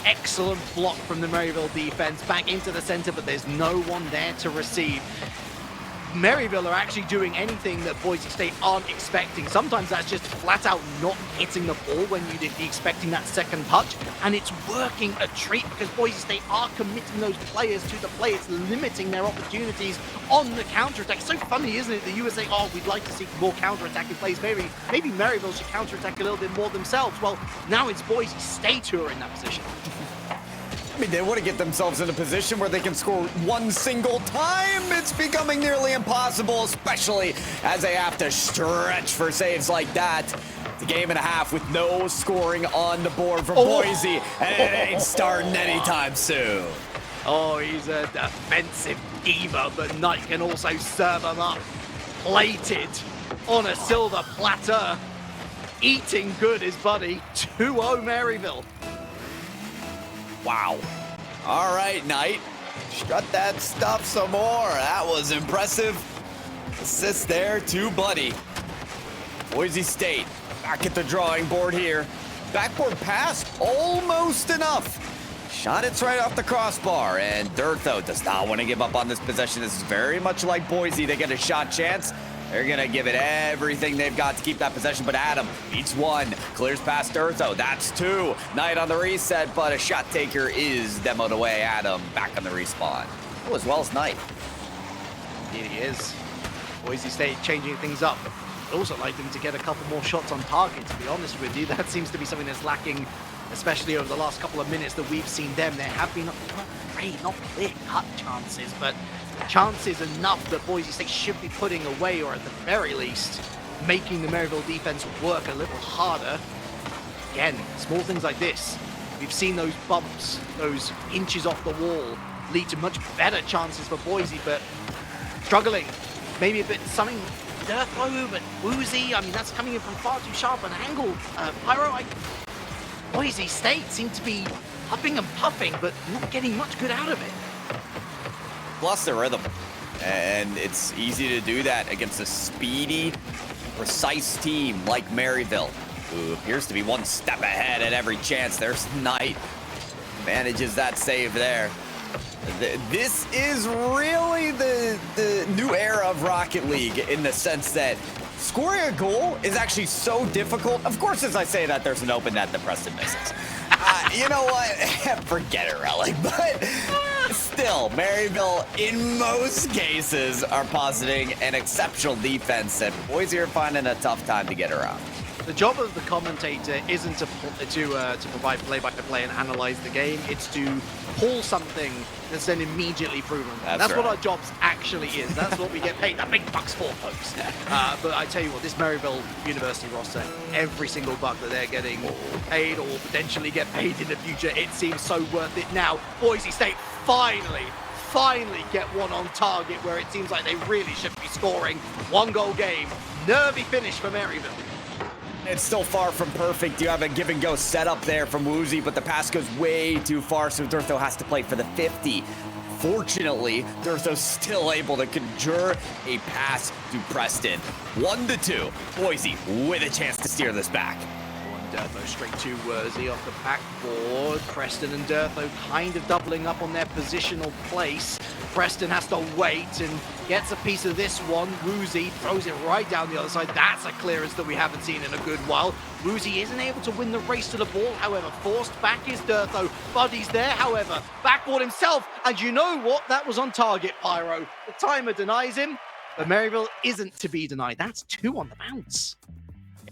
Excellent block from the Maryville defense, back into the center, but there's no one there to receive. Maryville are actually doing anything that Boise State aren't expecting. Sometimes that's just flat out not hitting the ball when you'd be expecting that second touch, and it's working a treat because Boise State are committing those players to the play. It's limiting their opportunities on the counterattack. So funny, isn't it? The USA, oh, we'd like to see more counterattacking plays. Maybe Maryville should counterattack a little bit more themselves. Well, now it's Boise State who are in that position. I mean, they want to get themselves in a position where they can score one single time. It's becoming nearly impossible, especially as they have to stretch for saves like that. It's a game and a half with no scoring on the board for Boise, and it ain't starting anytime soon. Oh, he's a defensive diva, but Knight can also serve him up. Plated on a silver platter. Eating good, his buddy. 2-0 Maryville. Wow. All right, Knight. Strut that stuff some more. That was impressive. Assist there to Buddy. Boise State back at the drawing board here. Backboard pass, almost enough. Shot it right off the crossbar, and Durtho does not want to give up on this possession. This is very much like Boise. They get a shot chance. They're going to give it everything they've got to keep that possession, but Adam beats one, clears past Durtho. That's two. Knight on the reset, but a shot taker is demoed away. Adam back on the respawn. Oh, as well as Knight. Indeed he is. Boise State changing things up. I'd also like them to get a couple more shots on target, to be honest with you. That seems to be something that's lacking, especially over the last couple of minutes that we've seen them. There have been not clear-cut chances, but chances enough that Boise State should be putting away, or at the very least, making the Maryville defense work a little harder. Again, small things like this. We've seen those bumps, those inches off the wall, lead to much better chances for Boise, but struggling. Maybe a bit something Durtho, but Woozy. I mean, that's coming in from far too sharp an angle. Pyro, Boise State seem to be huffing and puffing, but not getting much good out of it. Plus the rhythm, and it's easy to do that against a speedy, precise team like Maryville, who appears to be one step ahead at every chance. There's Knight, manages that save there. This is really the new era of Rocket League in the sense that scoring a goal is actually so difficult. Of course, as I say that, there's an open net that Preston misses. You know what? Forget it, Relic. But still, Maryville, in most cases, are positing an exceptional defense that Boise are finding a tough time to get around. The job of the commentator isn't to provide play-by-play and analyze the game. It's to pull something that's then immediately proven. That's right. What our jobs actually is. That's what we get paid the big bucks for, folks. But I tell you what, this Maryville University roster, every single buck that they're getting paid or potentially get paid in the future, it seems so worth it now. Boise State finally get one on target where it seems like they really should be scoring. 1-goal game. Nervy finish for Maryville. It's still far from perfect. You have a give and go setup there from Woozy, but the pass goes way too far, so Durtho has to play for the 50. Fortunately, Durtho's still able to conjure a pass to Preston. 1-2. Boise with a chance to steer this back. Durtho straight to Woozy off the backboard. Preston and Durtho kind of doubling up on their positional place. Preston has to wait and gets a piece of this one. Woozy throws it right down the other side. That's a clearance that we haven't seen in a good while. Woozy isn't able to win the race to the ball, however. Forced back is Durtho. Buddy's there, however. Backboard himself. And you know what? That was on target, Pyro. The timer denies him, but Maryville isn't to be denied. That's 2 on the bounce.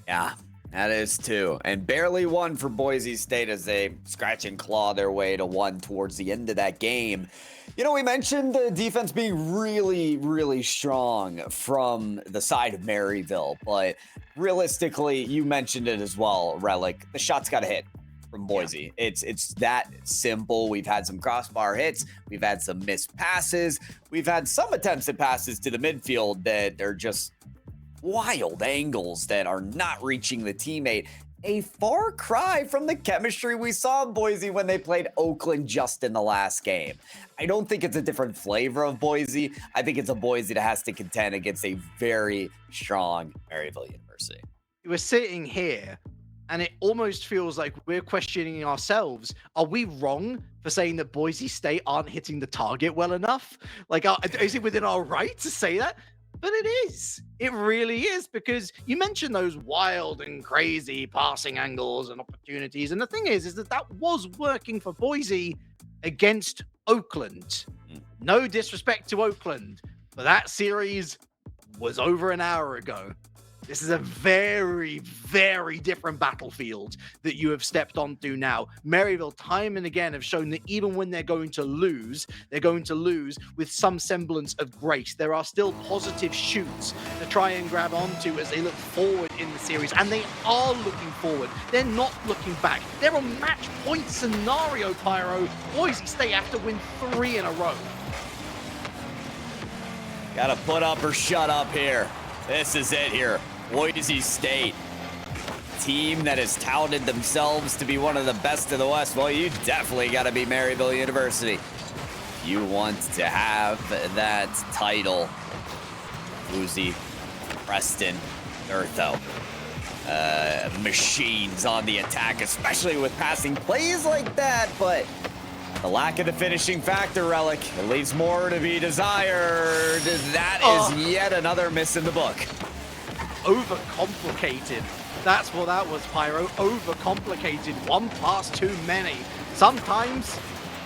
Yeah. That is 2, and barely 1 for Boise State as they scratch and claw their way to 1 towards the end of that game. You know, we mentioned the defense being really, really strong from the side of Maryville, but realistically, you mentioned it as well, Relic. The shot's got to hit from Boise. Yeah. It's that simple. We've had some crossbar hits. We've had some missed passes. We've had some attempts at passes to the midfield that are just wild angles that are not reaching the teammate. a far cry from the chemistry we saw in Boise when they played Oakland just in the last game. I don't think it's a different flavor of Boise. I think it's a Boise that has to contend against a very strong Maryville University. We're sitting here, and it almost feels like we're questioning ourselves. Are we wrong for saying that Boise State aren't hitting the target well enough? Like, is it within our right to say that? But it is. It really is, because you mentioned those wild and crazy passing angles and opportunities. And the thing is that was working for Boise against Oakland. No disrespect to Oakland, but that series was over an hour ago. This is a very, very different battlefield that you have stepped onto now. Maryville, time and again, have shown that even when they're going to lose with some semblance of grace. There are still positive shoots to try and grab onto as they look forward in the series. And they are looking forward. They're not looking back. They're a match point scenario, Pyro. Boise State have to win 3 in a row. Gotta put up or shut up here. This is it here. Boise State, team that has touted themselves to be one of the best in the West. Well, you definitely got to be Maryville University. You want to have that title. Uzi, Preston, Urtho. Machines on the attack, especially with passing plays like that, but the lack of the finishing factor, Relic, it leaves more to be desired. That is yet another miss in the book. Overcomplicated. That's what that was, Pyro. Overcomplicated. One pass too many. Sometimes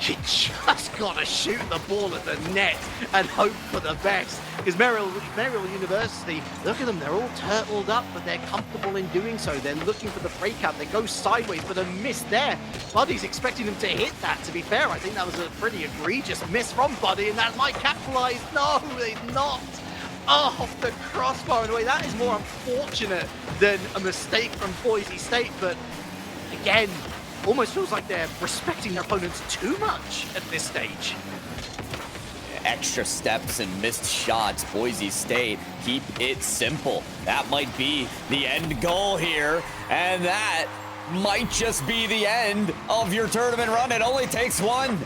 you just gotta shoot the ball at the net and hope for the best. Because Maryville University, look at them, they're all turtled up, but they're comfortable in doing so. They're looking for the breakout. They go sideways, but a miss there. Buddy's expecting them to hit that, to be fair. I think that was a pretty egregious miss from Buddy, and that might capitalize. No, they've not. Off the crossbar. In a way, that is more unfortunate than a mistake from Boise State, but again, almost feels like they're respecting their opponents too much at this stage. Extra steps and missed shots. Boise State, keep it simple. That might be the end goal here, and that might just be the end of your tournament run. It only takes one.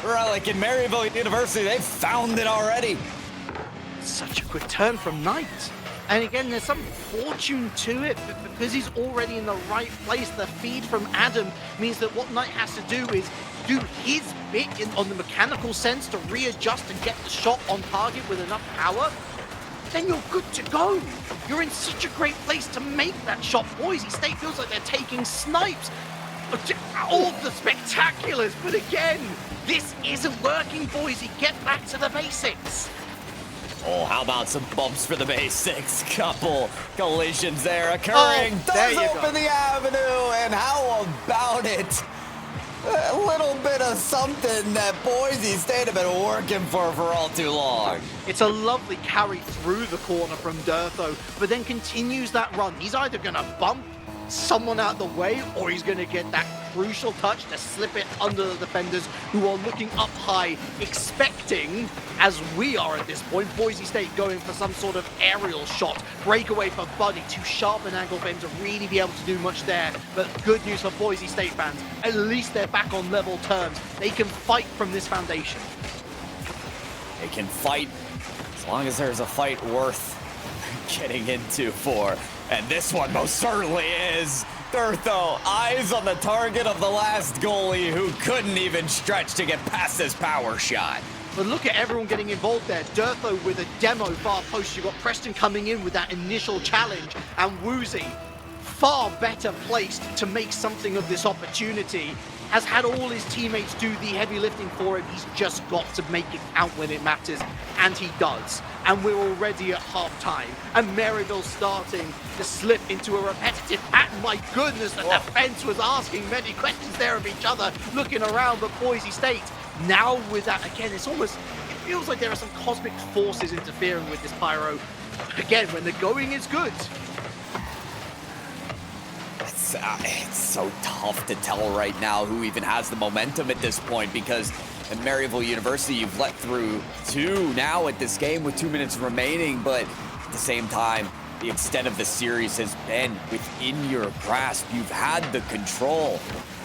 Relic in Maryville University, they've found it already. Such a quick turn from Knight. And again, there's some fortune to it, but because he's already in the right place, the feed from Adam means that what Knight has to do is do his bit on the mechanical sense to readjust and get the shot on target with enough power. Then you're good to go. You're in such a great place to make that shot. Boise State feels like they're taking snipes. All the spectaculars, but again, this isn't working, Boise. Get back to the basics. Oh, how about some bumps for the basics? Couple collisions there occurring. Does open the avenue, and how about it? A little bit of something that Boise State have been working for all too long. It's a lovely carry through the corner from Durtho, but then continues that run. He's either going to bump someone out the way, or he's going to get that crucial touch to slip it under the defenders who are looking up high, expecting, as we are at this point, Boise State going for some sort of aerial shot. Breakaway for Buddy, too sharp an angle for him to really be able to do much there. But good news for Boise State fans. At least they're back on level terms. They can fight from this foundation. They can fight as long as there's a fight worth getting into for. And this one most certainly is. Durtho, eyes on the target of the last goalie who couldn't even stretch to get past his power shot. But look at everyone getting involved there. Durtho with a demo far post. You've got Preston coming in with that initial challenge. And Woozy, far better placed to make something of this opportunity, has had all his teammates do the heavy lifting for him. He's just got to make it count when it matters, and he does. And we're already at halftime, and Maryville's starting to slip into a repetitive pattern. My goodness, the defense was asking many questions there of each other, looking around, but Boise State, now with that, again, it feels like there are some cosmic forces interfering with this, Pyro. Again, when the going is good. It's so tough to tell right now who even has the momentum at this point, because in Maryville University, you've let through 2 now at this game with 2 minutes remaining, but at the same time, the extent of the series has been within your grasp. You've had the control,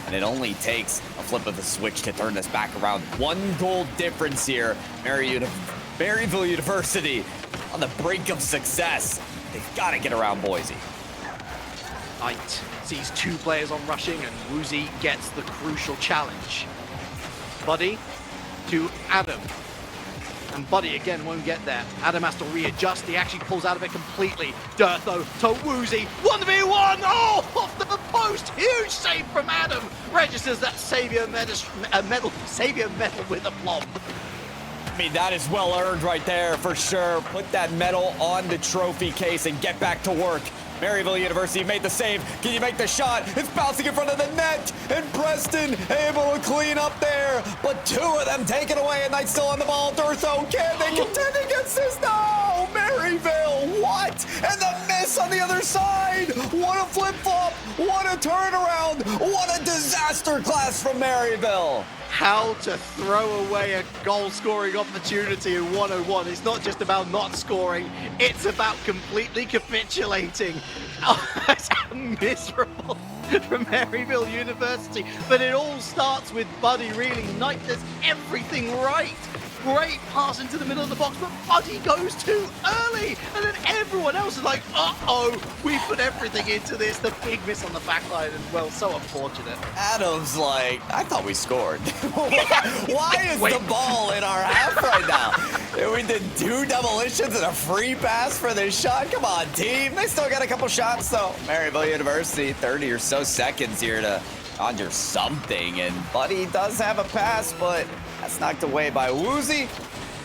and it only takes a flip of the switch to turn this back around. 1 goal difference here. Maryville University on the brink of success. They've got to get around Boise. Knight sees 2 players on rushing, and Woozy gets the crucial challenge. Buddy to Adam. And Buddy again won't get there. Adam has to readjust. He actually pulls out of it completely. Dirtho to Woozy. 1v1! Oh, off the post! Huge save from Adam. Registers that Savior medal with a plop. I mean, that is well earned right there for sure. Put that medal on the trophy case and get back to work. Maryville University made the save. Can you make the shot? It's bouncing in front of the net. And Preston able to clean up there. But 2 of them taken away, and Knight's still on the ball. Durtho, can they contend against this? No! Maryville, what? And the miss on the other side. What a flip-flop. What a turnaround. What a disaster class from Maryville. How to throw away a goal-scoring opportunity in 101. It's not just about not scoring, it's about completely capitulating. Oh, that's miserable from Maryville University. But it all starts with Buddy reeling. Knight does everything right. Great pass into the middle of the box, but Buddy goes too early. And then everyone else is like, uh-oh, we put everything into this. The big miss on the back line as well. So unfortunate. Adam's like, I thought we scored. Why is the ball in our half right now? We did 2 demolitions and a free pass for this shot. Come on, team. They still got a couple shots, though. Maryville University, 30 or so seconds here to conjure something. And Buddy does have a pass, but that's knocked away by Woozy.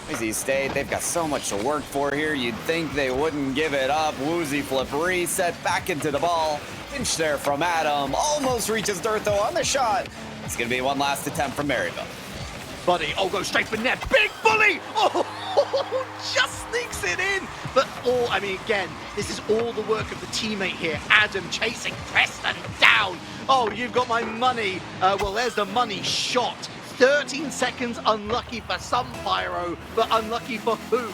Boise State, they've got so much to work for here. You'd think they wouldn't give it up. Woozy flip reset back into the ball. Pinch there from Adam. Almost reaches Durtho on the shot. It's going to be one last attempt from Maryville. Buddy, goes straight for net. Big bully! Oh, just sneaks it in. But I mean, again, this is all the work of the teammate here. Adam chasing Preston down. Oh, you've got my money. Well, there's the money shot. 13 seconds unlucky for some Pyro, but unlucky for who?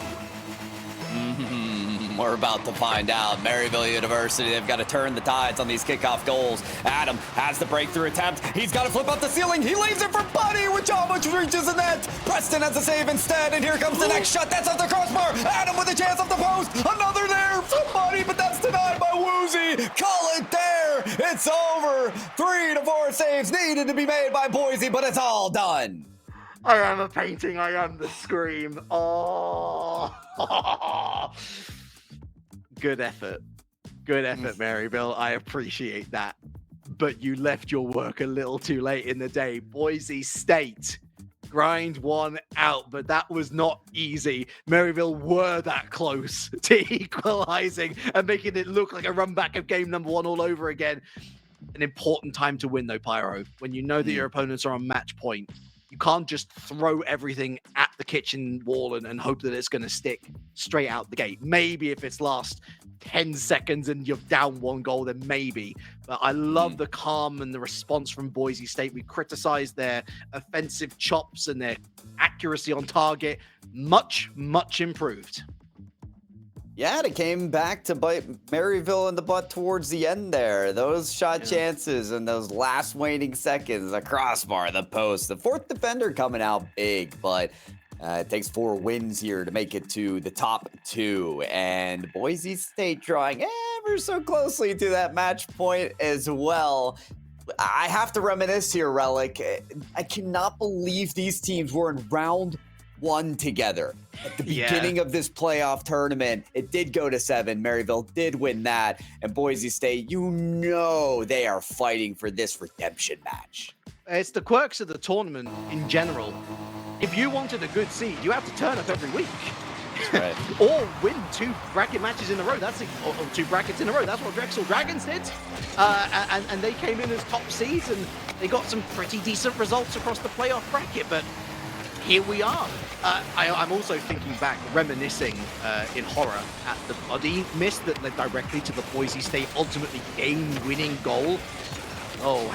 We're about to find out. Maryville University, they've got to turn the tides on these kickoff goals. Adam has the breakthrough attempt. He's got to flip up the ceiling. He leaves it for Buddy, which almost reaches the net. Preston has a save instead, and here comes the next shot. That's off the crossbar. Adam with a chance off the post. Another there from Buddy, but that's denied by Woozy. Call it there. It's over. 3 to 4 saves needed to be made by Boise, but it's all done. I am a painting. I am the scream. Oh. Good effort. Good effort, Maryville. I appreciate that. But you left your work a little too late in the day. Boise State grind 1 out, but that was not easy. Maryville were that close to equalizing and making it look like a run back of game number 1 all over again. An important time to win, though, Pyro. When you know that your opponents are on match point, you can't just throw everything at the kitchen wall and hope that it's going to stick straight out the gate. Maybe if it's last 10 seconds and you're down 1 goal, then maybe. But I love the calm and the response from Boise State. We criticized their offensive chops and their accuracy on target. Much, much improved. Yeah, it came back to bite Maryville in the butt towards the end there. Those shot chances and those last waning seconds, the crossbar, the post, the 4th defender coming out big, but it takes 4 wins here to make it to the top 2. And Boise State drawing ever so closely to that match point as well. I have to reminisce here, Relic. I cannot believe these teams were in round 1 together at the beginning of this playoff tournament. It did go to 7. Maryville did win that, and Boise State, you know, they are fighting for this redemption match. It's the quirks of the tournament in general. If you wanted a good seed, you have to turn up every week. Right. Or win 2 bracket matches in a row. Or 2 brackets in a row. That's what Drexel Dragons did. And they came in as top seeds, and they got some pretty decent results across the playoff bracket. But here we are. I'm also thinking back, reminiscing in horror at the Buddy miss that led directly to the Boise State ultimately game-winning goal. Oh,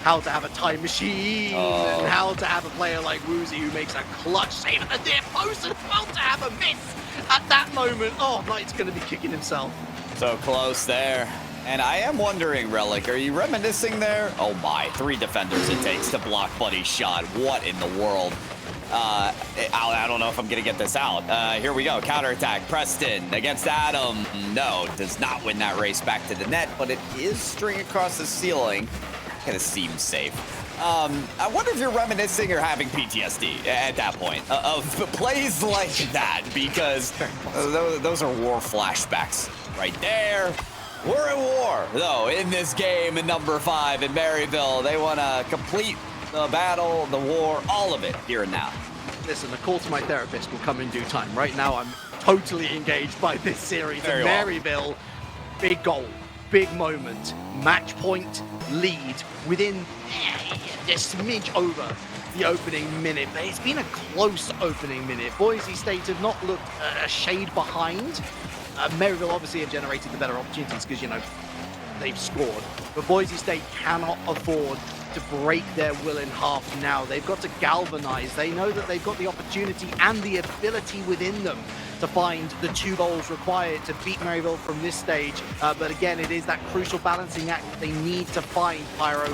how to have a time machine, and how to have a player like Woozy who makes a clutch save at the near post, and how to have a miss at that moment. Oh, Knight's going to be kicking himself. So close there. And I am wondering, Relic, are you reminiscing there? Oh my, 3 defenders it takes to block Buddy's shot. What in the world? I don't know if I'm gonna get this out. Here we go, counterattack. Preston against Adam. No, does not win that race back to the net, but it is string across the ceiling. Kind of seems safe. I wonder if you're reminiscing or having PTSD at that point of plays like that, because those are war flashbacks right there. We're at war, though, in this game in number 5 in Maryville. They want to complete the battle, the war, all of it here and now. Listen, the call to my therapist will come in due time. Right now, I'm totally engaged by this series. Very and well. Maryville, big goal, big moment, match point, lead within a smidge over the opening minute. But it's been a close opening minute. Boise State have not looked a shade behind. Maryville obviously have generated the better opportunities because, you know, they've scored. But Boise State cannot afford to break their will in half now. They've got to galvanize. They know that they've got the opportunity and the ability within them to find the 2 goals required to beat Maryville from this stage. But again, it is that crucial balancing act that they need to find, Pyro.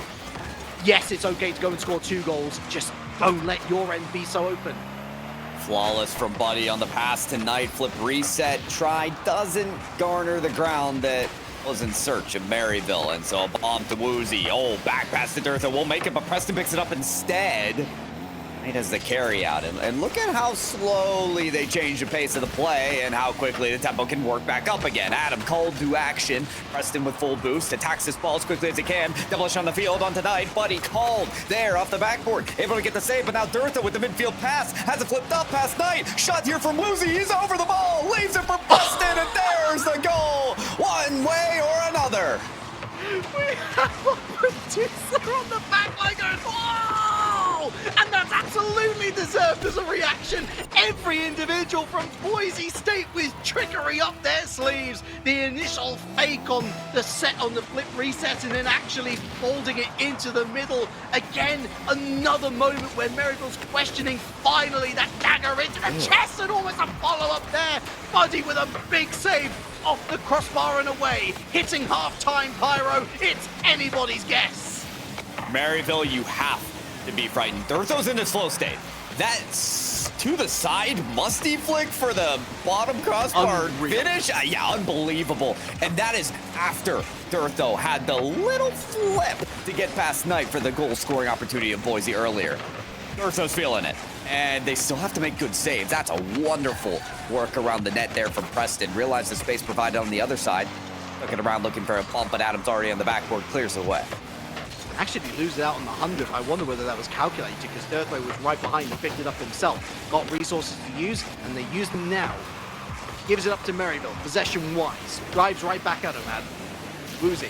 Yes, it's okay to go and score 2 goals. Just don't let your end be so open. Flawless from Buddy on the pass tonight. Flip reset. Try doesn't garner the ground that was in search of Maryville. And so a bomb to Woozy. Oh, back pass to Dirtha. Won't make it, but Preston picks it up instead. He does the carry out. And look at how slowly they change the pace of the play and how quickly the tempo can work back up again. Adam called to action. Preston with full boost. Attacks this ball as quickly as he can. Devilish on the field on tonight. Buddy called there off the backboard. Able to get the save, but now Dirtha with the midfield pass. Has it flipped up past Knight. Shot here from Woozy. He's over the ball. Leaves it for Preston, and there's the goal. One way or another. We have a producer on the back line going, whoa! And that's absolutely deserved as a reaction. Every individual from Boise State with trickery up their sleeves. The initial fake on the set on the flip reset and then actually folding it into the middle. Again, another moment where Maryville's questioning finally that dagger into the chest and almost a follow-up there. Buddy with a big save off the crossbar and away. Hitting half-time, Pyro. It's anybody's guess. Maryville, you have to be frightened. Dirtho's in a slow state. That's to the side musty flick for the bottom crossbar finish. Yeah, unbelievable. And that is after Dirtho had the little flip to get past Knight for the goal scoring opportunity of Boise earlier. Dirtho's feeling it. And they still have to make good saves. That's a wonderful work around the net there from Preston. Realized the space provided on the other side. Looking around looking for a pump, but Adam's already on the backboard, clears the way. Actually loses out on the 100. I wonder whether that was calculated because Dirtway was right behind and picked it up himself. Got resources to use, and they use them now. Gives it up to Maryville, possession-wise. Drives right back at him, Adam. Woozy.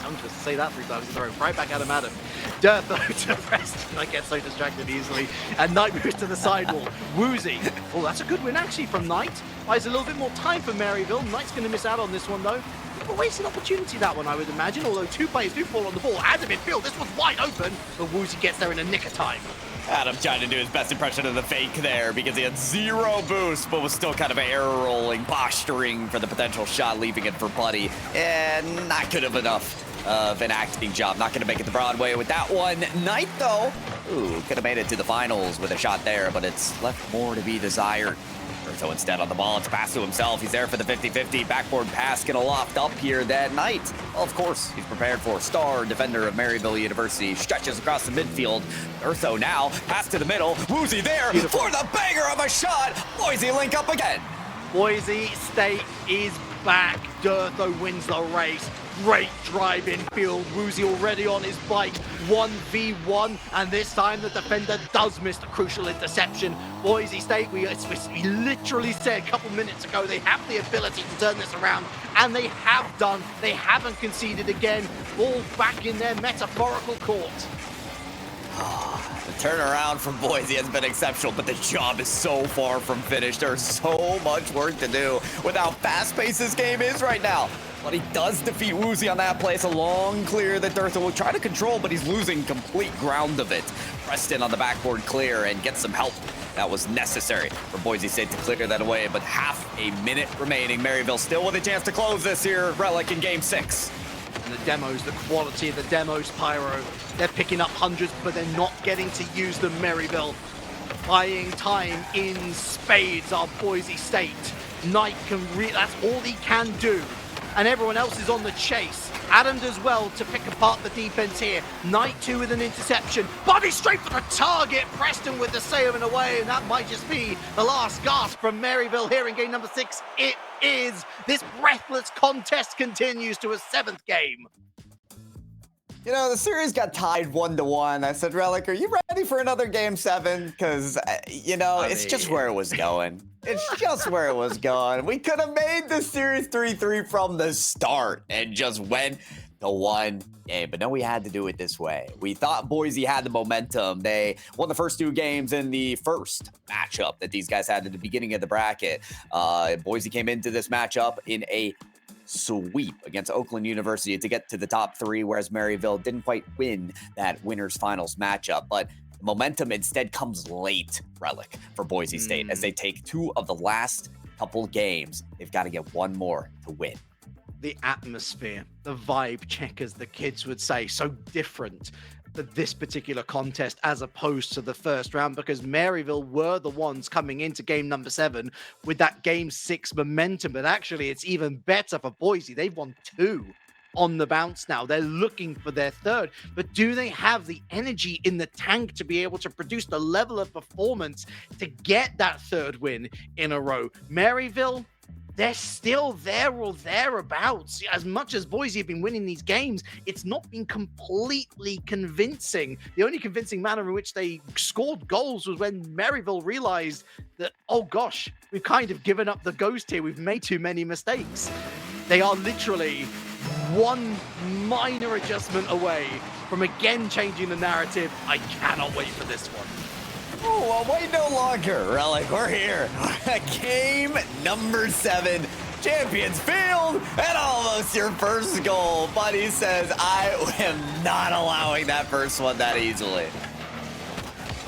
Don't just say that 3 times in a row. Right back at him, Adam. Dirtho to Preston. I get so distracted easily. And Knight moves to the sidewall. Woozy. Oh, that's a good win actually from Knight. Buys a little bit more time for Maryville. Knight's going to miss out on this one though. A wasted opportunity that one, I would imagine. Although 2 players do fall on the ball. Adam in field. This one's wide open. But Woozy gets there in a nick of time. Adam trying to do his best impression of the fake there because he had 0 boost, but was still kind of air rolling, posturing for the potential shot, leaving it for Buddy. And not good enough of an acting job. Not going to make it to Broadway with that one. Knight, though, could have made it to the finals with a shot there, but it's left more to be desired. So instead on the ball, it's passed to himself. He's there for the 50-50. Backboard pass gonna loft up here that night. Well, of course, he's prepared for star defender of Maryville University. Stretches across the midfield. Urso now, pass to the middle. Woozy there for the banger of a shot. Boise link up again. Boise State is back. Dirtho wins the race. Great drive in field. Woozy already on his bike. 1v1, and this time the defender does miss the crucial interception. Boise State, we literally said a couple minutes ago, they have the ability to turn this around, and they have done. They haven't conceded again. Ball back in their metaphorical court. The turnaround from Boise has been exceptional, but the job is so far from finished. There's so much work to do with how fast-paced this game is right now. But he does defeat Woozy on that play. It's a long clear that Durtha will try to control, but he's losing complete ground of it. Preston on the backboard clear and gets some help. That was necessary for Boise State to clear that away, but half a minute remaining. Maryville still with a chance to close this here. Relic in game 6. And the demos, the quality of the demos, Pyro, they're picking up hundreds, but they're not getting to use them. Maryville buying time in spades are Boise State. Knight that's all he can do. And everyone else is on the chase. Adam does well to pick apart the defense here. Knight 2 with an interception. Body straight for the target. Preston with the save and away. And that might just be the last gasp from Maryville here in game number 6. It is. This breathless contest continues to a 7th game. You know, the series got tied 1-1. I said, Relic, are you ready for another game 7? Because, you know, it's just where it was going. It's just where it was going. We could have made the series 3-3 from the start and just went to 1 game. But no, we had to do it this way. We thought Boise had the momentum. They won the first 2 games in the first matchup that these guys had at the beginning of the bracket. Boise came into this matchup in a sweep against Oakland University to get to the top 3, whereas Maryville didn't quite win that winners finals matchup. But momentum instead comes late, Relic, for Boise State as they take 2 of the last couple games. They've got to get 1 more to win. The atmosphere, the vibe check, as the kids would say, so different for this particular contest as opposed to the first round, because Maryville were the ones coming into game number 7 with that game 6 momentum. But actually, it's even better for Boise. They've won 2 on the bounce now. They're looking for their 3rd, but do they have the energy in the tank to be able to produce the level of performance to get that 3rd win in a row? Maryville, they're still there or thereabouts. As much as Boise have been winning these games, it's not been completely convincing. The only convincing manner in which they scored goals was when Maryville realized that, oh gosh, we've kind of given up the ghost here. We've made too many mistakes. They are literally 1 minor adjustment away from again changing the narrative. I cannot wait for this one. Oh, well, wait no longer, Relic. We're here. Game number 7. Champions Field, and almost your first goal. Buddy says, I am not allowing that first one that easily.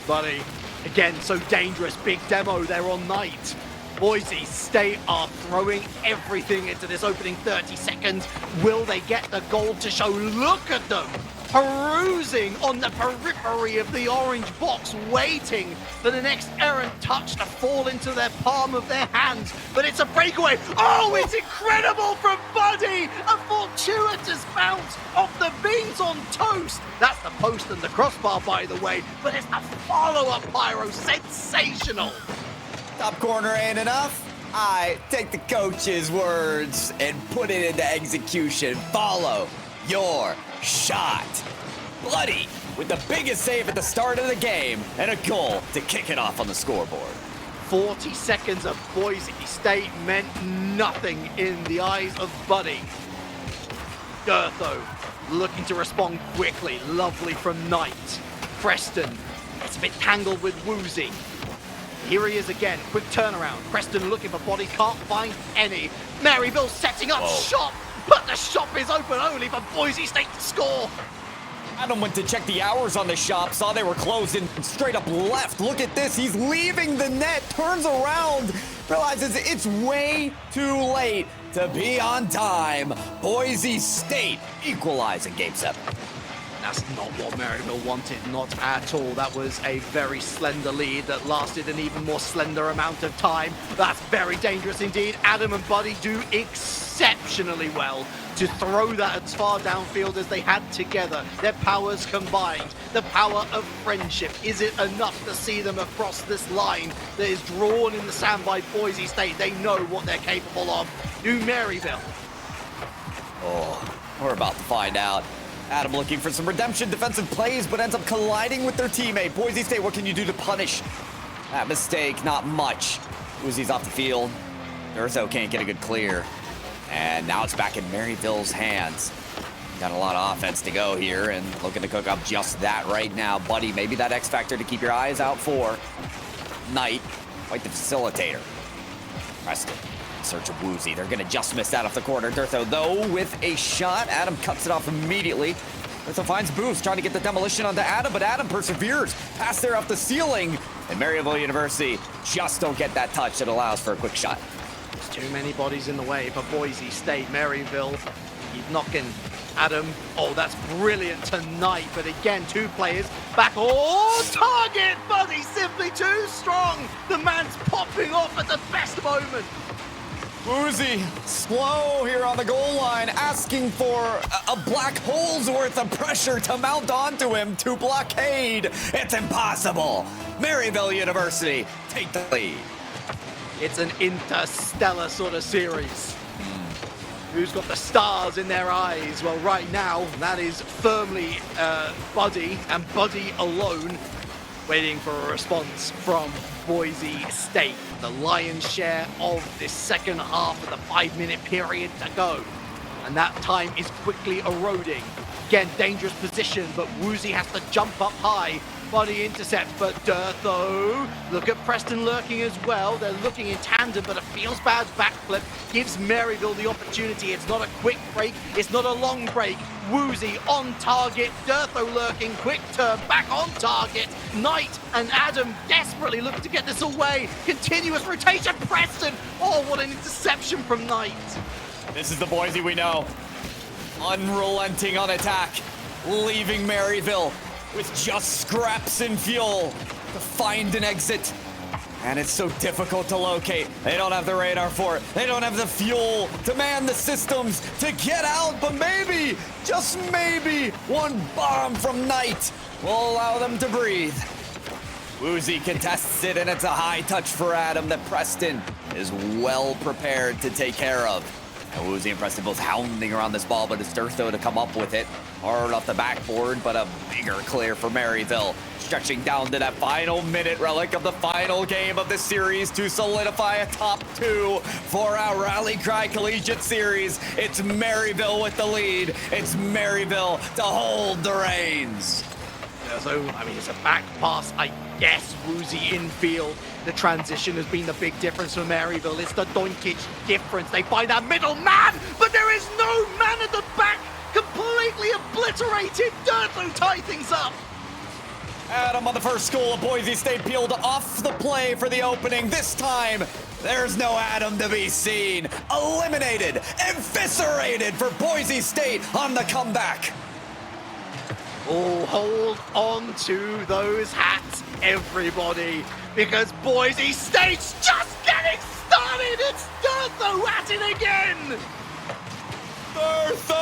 Buddy, again, so dangerous. Big demo there on Knight. Boise State are throwing everything into this opening 30 seconds. Will they get the goal to show? Look at them, perusing on the periphery of the orange box, waiting for the next errant touch to fall into their palm of their hands. But it's a breakaway. Oh, it's incredible from Buddy. A fortuitous bounce off the beans on toast. That's the post and the crossbar, by the way. But it's a follow-up, Pyro. Sensational. Top corner ain't enough. I take the coach's words and put it into execution. Follow your shot. Bloody with the biggest save at the start of the game and a goal to kick it off on the scoreboard. 40 seconds of Boise State meant nothing in the eyes of Buddy. Durtho looking to respond quickly. Lovely from Knight. Preston gets a bit tangled with Woozy. Here he is again, quick turnaround. Preston looking for bodies, can't find any. Maryville setting up shop, but the shop is open only for Boise State to score. Adam went to check the hours on the shop, saw they were closed and straight up left. Look at this, he's leaving the net, turns around, realizes it's way too late to be on time. Boise State equalizing game 7. That's not what Maryville wanted, not at all. That was a very slender lead that lasted an even more slender amount of time. That's very dangerous indeed. Adam and Buddy do exceptionally well to throw that as far downfield as they had together. Their powers combined, the power of friendship. Is it enough to see them across this line that is drawn in the sand by Boise State? They know what they're capable of. Do Maryville? Oh, we're about to find out. Adam looking for some redemption defensive plays, but ends up colliding with their teammate. Boise State, what can you do to punish that mistake? Not much. Uzi's off the field. Durtho can't get a good clear. And now it's back in Maryville's hands. Got a lot of offense to go here and looking to cook up just that right now. Buddy, maybe that X factor to keep your eyes out for. Knight, quite the facilitator. Preston search of Woozy. They're gonna just miss that off the corner. Durtho, though, with a shot. Adam cuts it off immediately. Durtho finds Boost, trying to get the demolition onto Adam, but Adam perseveres. Pass there off the ceiling. And Maryville University just don't get that touch that allows for a quick shot. There's too many bodies in the way for Boise State. Maryville, he's knocking Adam. Oh, that's brilliant tonight. But again, 2 players back. Oh, target! Buddy simply too strong. The man's popping off at the best moment. Woozy, slow here on the goal line, asking for a black hole's worth of pressure to mount onto him to blockade. It's impossible. Maryville University take the lead. It's an interstellar sort of series. Who's got the stars in their eyes? Well, right now, that is firmly Buddy, and Buddy alone, waiting for a response from Boise State. The lion's share of this second half of the 5-minute period to go. And that time is quickly eroding. Again, dangerous position, but Woozy has to jump up high. Buddy intercepts, but Durtho, look at Preston lurking as well. They're looking in tandem, but a feels bad backflip gives Maryville the opportunity. It's not a quick break, it's not a long break. Woozy on target, Durtho lurking, quick turn, back on target. Knight and Adam desperately look to get this away. Continuous rotation, Preston. Oh, what an interception from Knight. This is the Boise we know. Unrelenting on attack, leaving Maryville with just scraps and fuel to find an exit. And it's so difficult to locate. They don't have the radar for it. They don't have the fuel to man the systems to get out, but maybe, just maybe, one bomb from Knight will allow them to breathe. Woozy contests it, and it's a high touch for Adam that Preston is well prepared to take care of. And Woozy and Preston both hounding around this ball, but it's Durtho to come up with it. Hard off the backboard, but a bigger clear for Maryville. Stretching down to that final minute relic of the final game of the series to solidify a top 2 for our Rally Cry Collegiate Series. It's Maryville with the lead. It's Maryville to hold the reins. Yeah, so, I mean, it's a back pass, I guess. Woozy infield. The transition has been the big difference for Maryville. It's the Doncic difference. They find that middle man, but there is no man at the back. Completely obliterated. Durtho tie things up. Adam on the first goal of Boise State peeled off the play for the opening. This time, there's no Adam to be seen. Eliminated, eviscerated for Boise State on the comeback. Oh, hold on to those hats, everybody, because Boise State's just getting started. It's Durtho at it again. Durtho!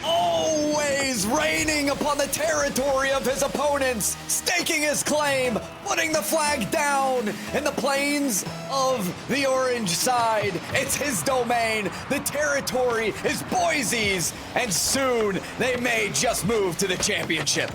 Always reigning upon the territory of his opponents, staking his claim, putting the flag down in the plains of the orange side. It's his domain. The territory is Boise's, and soon they may just move to the championship.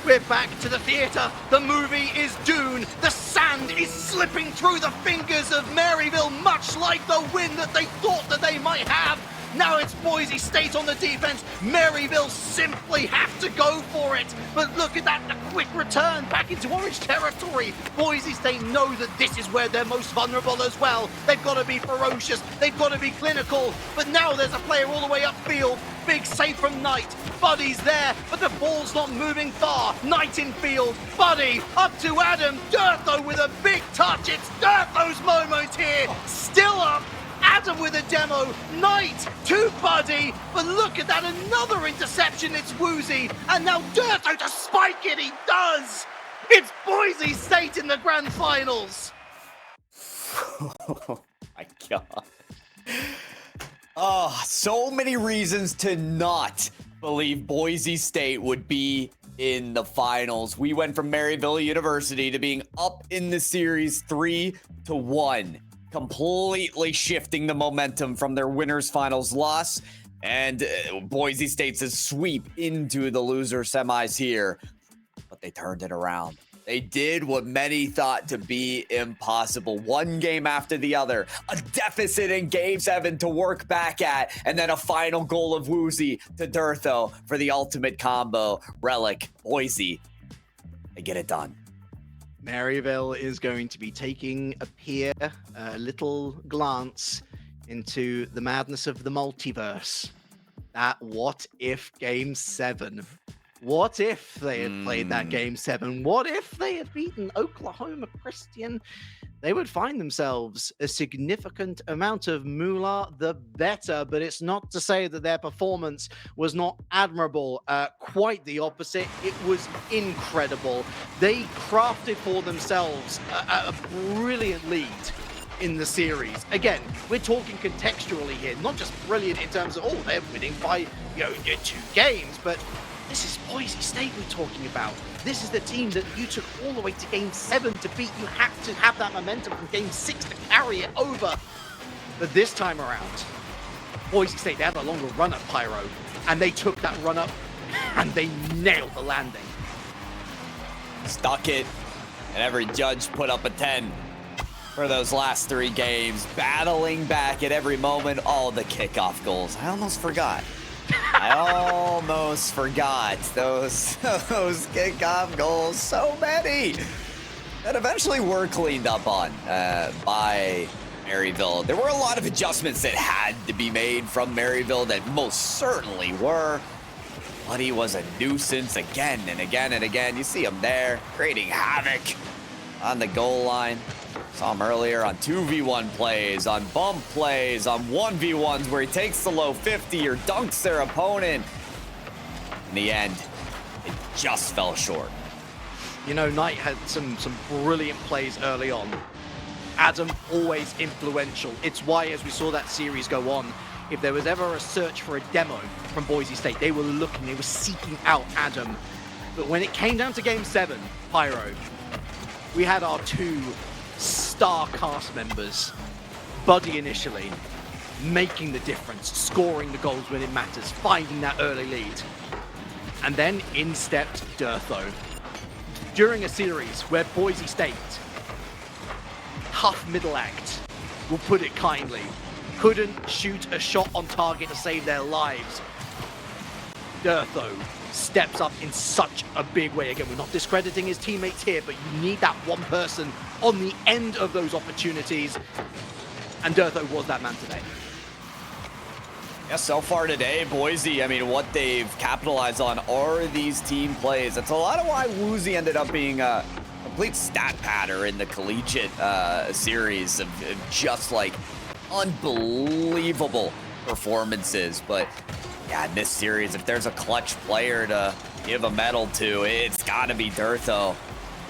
We're back to the theater. The movie is Dune. The sand is slipping through the fingers of Maryville, much like the win that they thought that they might have. Now it's Boise State on the defense. Maryville simply have to go for it. But look at that, the quick return back into orange territory. Boise State know that this is where they're most vulnerable as well. They've got to be ferocious. They've got to be clinical. But now there's a player all the way upfield. Big save from Knight. Buddy's there, but the ball's not moving far. Knight in field. Buddy up to Adam. Durtho with a big touch. It's Durtho's moment here. Still up. Adam with a demo, Knight to Buddy, but look at that, another interception, it's Woozy, and now Durtho to spike it, he does! It's Boise State in the grand finals! Oh my God. Oh, so many reasons to not believe Boise State would be in the finals. We went from Maryville University to being up in the series 3-1. Completely shifting the momentum from their winners finals loss and Boise State's sweep into the loser semis here. But they turned it around. They did what many thought to be impossible. One game after the other, a deficit in game 7 to work back at, and then a final goal of Woozy to Durtho for the ultimate combo. Relic, Boise, they get it done. Maryville is going to be taking a little glance into the madness of the multiverse. That what if Game 7? What if they had played that Game 7? What if they had beaten Oklahoma Christian? They would find themselves a significant amount of moolah, the better, but it's not to say that their performance was not admirable. Quite the opposite. It was incredible. They crafted for themselves a brilliant lead in the series. Again, we're talking contextually here, not just brilliant in terms of, oh, they're winning by 2 games, but this is Boise State we're talking about. This is the team that you took all the way to Game 7 to beat. You had to have that momentum from Game 6 to carry it over. But this time around, Boise State, they had a longer run at Pyro, and they took that run up, and they nailed the landing. Stuck it, and every judge put up a 10 for those last 3 games, battling back at every moment. All the kickoff goals. I almost forgot. I almost forgot those kickoff goals. So many that eventually were cleaned up on by Maryville. There were a lot of adjustments that had to be made from Maryville that most certainly were. But he was a nuisance again and again and again. You see him there creating havoc on the goal line. Saw him earlier on 2v1 plays, on bump plays, on 1v1s where he takes the low 50 or dunks their opponent. In the end, it just fell short. You know, Knight had some brilliant plays early on. Adam, always influential. It's why, as we saw that series go on, if there was ever a search for a demo from Boise State, they were looking, they were seeking out Adam. But when it came down to Game 7, Pyro, we had our 2 star cast members, Buddy initially, making the difference, scoring the goals when it matters, finding that early lead. And then in stepped Durtho. During a series where Boise State, tough middle act, we'll put it kindly, couldn't shoot a shot on target to save their lives, Durtho steps up in such a big way. Again, we're not discrediting his teammates here, but you need that one person on the end of those opportunities, and Durtho was that man today. Yeah, so far today, Boise, I mean, what they've capitalized on are these team plays. That's a lot of why Woozy ended up being a complete stat patter in the collegiate series of just like unbelievable performances. But yeah, in this series, if there's a clutch player to give a medal to, it's got to be Durtho.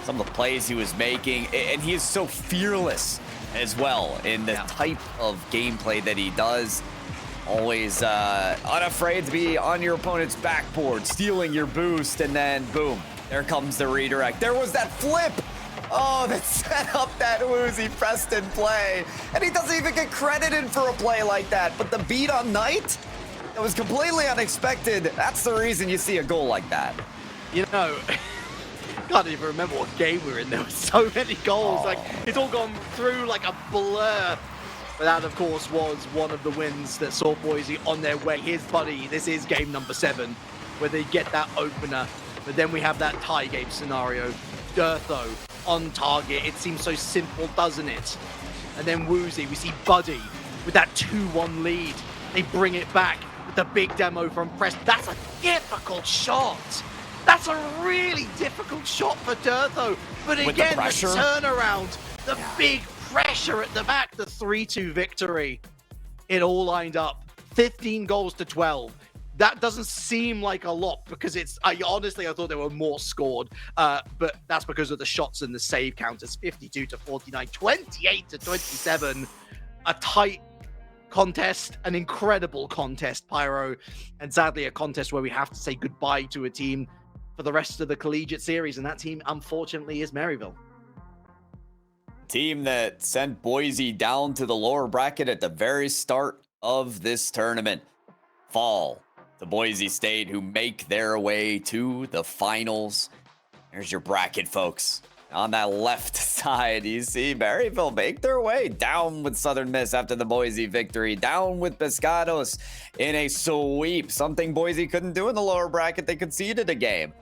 Some of the plays he was making, and he is so fearless as well in the type of gameplay that he does. Always unafraid to be on your opponent's backboard, stealing your boost, and then boom, there comes the redirect. There was that flip. Oh, that set up that Woozy Preston play. And he doesn't even get credited for a play like that. But the beat on Knight, that was completely unexpected. That's the reason you see a goal like that. You know, can't even remember what game we were in. There were so many goals. Like, it's all gone through like a blur. But that, of course, was one of the wins that saw Boise on their way. Here's Buddy. This is game number 7, where they get that opener. But then we have that tie game scenario. Durtho on target. It seems so simple, doesn't it? And then Woozy, we see Buddy with that 2-1 lead. They bring it back with the big demo from Preston. That's a difficult shot. That's a really difficult shot for Durtho. But again, the turnaround, the big pressure at the back, the 3-2 victory. It all lined up. 15 goals to 12. That doesn't seem like a lot because honestly, I thought there were more scored, but that's because of the shots and the save counters. 52 to 49, 28 to 27. A tight contest, an incredible contest, Pyro, and sadly a contest where we have to say goodbye to a team for the rest of the collegiate series, and that team, unfortunately, is Maryville. Team that sent Boise down to the lower bracket at the very start of this tournament. Fall to Boise State, who make their way to the finals. There's your bracket, folks. On that left side, you see Maryville make their way down with Southern Miss after the Boise victory, down with Pescados in a sweep, something Boise couldn't do in the lower bracket. They conceded a game.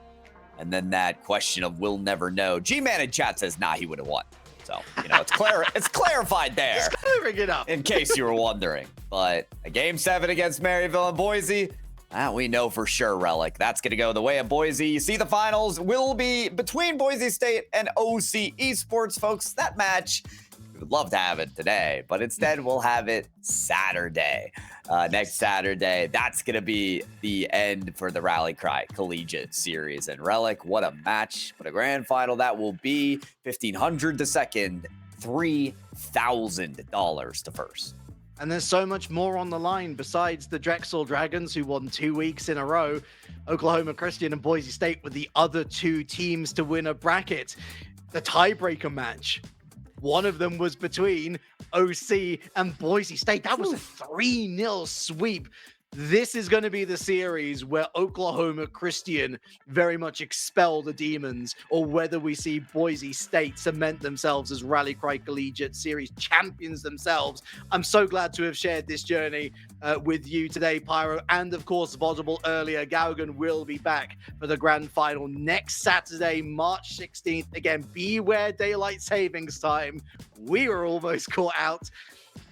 And then that question of we'll never know. G-Man in chat says, nah, he would have won. So, you know, it's clarified there. Just clearing it up. In case you were wondering. But a Game 7 against Maryville and Boise, we know for sure, Relic. That's going to go the way of Boise. You see the finals will be between Boise State and OC Esports, folks. That match, we would love to have it today, but instead we'll have it Saturday. Next Saturday, that's going to be the end for the Rally Cry Collegiate Series. And Relic, what a match, what a grand final that will be. 1,500 to second, $3,000 to first. And there's so much more on the line besides the Drexel Dragons, who won 2 weeks in a row. Oklahoma Christian and Boise State were the other two teams to win a bracket. The tiebreaker match, one of them was between OC and Boise State. That was a 3-0 sweep. This is going to be the series where Oklahoma Christian very much expel the demons, or whether we see Boise State cement themselves as Rally Cry Collegiate Series champions themselves. I'm so glad to have shared this journey with you today, Pyro, and of course, Vodable earlier. Gaugan will be back for the grand final next Saturday, March 16th. Again, beware daylight savings time. We were almost caught out.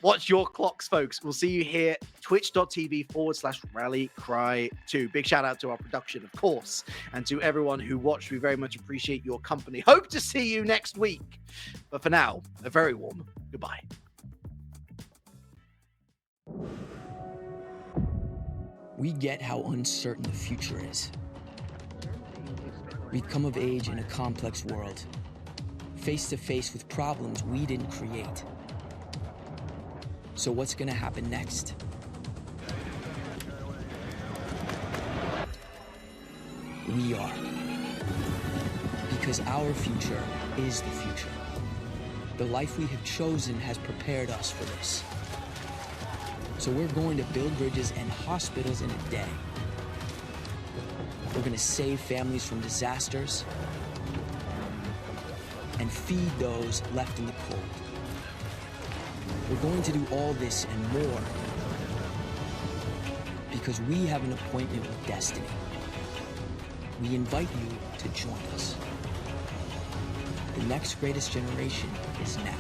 Watch your clocks, folks. We'll see you here, twitch.tv/RallyCry2. Big shout out to our production, of course, and to everyone who watched. We very much appreciate your company. Hope to see you next week. But for now, a very warm goodbye. We get how uncertain the future is. We've come of age in a complex world, face to face with problems we didn't create. So what's gonna happen next? We are. Because our future is the future. The life we have chosen has prepared us for this. So we're going to build bridges and hospitals in a day. We're gonna save families from disasters and feed those left in the cold. We're going to do all this and more because we have an appointment with destiny. We invite you to join us. The next greatest generation is now.